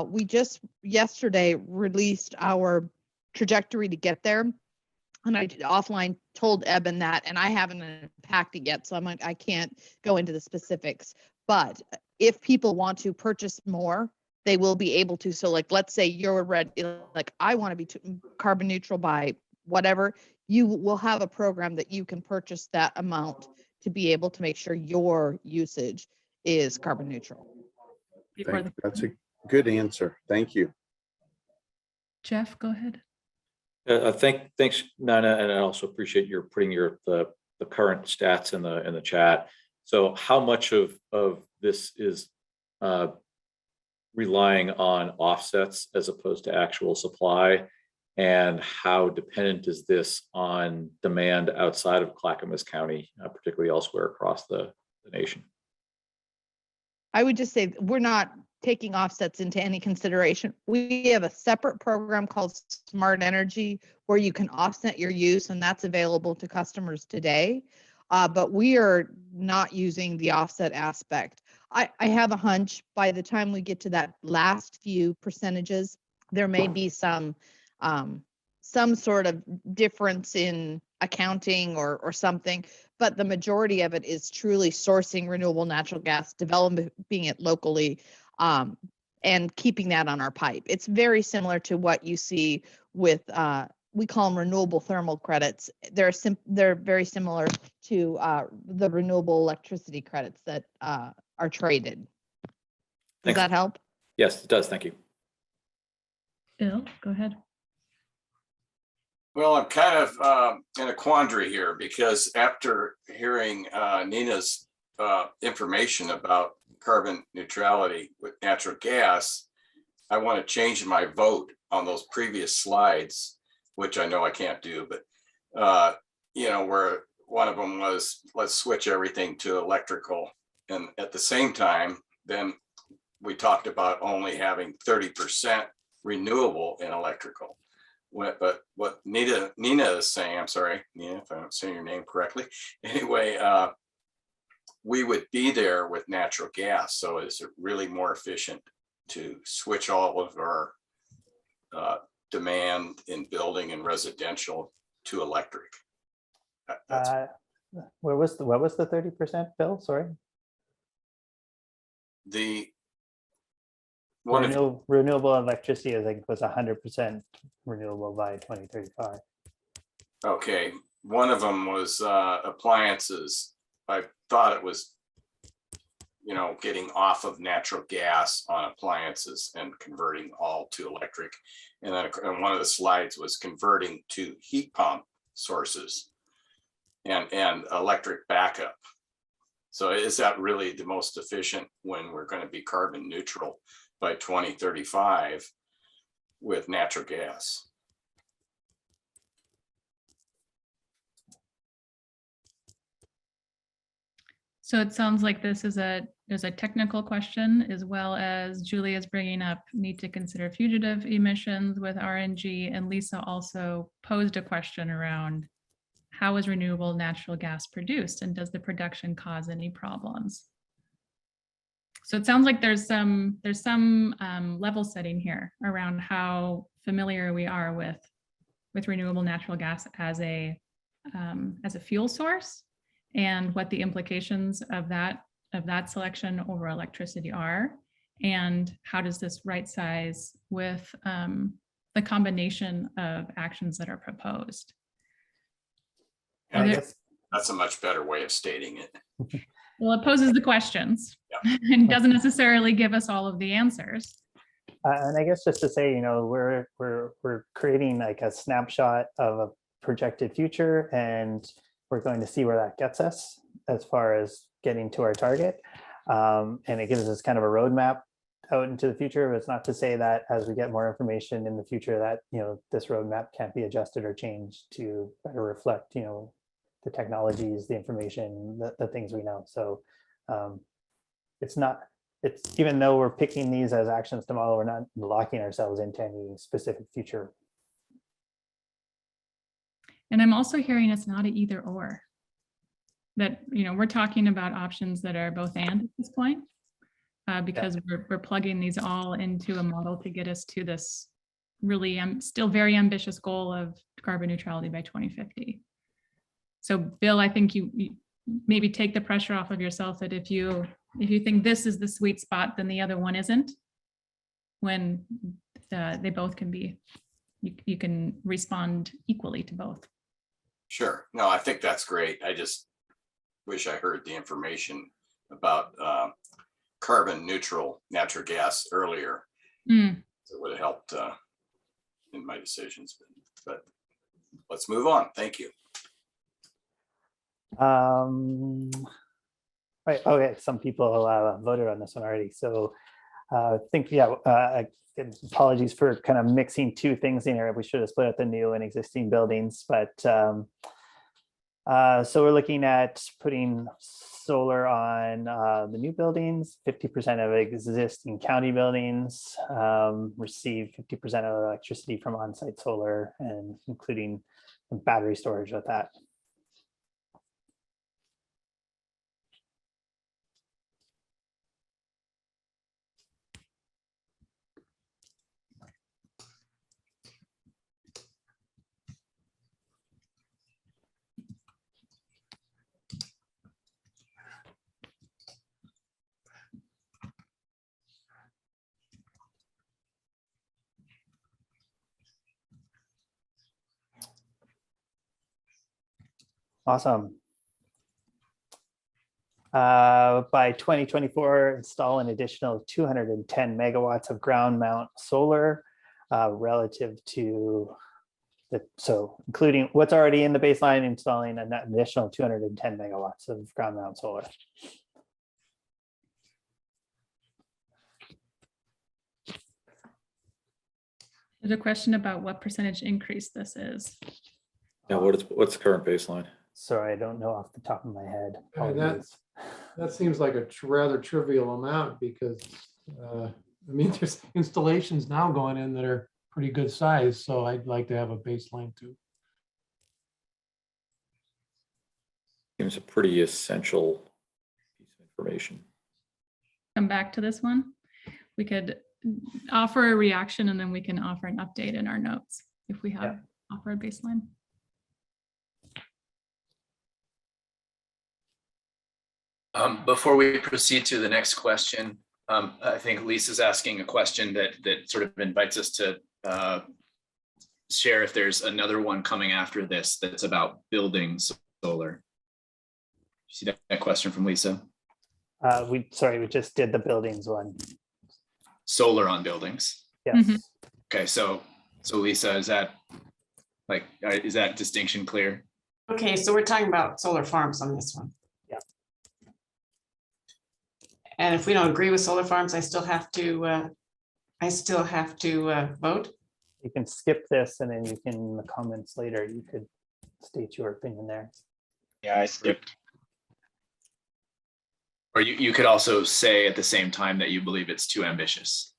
We just yesterday released our trajectory to get there. And I offline told Eben that, and I haven't unpacked it yet, so I can't go into the specifics. But if people want to purchase more, they will be able to. So like, let's say you're ready, like I want to be carbon neutral by whatever, you will have a program that you can purchase that amount to be able to make sure your usage is carbon neutral. That's a good answer. Thank you. Jeff, go ahead. Thanks, Nana, and I also appreciate your putting the current stats in the chat. So how much of this is relying on offsets as opposed to actual supply, and how dependent is this on demand outside of Clackamas County, particularly elsewhere across the nation? I would just say we're not taking offsets into any consideration. We have a separate program called Smart Energy where you can offset your use, and that's available to customers today. But we are not using the offset aspect. I have a hunch by the time we get to that last few percentages, there may be some sort of difference in accounting or something, but the majority of it is truly sourcing renewable natural gas, developing it locally, and keeping that on our pipe. It's very similar to what you see with, we call them renewable thermal credits. They're very similar to the renewable electricity credits that are traded. Does that help? Yes, it does. Thank you. Bill, go ahead. Well, I'm kind of in a quandary here because after hearing Nina's information about carbon neutrality with natural gas, I want to change my vote on those previous slides, which I know I can't do, but where one of them was, let's switch everything to electrical. And at the same time, then we talked about only having 30% renewable in electrical. But what Nina is saying, I'm sorry, Nina, if I'm saying your name correctly. Anyway, we would be there with natural gas. So is it really more efficient to switch all of our demand in building and residential to electric? What was the 30%, Bill? Sorry. The renewable electricity, I think, was 100% renewable by 2035. Okay, one of them was appliances. I thought it was, getting off of natural gas on appliances and converting all to electric. And then one of the slides was converting to heat pump sources and electric backup. So is that really the most efficient when we're going to be carbon neutral by 2035 with natural gas? So it sounds like there's a technical question, as well as Julie is bringing up need to consider fugitive emissions with RNG, and Lisa also posed a question around how is renewable natural gas produced, and does the production cause any problems? So it sounds like there's some level setting here around how familiar we are with renewable natural gas as a fuel source, and what the implications of that selection over electricity are, and how does this right size with the combination of actions that are proposed. I guess, That's a much better way of stating it. Well, it poses the questions and doesn't necessarily give us all of the answers. and I guess just to say, you know, we're creating like a snapshot of a projected future, and we're going to see where that gets us as far as getting to our target. And it gives us kind of a roadmap out into the future. But it's not to say that as we get more information in the future that, you know, this roadmap can't be adjusted or changed to better reflect, you know, the technologies, the information, the things we know. So it's even though we're picking these as actions to model, we're not locking ourselves into any specific future. And I'm also hearing it's not an either or. That, you know, we're talking about options that are both and at this point, because we're plugging these all into a model to get us to this really still very ambitious goal of carbon neutrality by 2050. So Bill, I think you maybe take the pressure off of yourself that if you think this is the sweet spot, then the other one isn't, when they both can be, you can respond equally to both. Sure. No, I think that's great. I just wish I heard the information about carbon neutral natural gas earlier. It would have helped in my decisions, but let's move on. Thank you. Right. Okay. Some people voted on this one already. So I think, apologies for kind of mixing two things in here. We should have split up the new and existing buildings, but so we're looking at putting solar on the new buildings. 50% of existing county buildings receive 50% of electricity from on-site solar, and including battery storage with that. Awesome. By 2024, install an additional 210 megawatts of ground mount solar relative to so including what's already in the baseline, installing an additional 210 megawatts of ground mount solar. There's a question about what percentage increase this is. Yeah, what's the current baseline? Sorry, I don't know off the top of my head. That seems like a rather trivial amount, because I mean, there's installations now going in that are pretty good size, so I'd like to have a baseline too. Seems a pretty essential piece of information. Come back to this one. We could offer a reaction, and then we can offer an update in our notes if we have offer a baseline. Before we proceed to the next question, I think Lisa's asking a question that sort of invites us to share if there's another one coming after this that's about building solar. You see that question from Lisa? We just did the buildings one. Solar on buildings. Yes. Okay, so Lisa, is that distinction clear? Okay, so we're talking about solar farms on this one. Yeah. And if we don't agree with solar farms, I still have to vote. You can skip this, and then you can, in the comments later, you could state your opinion there. Yeah, I skipped. Or you could also say at the same time that you believe it's too ambitious.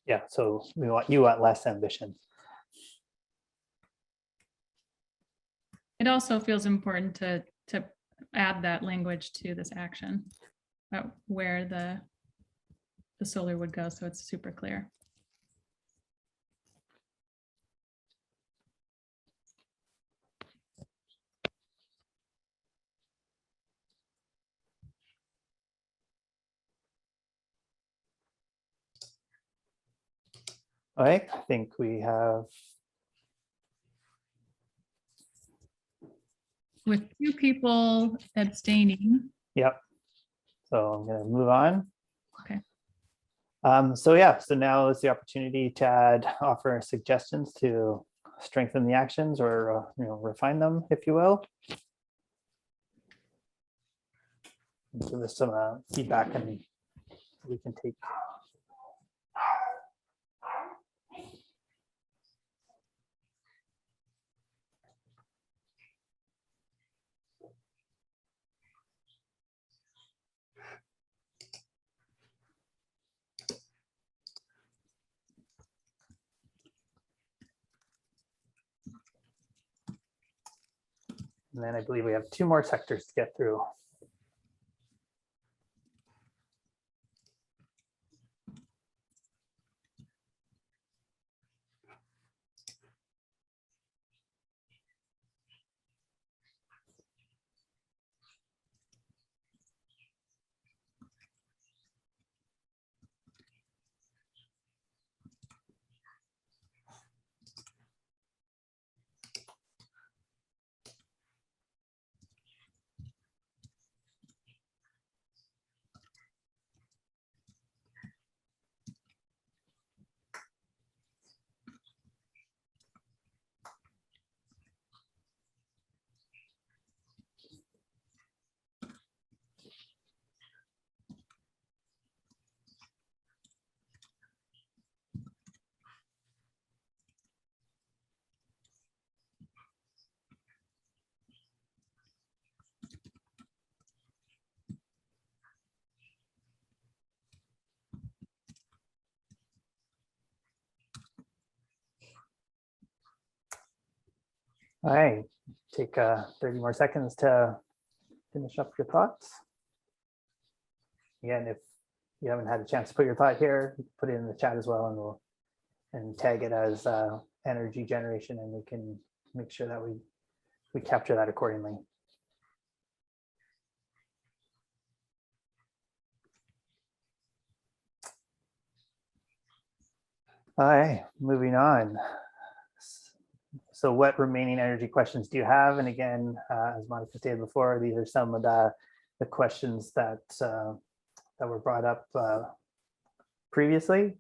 Yeah, so you want less ambition. It also feels important to add that language to this action about where the solar would go, so it's super clear. All right, I think we have, With 2 people abstaining. yep. So I'm gonna move on. Okay. So yeah, so now is the opportunity to offer suggestions to strengthen the actions or refine them, if you will. Give us some feedback and we can take. And then I believe we have 2 more sectors to get through. All right, take 30 more seconds to finish up your thoughts. Again, if you haven't had a chance to put your thought here, put it in the chat as well, and we'll tag it as energy generation, and we can make sure that we capture that accordingly. All right, moving on. So what remaining energy questions do you have? And again, as Monica stated before, these are some of the questions that that were brought up previously.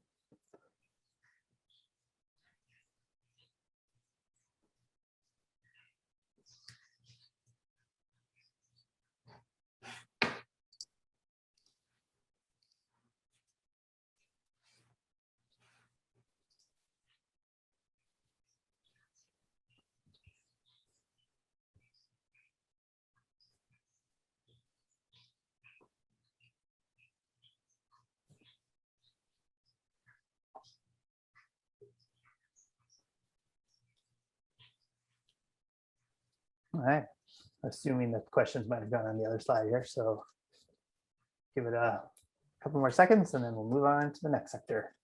All right, assuming that questions might have gone on the other slide here, so give it a couple more seconds and then we'll move on to the next sector.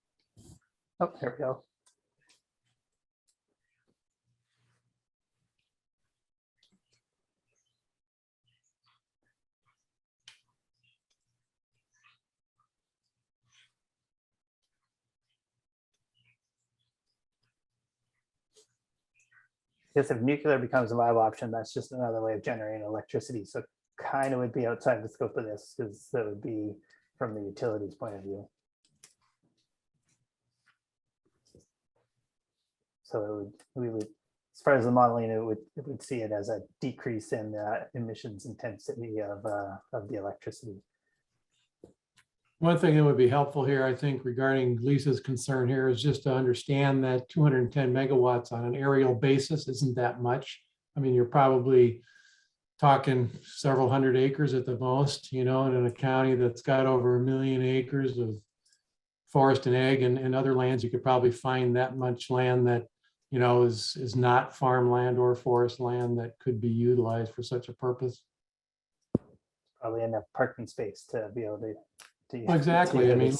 Oh, there we go. Yes, if nuclear becomes a viable option, that's just another way of generating electricity. So kind of would be outside the scope of this because that would be from the utilities point of view. So we would, as far as the modeling, it would see it as a decrease in the emissions intensity of the electricity. One thing that would be helpful here, I think, regarding Lisa's concern here is just to understand that 210 megawatts on an aerial basis isn't that much. I mean, you're probably talking several hundred acres at the most, you know, and in a county that's got over 1 million acres of forest and ag and other lands, you could probably find that much land that, you know, is not farmland or forest land that could be utilized for such a purpose. Probably enough parking space to be able to Exactly. I mean,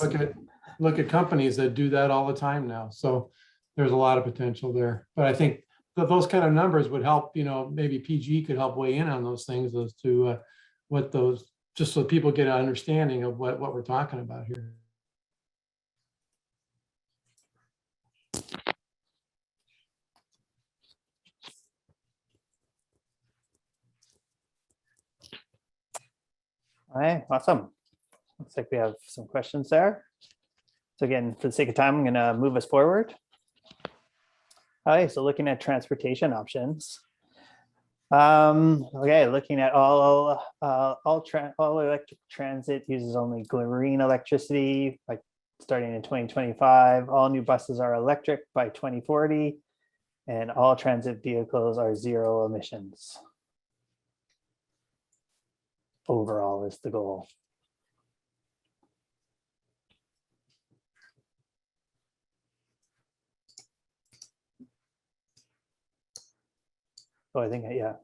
look at companies that do that all the time now. So there's a lot of potential there. But I think that those kind of numbers would help, you know, maybe PG could help weigh in on those things as to what those, just so people get an understanding of what we're talking about here. All right, awesome. Looks like we have some questions there. So again, for the sake of time, I'm going to move us forward. All right, so looking at transportation options. Okay, looking at all electric transit uses only green electricity, like starting in 2025. All new buses are electric by 2040, and all transit vehicles are zero emissions. Overall is the goal. Oh, I think, yeah.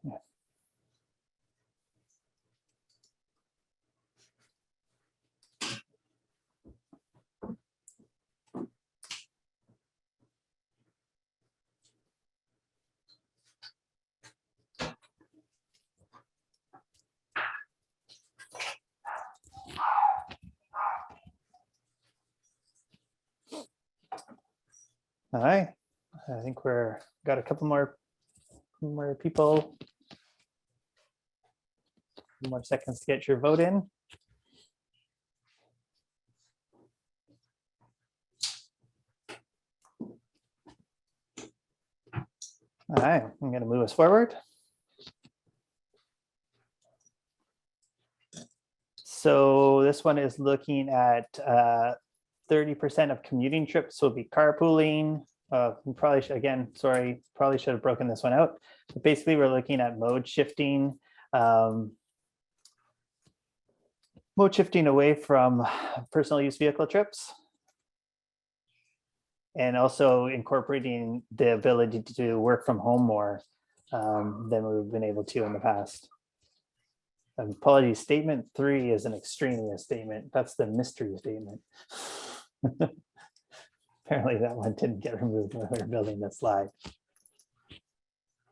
All right, I think we're got a couple more people. More seconds to get your vote in. All right, I'm going to move us forward. So this one is looking at 30% of commuting trips will be carpooling. We probably should, again, sorry, probably should have broken this one out. But basically, we're looking at mode shifting away from personal use vehicle trips, and also incorporating the ability to work from home more than we've been able to in the past. Apologies, statement 3 is an extraneous statement. That's the mystery statement. Apparently that one didn't get removed when we were building the slide.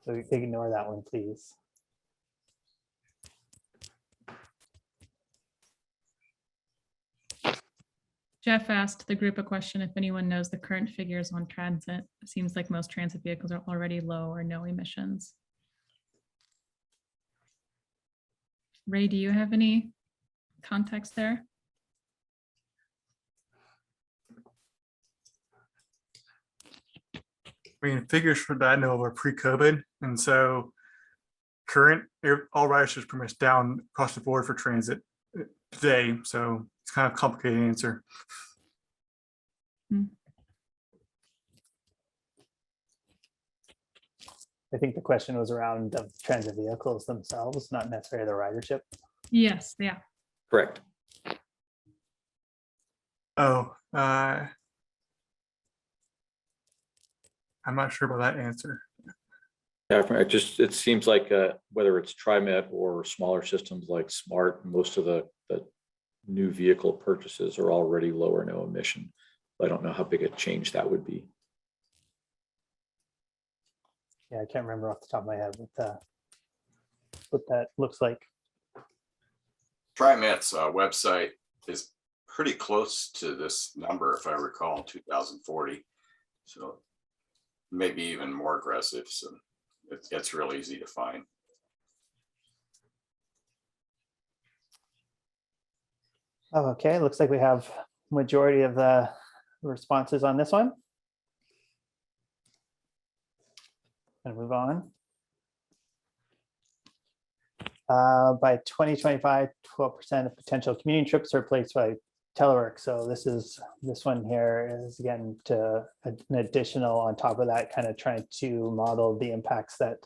So ignore that one, please. Jeff asked the group a question if anyone knows the current figures on transit. It seems like most transit vehicles are already low or no emissions. Ray, do you have any context there? I mean, figures for that I know are pre-COVID, and so current all ridership is pretty much down across the board for transit today. So it's kind of a complicated answer. I think the question was around the transit vehicles themselves, not necessarily the ridership. Yes, yeah. Correct. Oh, I'm not sure about that answer. Yeah, it seems like whether it's TriMet or smaller systems like SMART, most of the new vehicle purchases are already low or no emission. I don't know how big a change that would be. Yeah, I can't remember off the top of my head what that looks like. TriMet's website is pretty close to this number, if I recall, 2040. So maybe even more aggressive. So it's real easy to find. Oh, okay, looks like we have majority of the responses on this one. And move on. By 2025, 12% of potential commuting trips are replaced by telework. So this one here is again to an additional on top of that, kind of trying to model the impacts that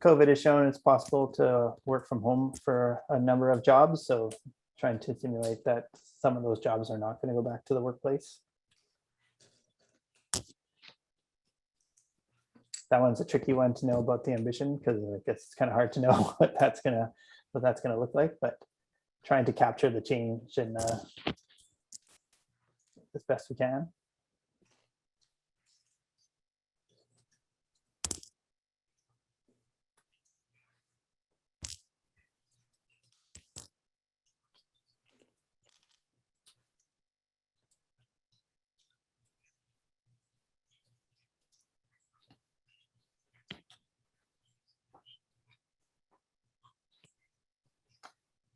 COVID has shown it's possible to work from home for a number of jobs. So trying to simulate that some of those jobs are not going to go back to the workplace. That one's a tricky one to know about the ambition, because I guess it's kind of hard to know what that's gonna look like, but trying to capture the change and as best we can.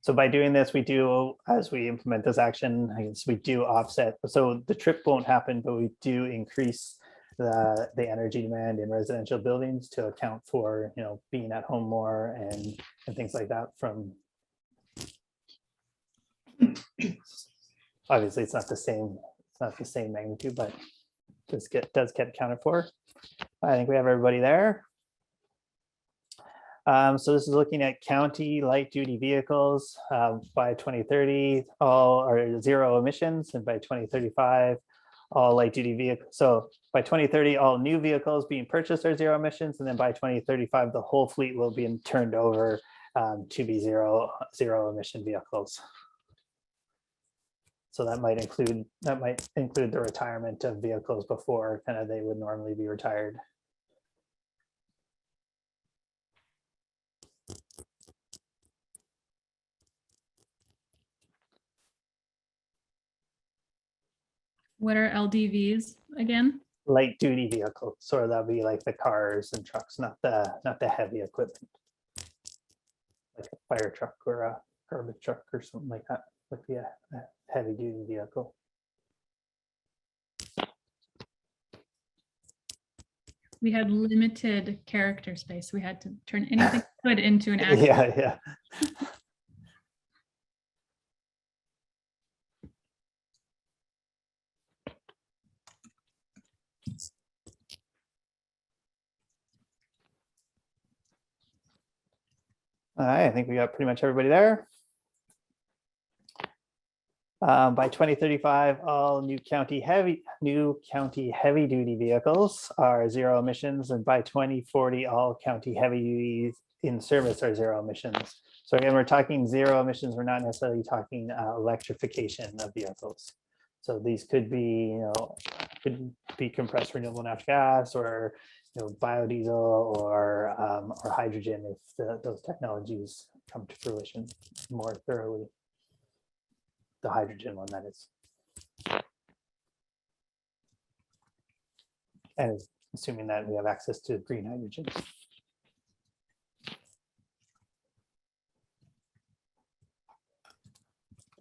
So by doing this, we do, as we implement this action, I guess we do offset. So the trip won't happen, but we do increase the energy demand in residential buildings to account for, being at home more and things like that from. Obviously, it's not the same magnitude, but does get accounted for. I think we have everybody there. So this is looking at county light duty vehicles by 2030, all are zero emissions, and by 2035, all light duty vehicles. So by 2030, all new vehicles being purchased are zero emissions, and then by 2035, the whole fleet will be turned over to be zero emission vehicles. So that might include the retirement of vehicles before kind of they would normally be retired. What are LDVs again? Light duty vehicles, so that'll be like the cars and trucks, not the heavy equipment, like a fire truck or a garbage truck or something like that. Would be a heavy duty vehicle. We had limited character space. We had to turn anything good into an action. Yeah. All right, I think we got pretty much everybody there. By 2035, all new county heavy duty vehicles are zero emissions, and by 2040, all county heavy duties in service are zero emissions. So again, we're talking zero emissions. We're not necessarily talking electrification of vehicles. So these could be, compressed renewable natural gas, or biodiesel, or hydrogen if those technologies come to fruition more thoroughly. The hydrogen one, that is. And assuming that we have access to green hydrogen.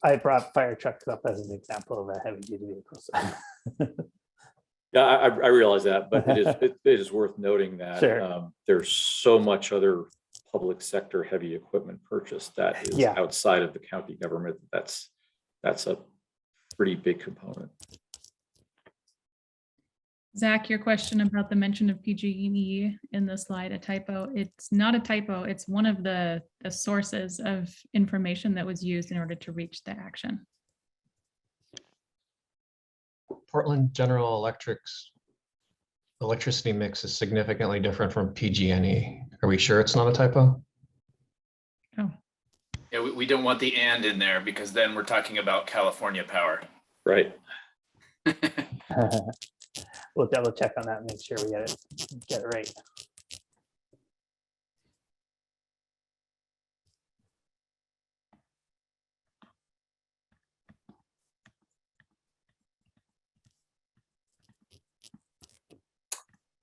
I brought fire trucks up as an example of a heavy duty vehicle. So. Yeah, I realize that, but it is worth noting that Sure. There's so much other public sector heavy equipment purchase that is outside of the county government. That's a pretty big component. Zach, your question about the mention of PG&E in the slide, a typo. It's not a typo. It's one of the sources of information that was used in order to reach the action. Portland General Electric's electricity mix is significantly different from PG&E. Are we sure it's not a typo? Oh. Yeah, we don't want the and in there because then we're talking about California power. Right. We'll double check on that and make sure we get it right.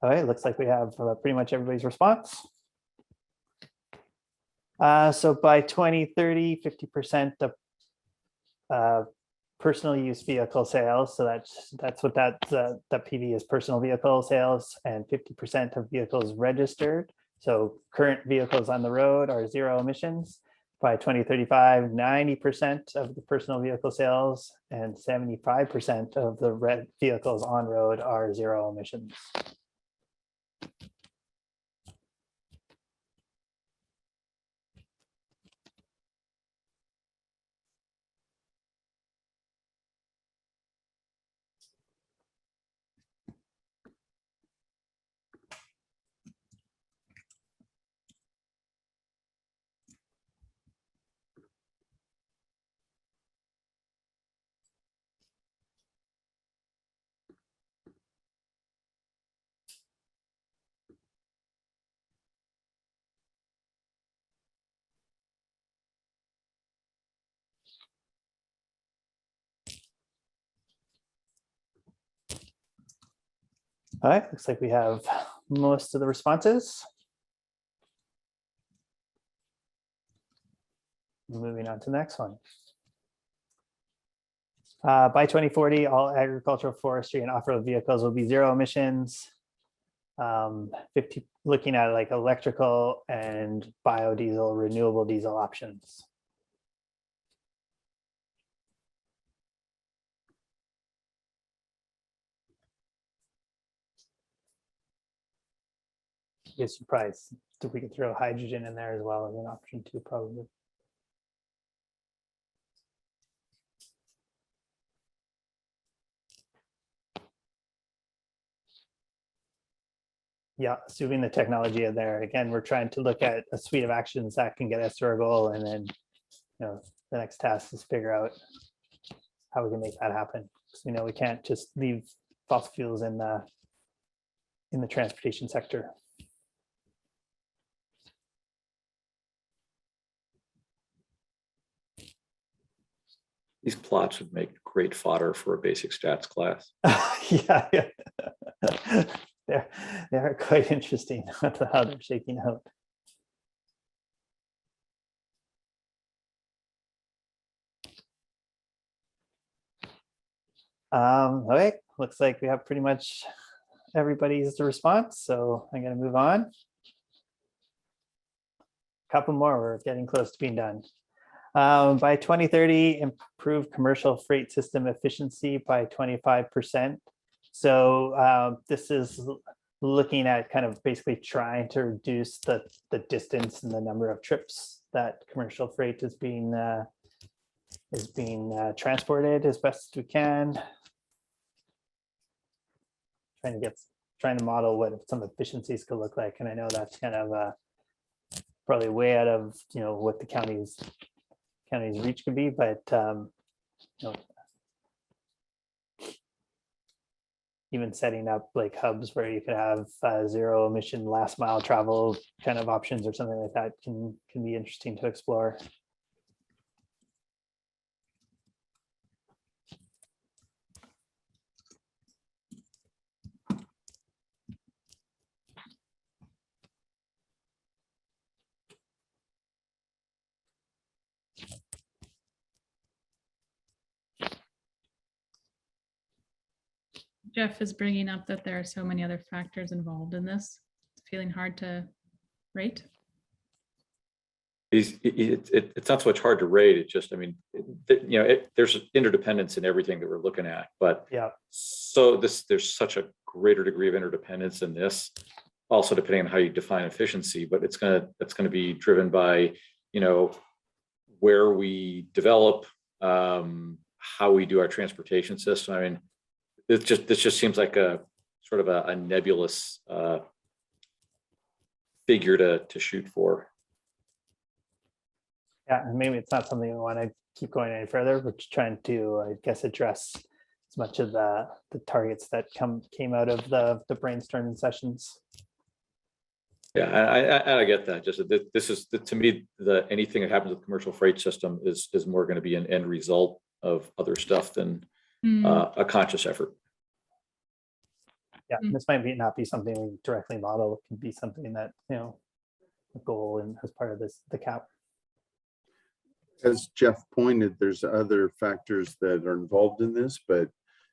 All right, looks like we have pretty much everybody's response. So by 2030, 50% of personal use vehicle sales. So that's what that PV is, personal vehicle sales, and 50% of vehicles registered. So current vehicles on the road are zero emissions. By 2035, 90% of the personal vehicle sales and 75% of the vehicles on road are zero emissions. All right, looks like we have most of the responses. Moving on to the next one. By 2040, all agricultural, forestry, and off-road vehicles will be zero emissions. 50, looking at like electrical and biodiesel, renewable diesel options. I guess you probably, if we could throw hydrogen in there as well as an option too, probably. Yeah, assuming the technology in there. Again, we're trying to look at a suite of actions that can get us to our goal, and then, you know, the next task is figure out how we can make that happen. Because we know we can't just leave fossil fuels in the transportation sector. These plots would make great fodder for a basic stats class. Yeah, yeah. They're quite interesting how they're shaking out. Okay, looks like we have pretty much everybody's response, so I'm going to move on. A couple more, we're getting close to being done. By 2030, improve commercial freight system efficiency by 25%. So this is looking at kind of basically trying to reduce the distance and the number of trips that commercial freight is being transported as best as we can. Trying to model what some efficiencies could look like, and I know that's kind of probably way out of what the county's reach could be, but even setting up like hubs where you could have zero emission last mile travel kind of options or something like that can be interesting to explore. Jeff is bringing up that there are so many other factors involved in this. It's feeling hard to rate. It's not so much hard to rate. It just, I mean, there's interdependence in everything that we're looking at. But yeah, so there's such a greater degree of interdependence in this. Also, depending on how you define efficiency, but it's gonna be driven by where we develop, how we do our transportation system. I mean, this just seems like a sort of a nebulous figure to shoot for. Yeah, and maybe it's not something we want to keep going any further. We're just trying to, I guess, address as much of the targets that came out of the brainstorming sessions. Yeah, I get that. Just this is to me, anything that happens with the commercial freight system is more going to be an end result of other stuff than a conscious effort. Yeah, this might not be something we directly model. It can be something that a goal and as part of the cap. As Jeff pointed, there's other factors that are involved in this, but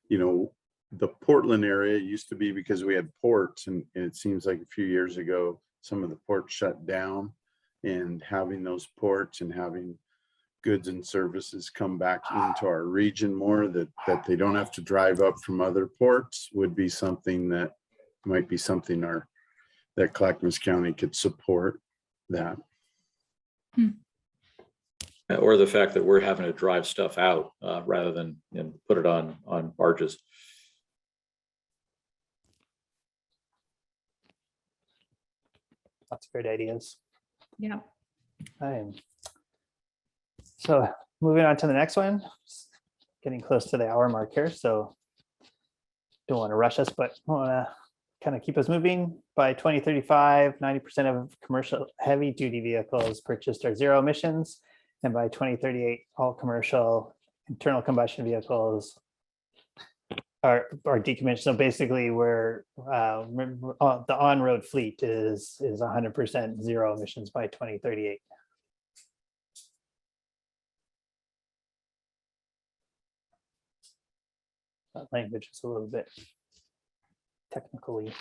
the Portland area used to be because we had ports, and it seems like a few years ago some of the ports shut down, and having those ports and having goods and services come back into our region more, that they don't have to drive up from other ports, would be something that might be something that Clackamas County could support that. Or the fact that we're having to drive stuff out rather than put it on barges. Lots of great ideas. Yeah. So moving on to the next one, getting close to the hour mark here, so don't want to rush us, but I want to kind of keep us moving. By 2035, 90% of commercial heavy duty vehicles purchased are zero emissions. And by 2038, all commercial internal combustion vehicles are decommissioned. So basically, we're the on-road fleet is 100% zero emissions by 2038. language is a little bit technically.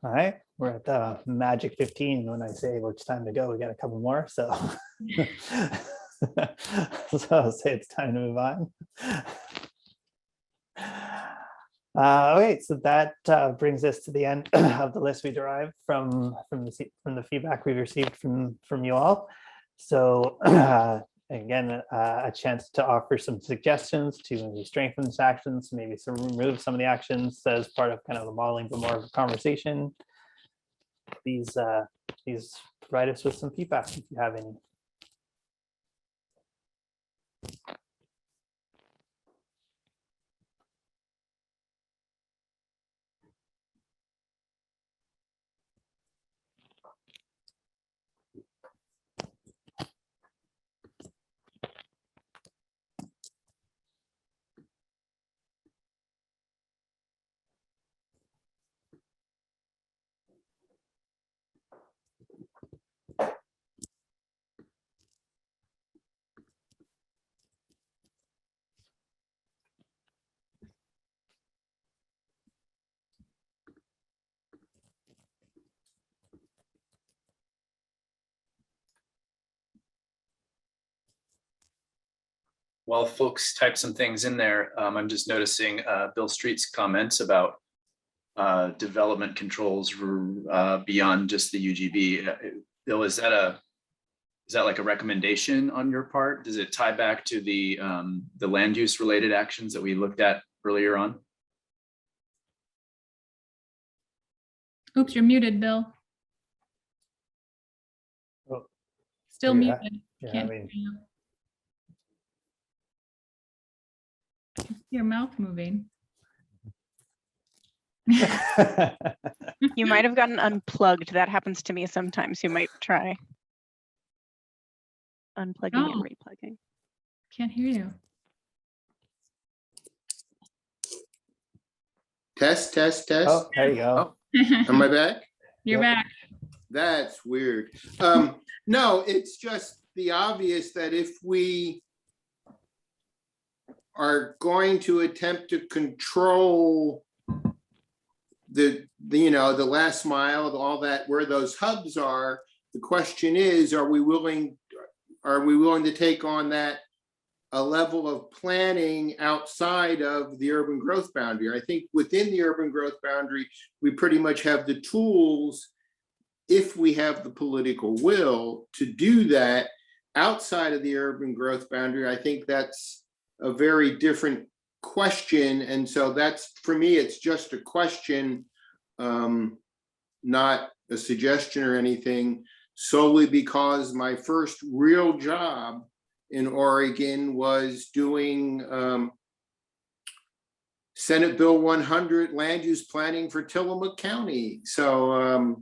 All right, we're at the magic 15 when I say it's time to go. We got a couple more, so so I'll say it's time to move on. Okay, so that brings us to the end of the list we derived from the feedback we received from you all. So again, a chance to offer some suggestions to maybe strengthen these actions, maybe remove some of the actions as part of kind of the modeling, but more of a conversation. Please provide us with some feedback if you have any. While folks type some things in there, I'm just noticing Bill Street's comments about development controls beyond just the UGB. Bill, is that like a recommendation on your part? Does it tie back to the land use related actions that we looked at earlier on? Oops, you're muted, Bill. Oh, Still yeah, muted. yeah, Can't I mean, hear you. I can see your mouth moving. You might have gotten unplugged. That happens to me sometimes. You might try unplugging and Oh. replugging. Can't hear you. Test, test, test. Oh, there you go. Am I back? You're Yep. back. That's weird. No, it's just the obvious that if we are going to attempt to control the last mile, all that, where those hubs are, the question is, are we willing to take on that a level of planning outside of the urban growth boundary? I think within the urban growth boundary, we pretty much have the tools, if we have the political will to do that. Outside of the urban growth boundary, I think that's a very different question. And so that's, for me, it's just a question, not a suggestion or anything, solely because my first real job in Oregon was doing Senate Bill 100 land use planning for Tillamook County. So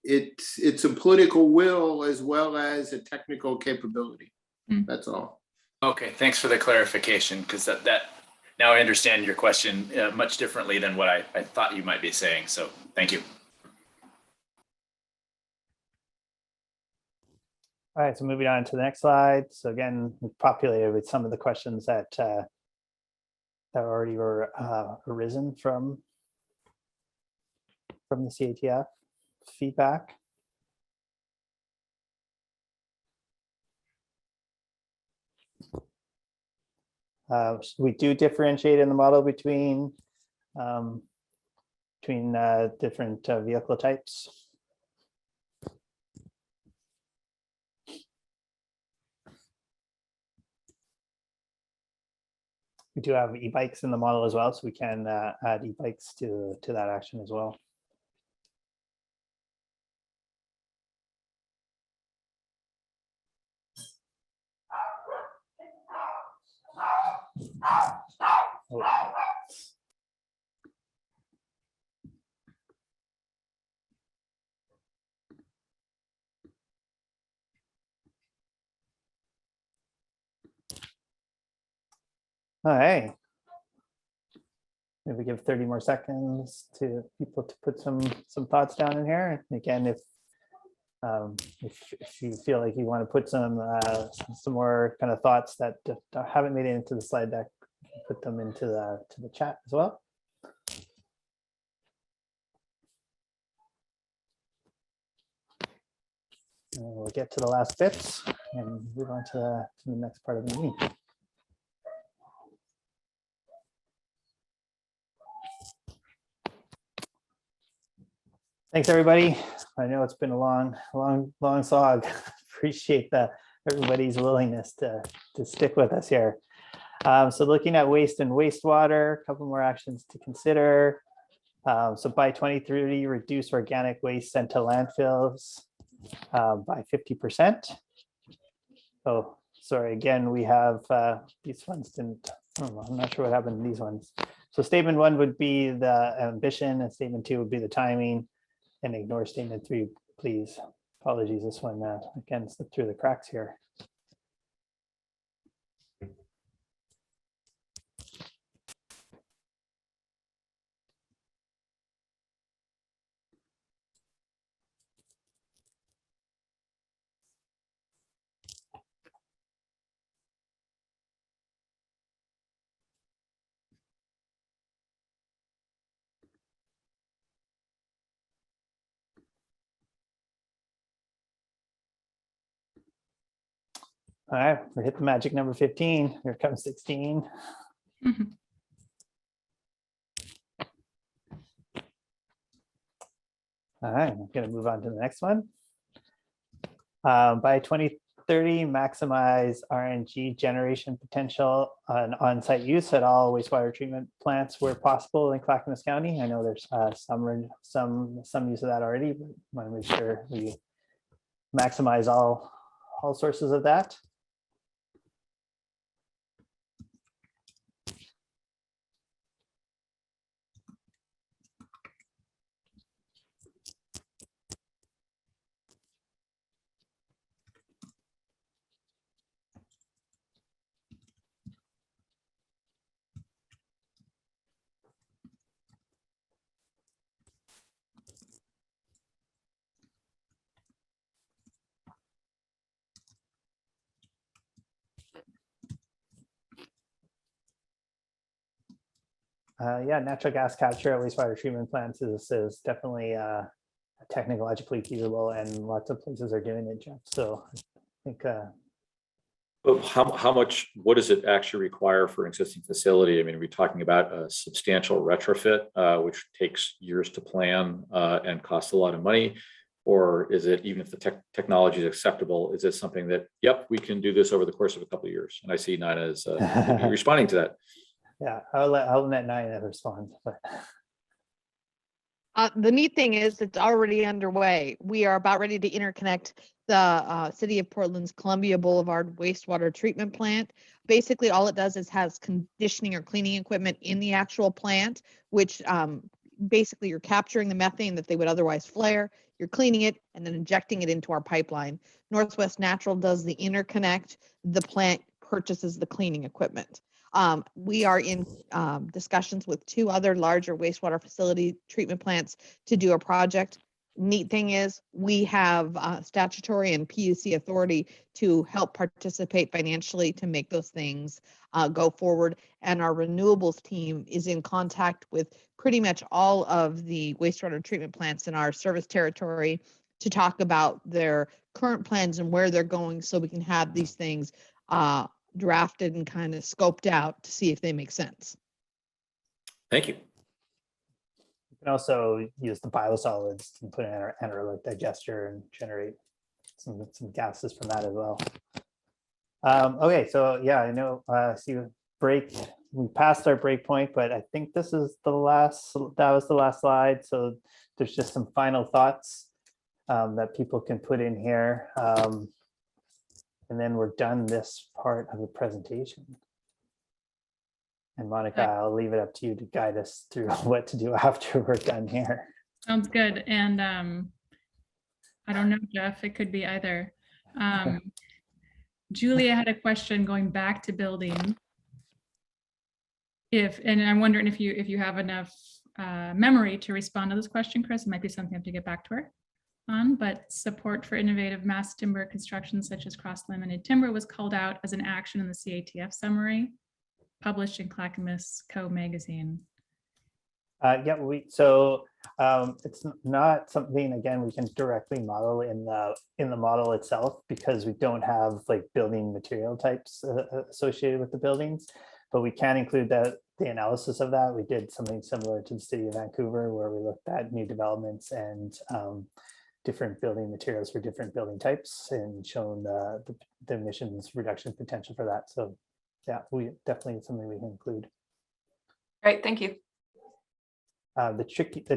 it's a political will as well as a technical capability. That's all. Okay, thanks for the clarification, because that now I understand your question much differently than what I thought you might be saying. So thank you. All right, so moving on to the next slide. So again, we've populated with some of the questions that already were arisen from the CATF feedback. We do differentiate in the model between different vehicle types. We do have e-bikes in the model as well, so we can add e-bikes to that action as well. All right. Maybe give 30 more seconds to people to put some thoughts down in here. Again, if you feel like you want to put some more kind of thoughts that haven't made it into the slide deck, put them into the chat as well. And we'll get to the last bits and move on to the next part of the meeting. Thanks, everybody. I know it's been a long slog. Appreciate everybody's willingness to stick with us here. So looking at waste and wastewater, a couple more actions to consider. So by 2030, reduce organic waste sent to landfills by 50%. Oh, sorry, again, we have these ones didn't, I'm not sure what happened to these ones. So statement 1 would be the ambition and statement 2 would be the timing, and ignore statement 3, please. Apologies, this one again slipped through the cracks here. All right, we hit the magic number 15. Here comes 16. All right, I'm going to move on to the next one. By 2030, maximize RNG generation potential and on-site use at all wastewater treatment plants where possible in Clackamas County. I know there's some use of that already, but want to make sure we maximize all sources of that. Yeah, natural gas capture at wastewater treatment plants is definitely technologically feasible, and lots of places are doing it, Jeff. So I think. But how much? What does it actually require for an existing facility? I mean, are we talking about a substantial retrofit, which takes years to plan and costs a lot of money, or is it, even if the technology is acceptable, is it something that, yep, we can do this over the course of a couple of years? And I see Nina as responding to that. Yeah, I'll let Nina respond. But. The neat thing is it's already underway. We are about ready to interconnect the City of Portland's Columbia Boulevard wastewater treatment plant. Basically, all it does is has conditioning or cleaning equipment in the actual plant, which basically you're capturing the methane that they would otherwise flare, you're cleaning it, and then injecting it into our pipeline. Northwest Natural does the interconnect. The plant purchases the cleaning equipment. We are in discussions with 2 other larger wastewater facility treatment plants to do a project. Neat thing is we have statutory and PUC authority to help participate financially to make those things go forward. And our renewables team is in contact with pretty much all of the wastewater treatment plants in our service territory to talk about their current plans and where they're going, so we can have these things drafted and kind of scoped out to see if they make sense. Thank you. You can also use the biosolids to put in an anaerobic digester and generate some gases from that as well. Okay, so yeah, I know. See, we passed our break point, but I think this is the last. That was the last slide. So there's just some final thoughts that people can put in here. And then we're done this part of the presentation. And Monica, I'll leave it up to you to guide us through what to do after we're done here. Sounds good. And I don't know, Jeff, it could be either. Julia had a question going back to building. and I'm wondering if you have enough memory to respond to this question, Chris. It might be something I have to get back to her on, but support for innovative mass timber construction such as cross-laminated timber was called out as an action in the CATF summary published in Clackamas Co magazine. Yeah, it's not something, again, we can directly model in the model itself because we don't have like building material types associated with the buildings, but we can include the analysis of that. We did something similar to the city of Vancouver where we looked at new developments and different building materials for different building types and shown the emissions reduction potential for that. So yeah, we definitely something we can include. Great, thank you. The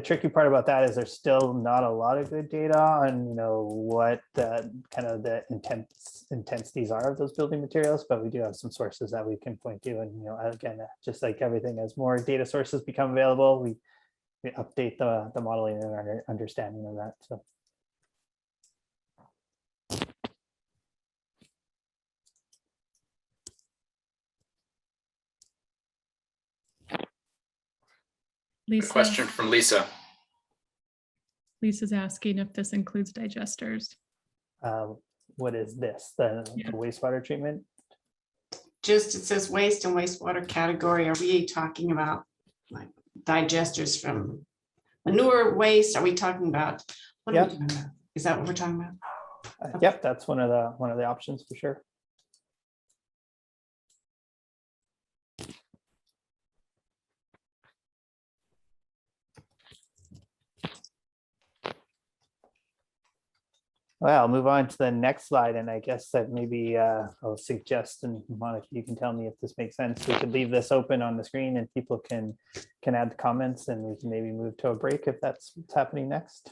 tricky part about that is there's still not a lot of good data on, what the kind of the intensities are of those building materials, but we do have some sources that we can point to. And, again, just like everything, as more data sources become available, we update the modeling and our understanding of that. So. Lisa. A question from Lisa. Lisa's asking if this includes digesters. What is this? The wastewater treatment? Just, it says waste and wastewater category. Are we talking about like digesters from manure waste? Are we talking about, what are we talking about? Is that what we're talking about? Yep, that's one of the options for sure. Well, I'll move on to the next slide, and I guess that maybe I'll suggest, and Monica, you can tell me if this makes sense. We could leave this open on the screen, and people can add comments, and we can maybe move to a break if that's what's happening next.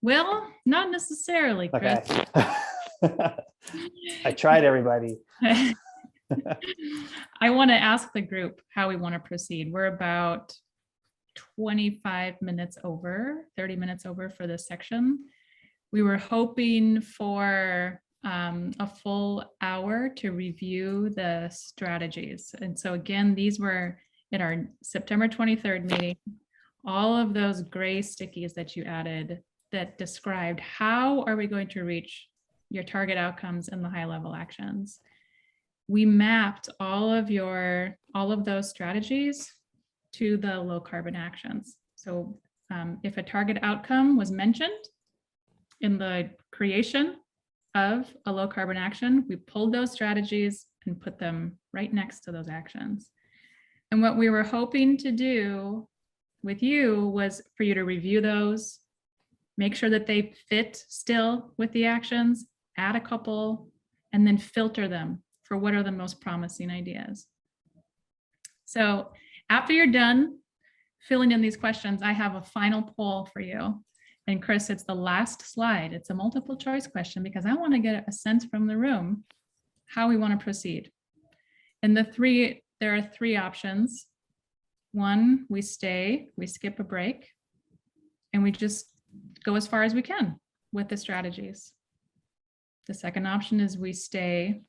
Well, not necessarily, Chris. Okay. I tried, everybody. I want to ask the group how we want to proceed. We're about 25 minutes over, 30 minutes over for this section. We were hoping for a full hour to review the strategies. And so again, these were in our September 23rd meeting, all of those gray stickies that you added that described how are we going to reach your target outcomes and the high level actions. We mapped all of those strategies to the low carbon actions. So if a target outcome was mentioned in the creation of a low carbon action, we pulled those strategies and put them right next to those actions. And what we were hoping to do with you was for you to review those, make sure that they fit still with the actions, add a couple, and then filter them for what are the most promising ideas. So after you're done filling in these questions, I have a final poll for you. And Chris, it's the last slide. It's a multiple choice question because I want to get a sense from the room how we want to proceed. And there are three options. One, we stay, we skip a break, and we just go as far as we can with the strategies. The second option is we stay,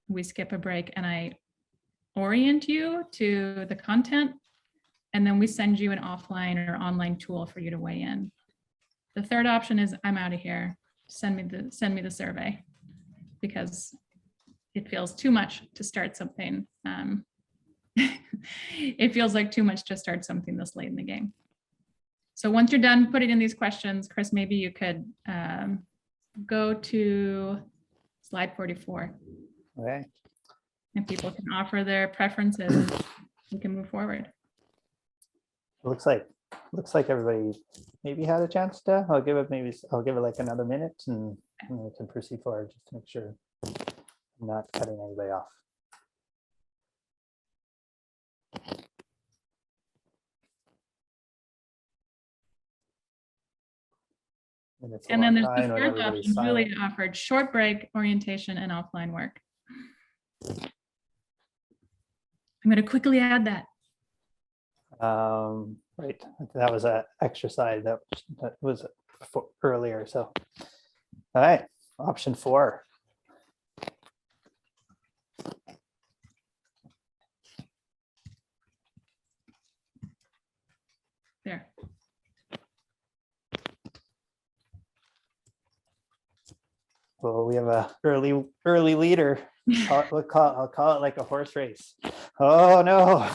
we skip a break, and I orient you to the content, and then we send you an offline or online tool for you to weigh in. The third option is I'm out of here. Send me the survey because it feels too much to start something. It feels like too much to start something this late in the game. So once you're done putting in these questions, Chris, maybe you could go to slide 44. Okay. And people can offer their preferences and we can move forward. Looks like everybody maybe had a chance to. I'll give it like another minute and we can proceed forward just to make sure I'm not cutting anybody off. And then there's the fourth option, Julie offered short break, orientation, and offline work. I'm going to quickly add that. Right, that was an exercise that was earlier. So, all right, option 4. There. Well, we have a early leader. I'll call it like a horse race. Oh no.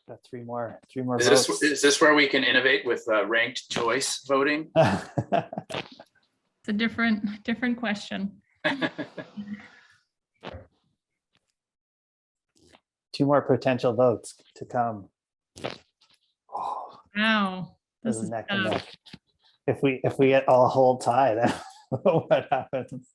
Got three more votes. Is this where we can innovate with ranked choice voting? It's a different question. Two more potential votes to come. Wow, This this is is neck and tough. neck. If we all hold tie, then what happens?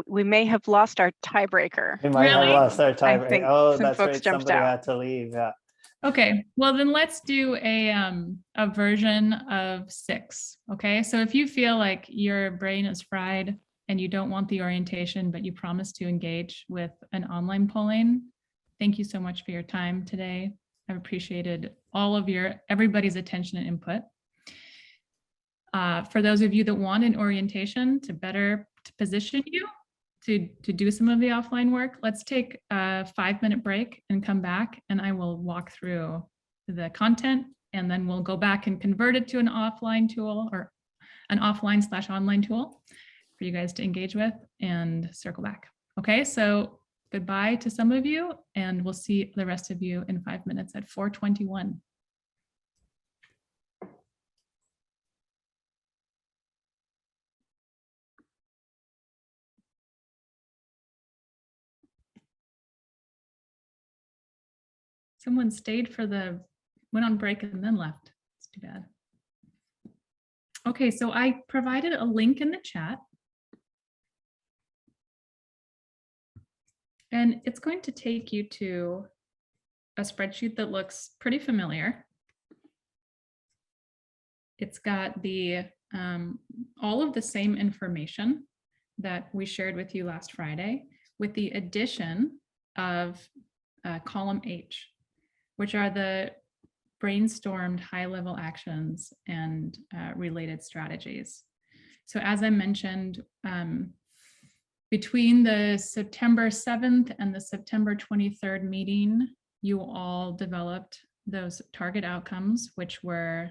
We may have lost our tiebreaker. We might have lost our I tie. think Oh, some that's folks right. jumped Somebody out. had to leave. Yeah. Okay, well then let's do a version of 6. Okay, so if you feel like your brain is fried and you don't want the orientation, but you promise to engage with an online polling, thank you so much for your time today. I've appreciated all of everybody's attention and input. For those of you that want an orientation to better position you to do some of the offline work, let's take a 5-minute break and come back, and I will walk through the content, and then we'll go back and convert it to an offline tool or an offline/online tool for you guys to engage with and circle back. Okay, so goodbye to some of you, and we'll see the rest of you in 5 minutes at 4:21. Someone went on break and then left. It's too bad. Okay, so I provided a link in the chat. And it's going to take you to a spreadsheet that looks pretty familiar. It's got all of the same information that we shared with you last Friday, with the addition of column H, which are the brainstormed high-level actions and related strategies. So as I mentioned, between the September 7th and the September 23rd meeting, you all developed those target outcomes, which were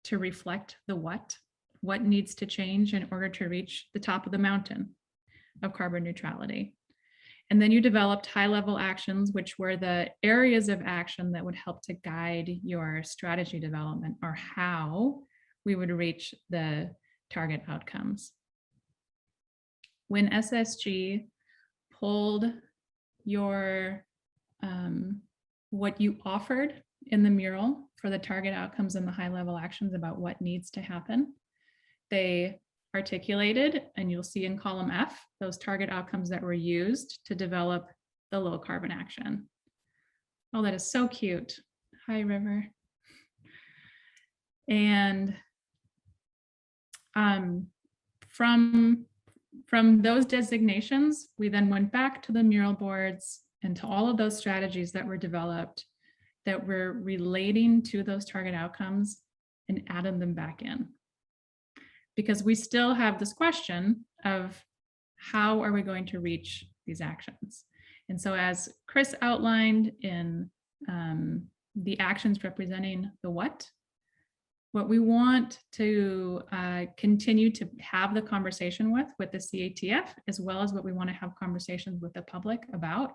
to reflect the what needs to change in order to reach the top of the mountain of carbon neutrality. And then you developed high-level actions, which were the areas of action that would help to guide your strategy development, or how we would reach the target outcomes. When SSG pulled your what you offered in the mural for the target outcomes and the high-level actions about what needs to happen, they articulated, and you'll see in column F, those target outcomes that were used to develop the low carbon action. Oh, that is so cute. Hi, River. And from those designations, we then went back to the mural boards and to all of those strategies that were developed that were relating to those target outcomes and added them back in. Because we still have this question of how are we going to reach these actions? And so as Chris outlined in the actions representing the what we want to continue to have the conversation with the CATF, as well as what we want to have conversations with the public about,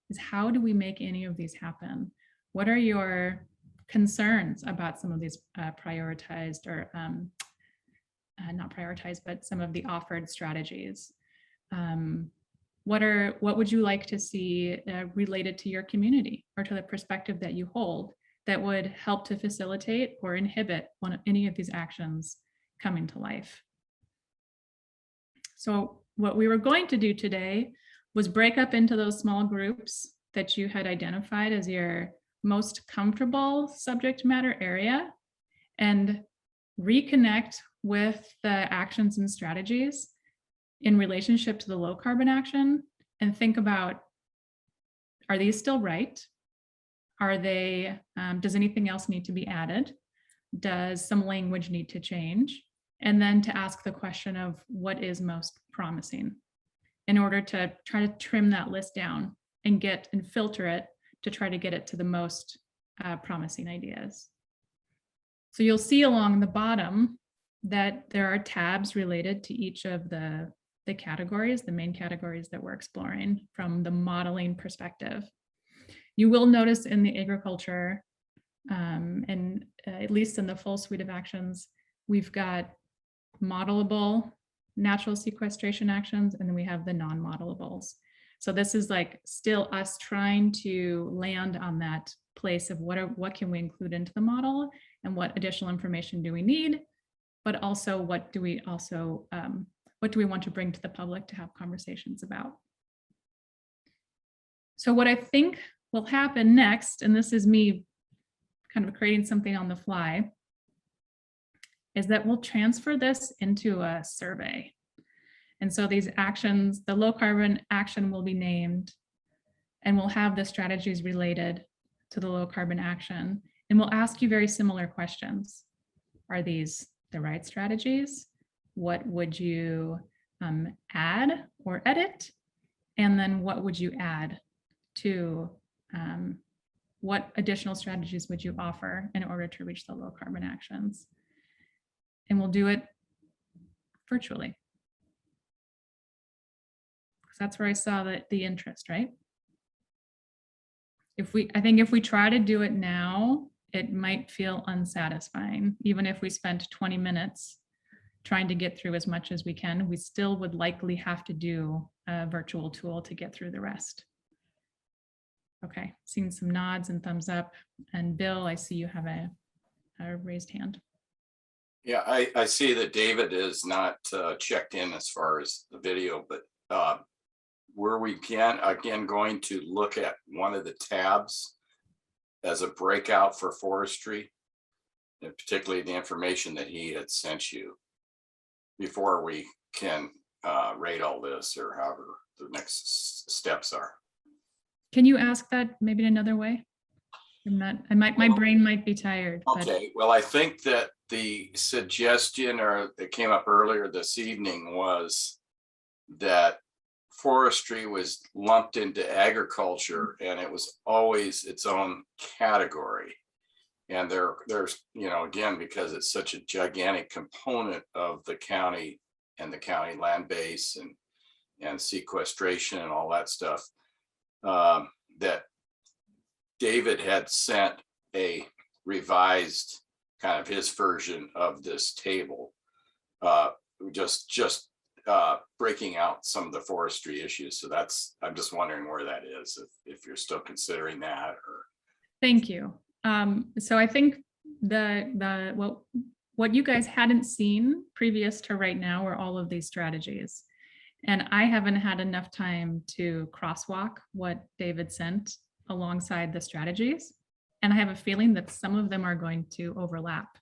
is how do we make any of these happen? What are your concerns about some of these prioritized or not prioritized, but some of the offered strategies? What would you like to see related to your community or to the perspective that you hold that would help to facilitate or inhibit any of these actions coming to life? So what we were going to do today was break up into those small groups that you had identified as your most comfortable subject matter area and reconnect with the actions and strategies in relationship to the low carbon action and think about, are these still right? Are they, does anything else need to be added? Does some language need to change? And then to ask the question of what is most promising in order to try to trim that list down and get and filter it to try to get it to the most promising ideas. So you'll see along the bottom that there are tabs related to each of the categories, the main categories that we're exploring from the modeling perspective. You will notice in the agriculture, and at least in the full suite of actions, we've got modelable natural sequestration actions, and then we have the non-modelables. So this is like still us trying to land on that place of what can we include into the model and what additional information do we need, but also what do we want to bring to the public to have conversations about. So what I think will happen next, and this is me kind of creating something on the fly, is that we'll transfer this into a survey. And so these actions, the low carbon action will be named, and we'll have the strategies related to the low carbon action. And we'll ask you very similar questions. Are these the right strategies? What would you add or edit? And then what would you add to, what additional strategies would you offer in order to reach the low carbon actions? And we'll do it virtually. Because that's where I saw the interest, right? I think if we try to do it now, it might feel unsatisfying. Even if we spent 20 minutes trying to get through as much as we can, we still would likely have to do a virtual tool to get through the rest. Okay, seeing some nods and thumbs up. And Bill, I see you have a raised hand. Yeah, I see that David is not checked in as far as the video, but where we can, again, going to look at one of the tabs as a breakout for forestry, and particularly the information that he had sent you before we can rate all this or however the next steps are. Can you ask that maybe in another way? My brain might be tired. Okay, well, I think that the suggestion or that came up earlier this evening was that forestry was lumped into agriculture and it was always its own category. And there's, you know, again, because it's such a gigantic component of the county and the county land base and sequestration and all that stuff, that David had sent a revised kind of his version of this table, just breaking out some of the forestry issues. So I'm just wondering where that is, if you're still considering that. Or Thank you. So I think what you guys hadn't seen previous to right now were all of these strategies. And I haven't had enough time to crosswalk what David sent alongside the strategies. And I have a feeling that some of them are going to overlap.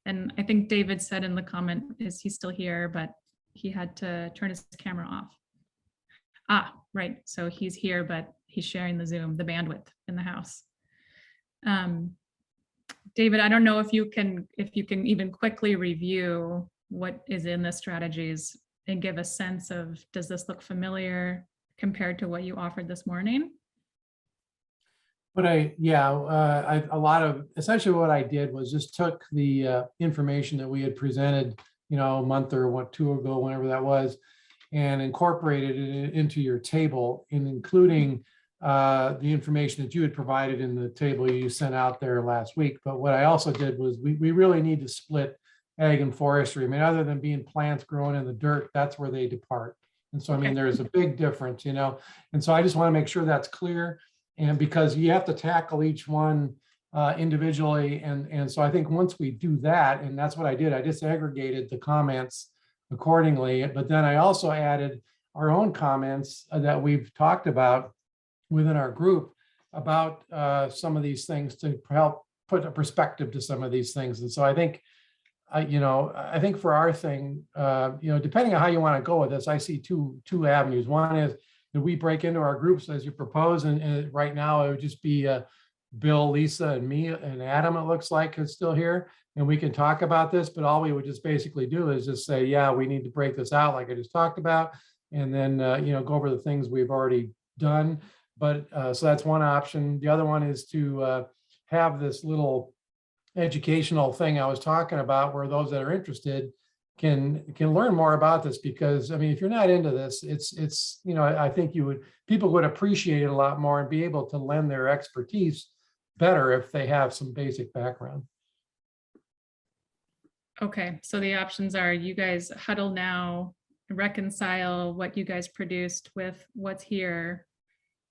And I think David said in the comment, is he still here? But he had to turn his camera off. Ah, right. So he's here, but he's sharing the Zoom, the bandwidth in the house. David, I don't know if you can even quickly review what is in the strategies and give a sense of, does this look familiar compared to what you offered this morning? But essentially what I did was just took the information that we had presented, you know, a month or two ago, whenever that was, and incorporated it into your table, and including the information that you had provided in the table you sent out there last week. But what I also did was we really need to split ag and forestry. I mean, other than being plants growing in the dirt, that's where they depart. And so, I mean, there's a big difference, you know, and so I just want to make sure that's clear. And because you have to tackle each one individually. And so I think once we do that, and that's what I did, I disaggregated the comments accordingly, but then I also added our own comments that we've talked about within our group about some of these things to help put a perspective to some of these things. And so I think, I think for our thing, depending on how you want to go with this, I see two avenues. One is that we break into our groups as you propose, and right now it would just be Bill, Lisa, and me, and Adam, it looks like, is still here, and we can talk about this, but all we would just basically do is just say, yeah, we need to break this out like I just talked about, and then, go over the things we've already done. But so that's one option. The other one is to have this little educational thing I was talking about, where those that are interested can learn more about this, because I mean, if you're not into this, it's I think people would appreciate it a lot more and be able to lend their expertise better if they have some basic background. Okay, so the options are you guys huddle now, reconcile what you guys produced with what's here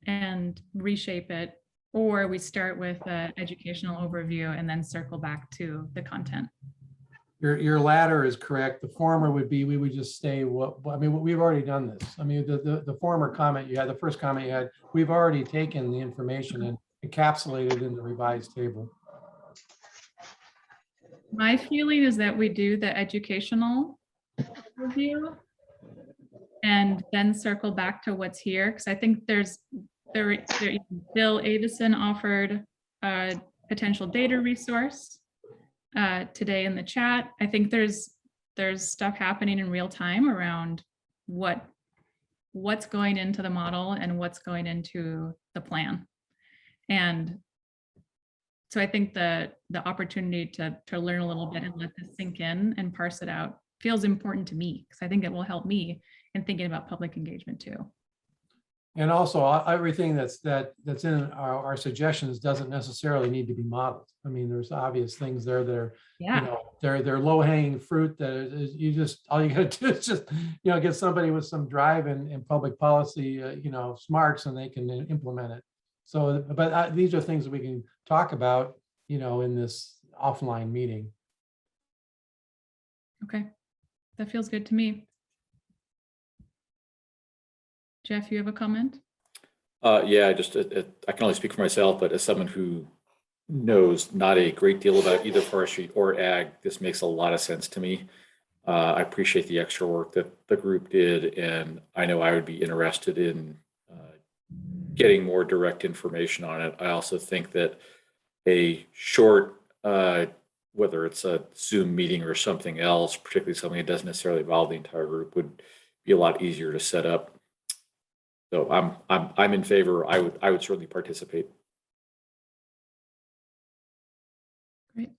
and reshape it, or we start with an educational overview and then circle back to the content. Your latter is correct. The former would be, we would just say we've already done this. I mean, the former comment you had, the first comment you had, we've already taken the information and encapsulated in the revised table. My feeling is that we do the educational review and then circle back to what's here, because I think Bill Avison offered a potential data resource today in the chat. I think there's stuff happening in real time around what's going into the model and what's going into the plan. And so I think the opportunity to learn a little bit and let this sink in and parse it out feels important to me, because I think it will help me in thinking about public engagement too. And also, everything that's in our suggestions doesn't necessarily need to be modeled. I mean, there's obvious things there that are, they're low hanging fruit that is, all you got to do is just, get somebody with some drive and public policy, smarts, and they can implement it. So, but these are things that we can talk about, in this offline meeting. Okay, that feels good to me. Jeff, you have a comment? Yeah, I can only speak for myself, but as someone who knows not a great deal about either forestry or ag, this makes a lot of sense to me. I appreciate the extra work that the group did, and I know I would be interested in getting more direct information on it. I also think that a short, whether it's a Zoom meeting or something else, particularly something that doesn't necessarily involve the entire group, would be a lot easier to set up. So I'm in favor. I would certainly participate. Great.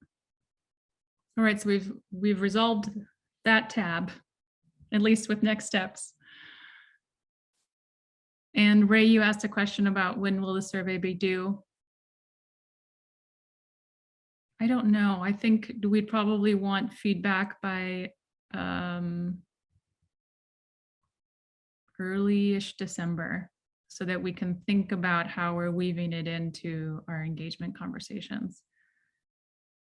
All right, so we've resolved that tab, at least with next steps. And Ray, you asked a question about when will the survey be due? I don't know. I think we'd probably want feedback by early-ish December, so that we can think about how we're weaving it into our engagement conversations.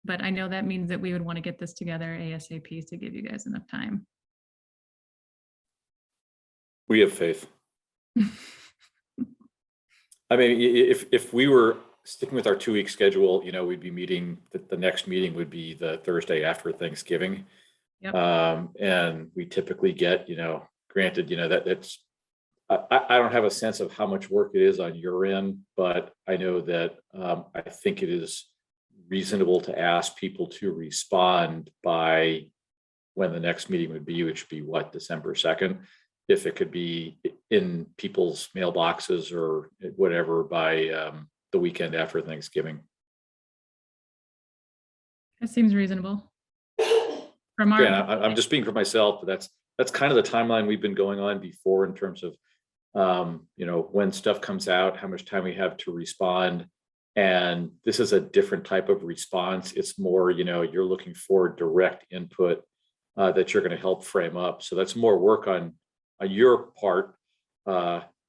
But I know that means that we would want to get this together ASAP to give you guys enough time. We have faith. I mean, if we were sticking with our 2-week schedule, we'd be meeting, the next meeting would be the Thursday after Thanksgiving. Yep. And we typically get, granted, that's, I don't have a sense of how much work it is on your end, but I know that I think it is reasonable to ask people to respond by when the next meeting would be, which would be what, December 2nd, if it could be in people's mailboxes or whatever by the weekend after Thanksgiving. That seems reasonable. From our, Yeah, I'm just speaking for myself, but that's kind of the timeline we've been going on before in terms of when stuff comes out, how much time we have to respond. And this is a different type of response. It's more, you're looking for direct input that you're going to help frame up. So that's more work on your part,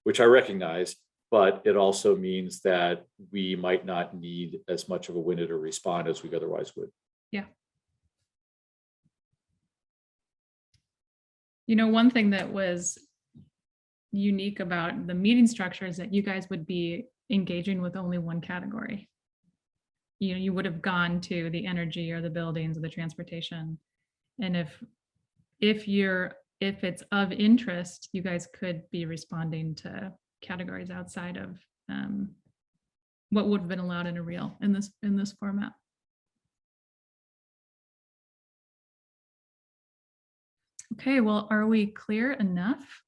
which I recognize, but it also means that we might not need as much of a window to respond as we otherwise would. yeah. One thing that was unique about the meeting structure is that you guys would be engaging with only one category. You know, you would have gone to the energy or the buildings or the transportation. And if it's of interest, you guys could be responding to categories outside of what would have been allowed in a reel in this format. Okay, well, are we clear enough?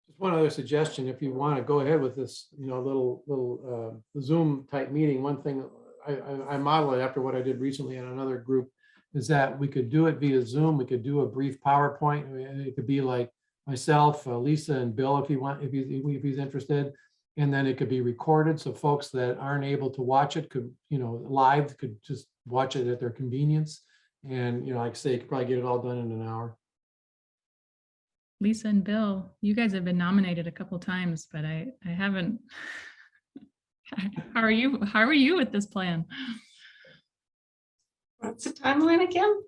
Just one other suggestion, if you want to go ahead with this, you know, little Zoom type meeting, one thing I model it after what I did recently in another group is that we could do it via Zoom. We could do a brief PowerPoint. I mean, it could be like myself, Lisa, and Bill, if he's interested. And then it could be recorded, so folks that aren't able to watch it could, you know, live, could just watch it at their convenience. And, you know, like I say, you could probably get it all done in an hour. Lisa and Bill, you guys have been nominated a couple times, but I haven't. How are you with this plan? What's the timeline again?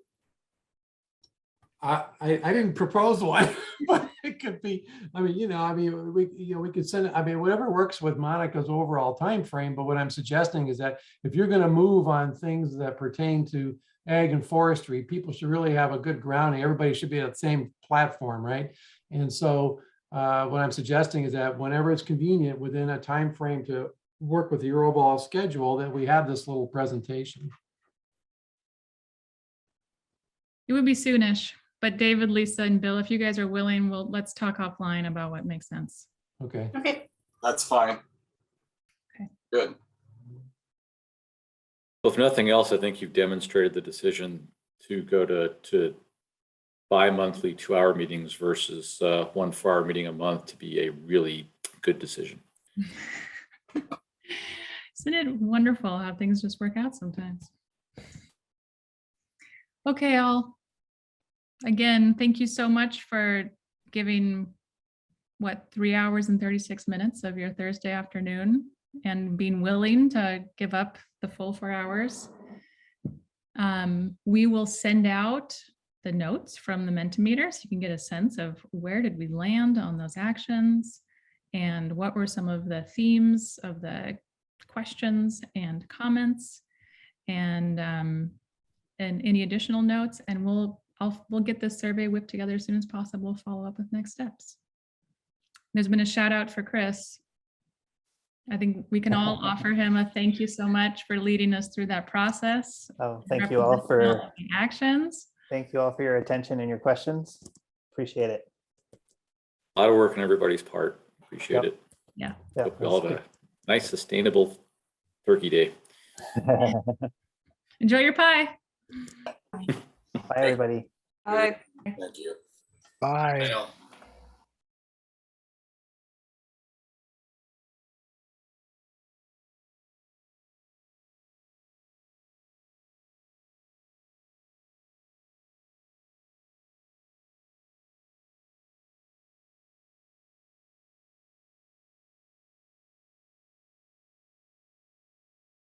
I didn't propose one, but it could be, I mean, we could send it, I mean, whatever works with Monica's overall time frame. But what I'm suggesting is that if you're going to move on things that pertain to ag and forestry, people should really have a good grounding. Everybody should be at the same platform, right? And so what I'm suggesting is that whenever it's convenient within a time frame to work with your overall schedule, that we have this little presentation. It would be soonish, but David, Lisa, and Bill, if you guys are willing, let's talk offline about what makes sense. Okay. Okay. That's fine. Okay. Good. Well, if nothing else, I think you've demonstrated the decision to go to bi-monthly 2-hour meetings versus 1 4-hour meeting a month to be a really good decision. Isn't it wonderful how things just work out sometimes? Okay, all. Again, thank you so much for giving, 3 hours and 36 minutes of your Thursday afternoon and being willing to give up the full 4 hours. We will send out the notes from the Mentimeter so you can get a sense of where did we land on those actions and what were some of the themes of the questions and comments and any additional notes. And we'll get this survey whipped together as soon as possible, follow up with next steps. There's been a shout out for Chris. I think we can all offer him a thank you so much for leading us through that process. Oh, thank you all for the actions. Thank you all for your attention and your questions. Appreciate it. A lot of work on everybody's part. Appreciate it. Yeah. Hope we all have a nice, sustainable Turkey Day. Enjoy your pie. Bye, everybody. Bye. Thank you. Bye. I know.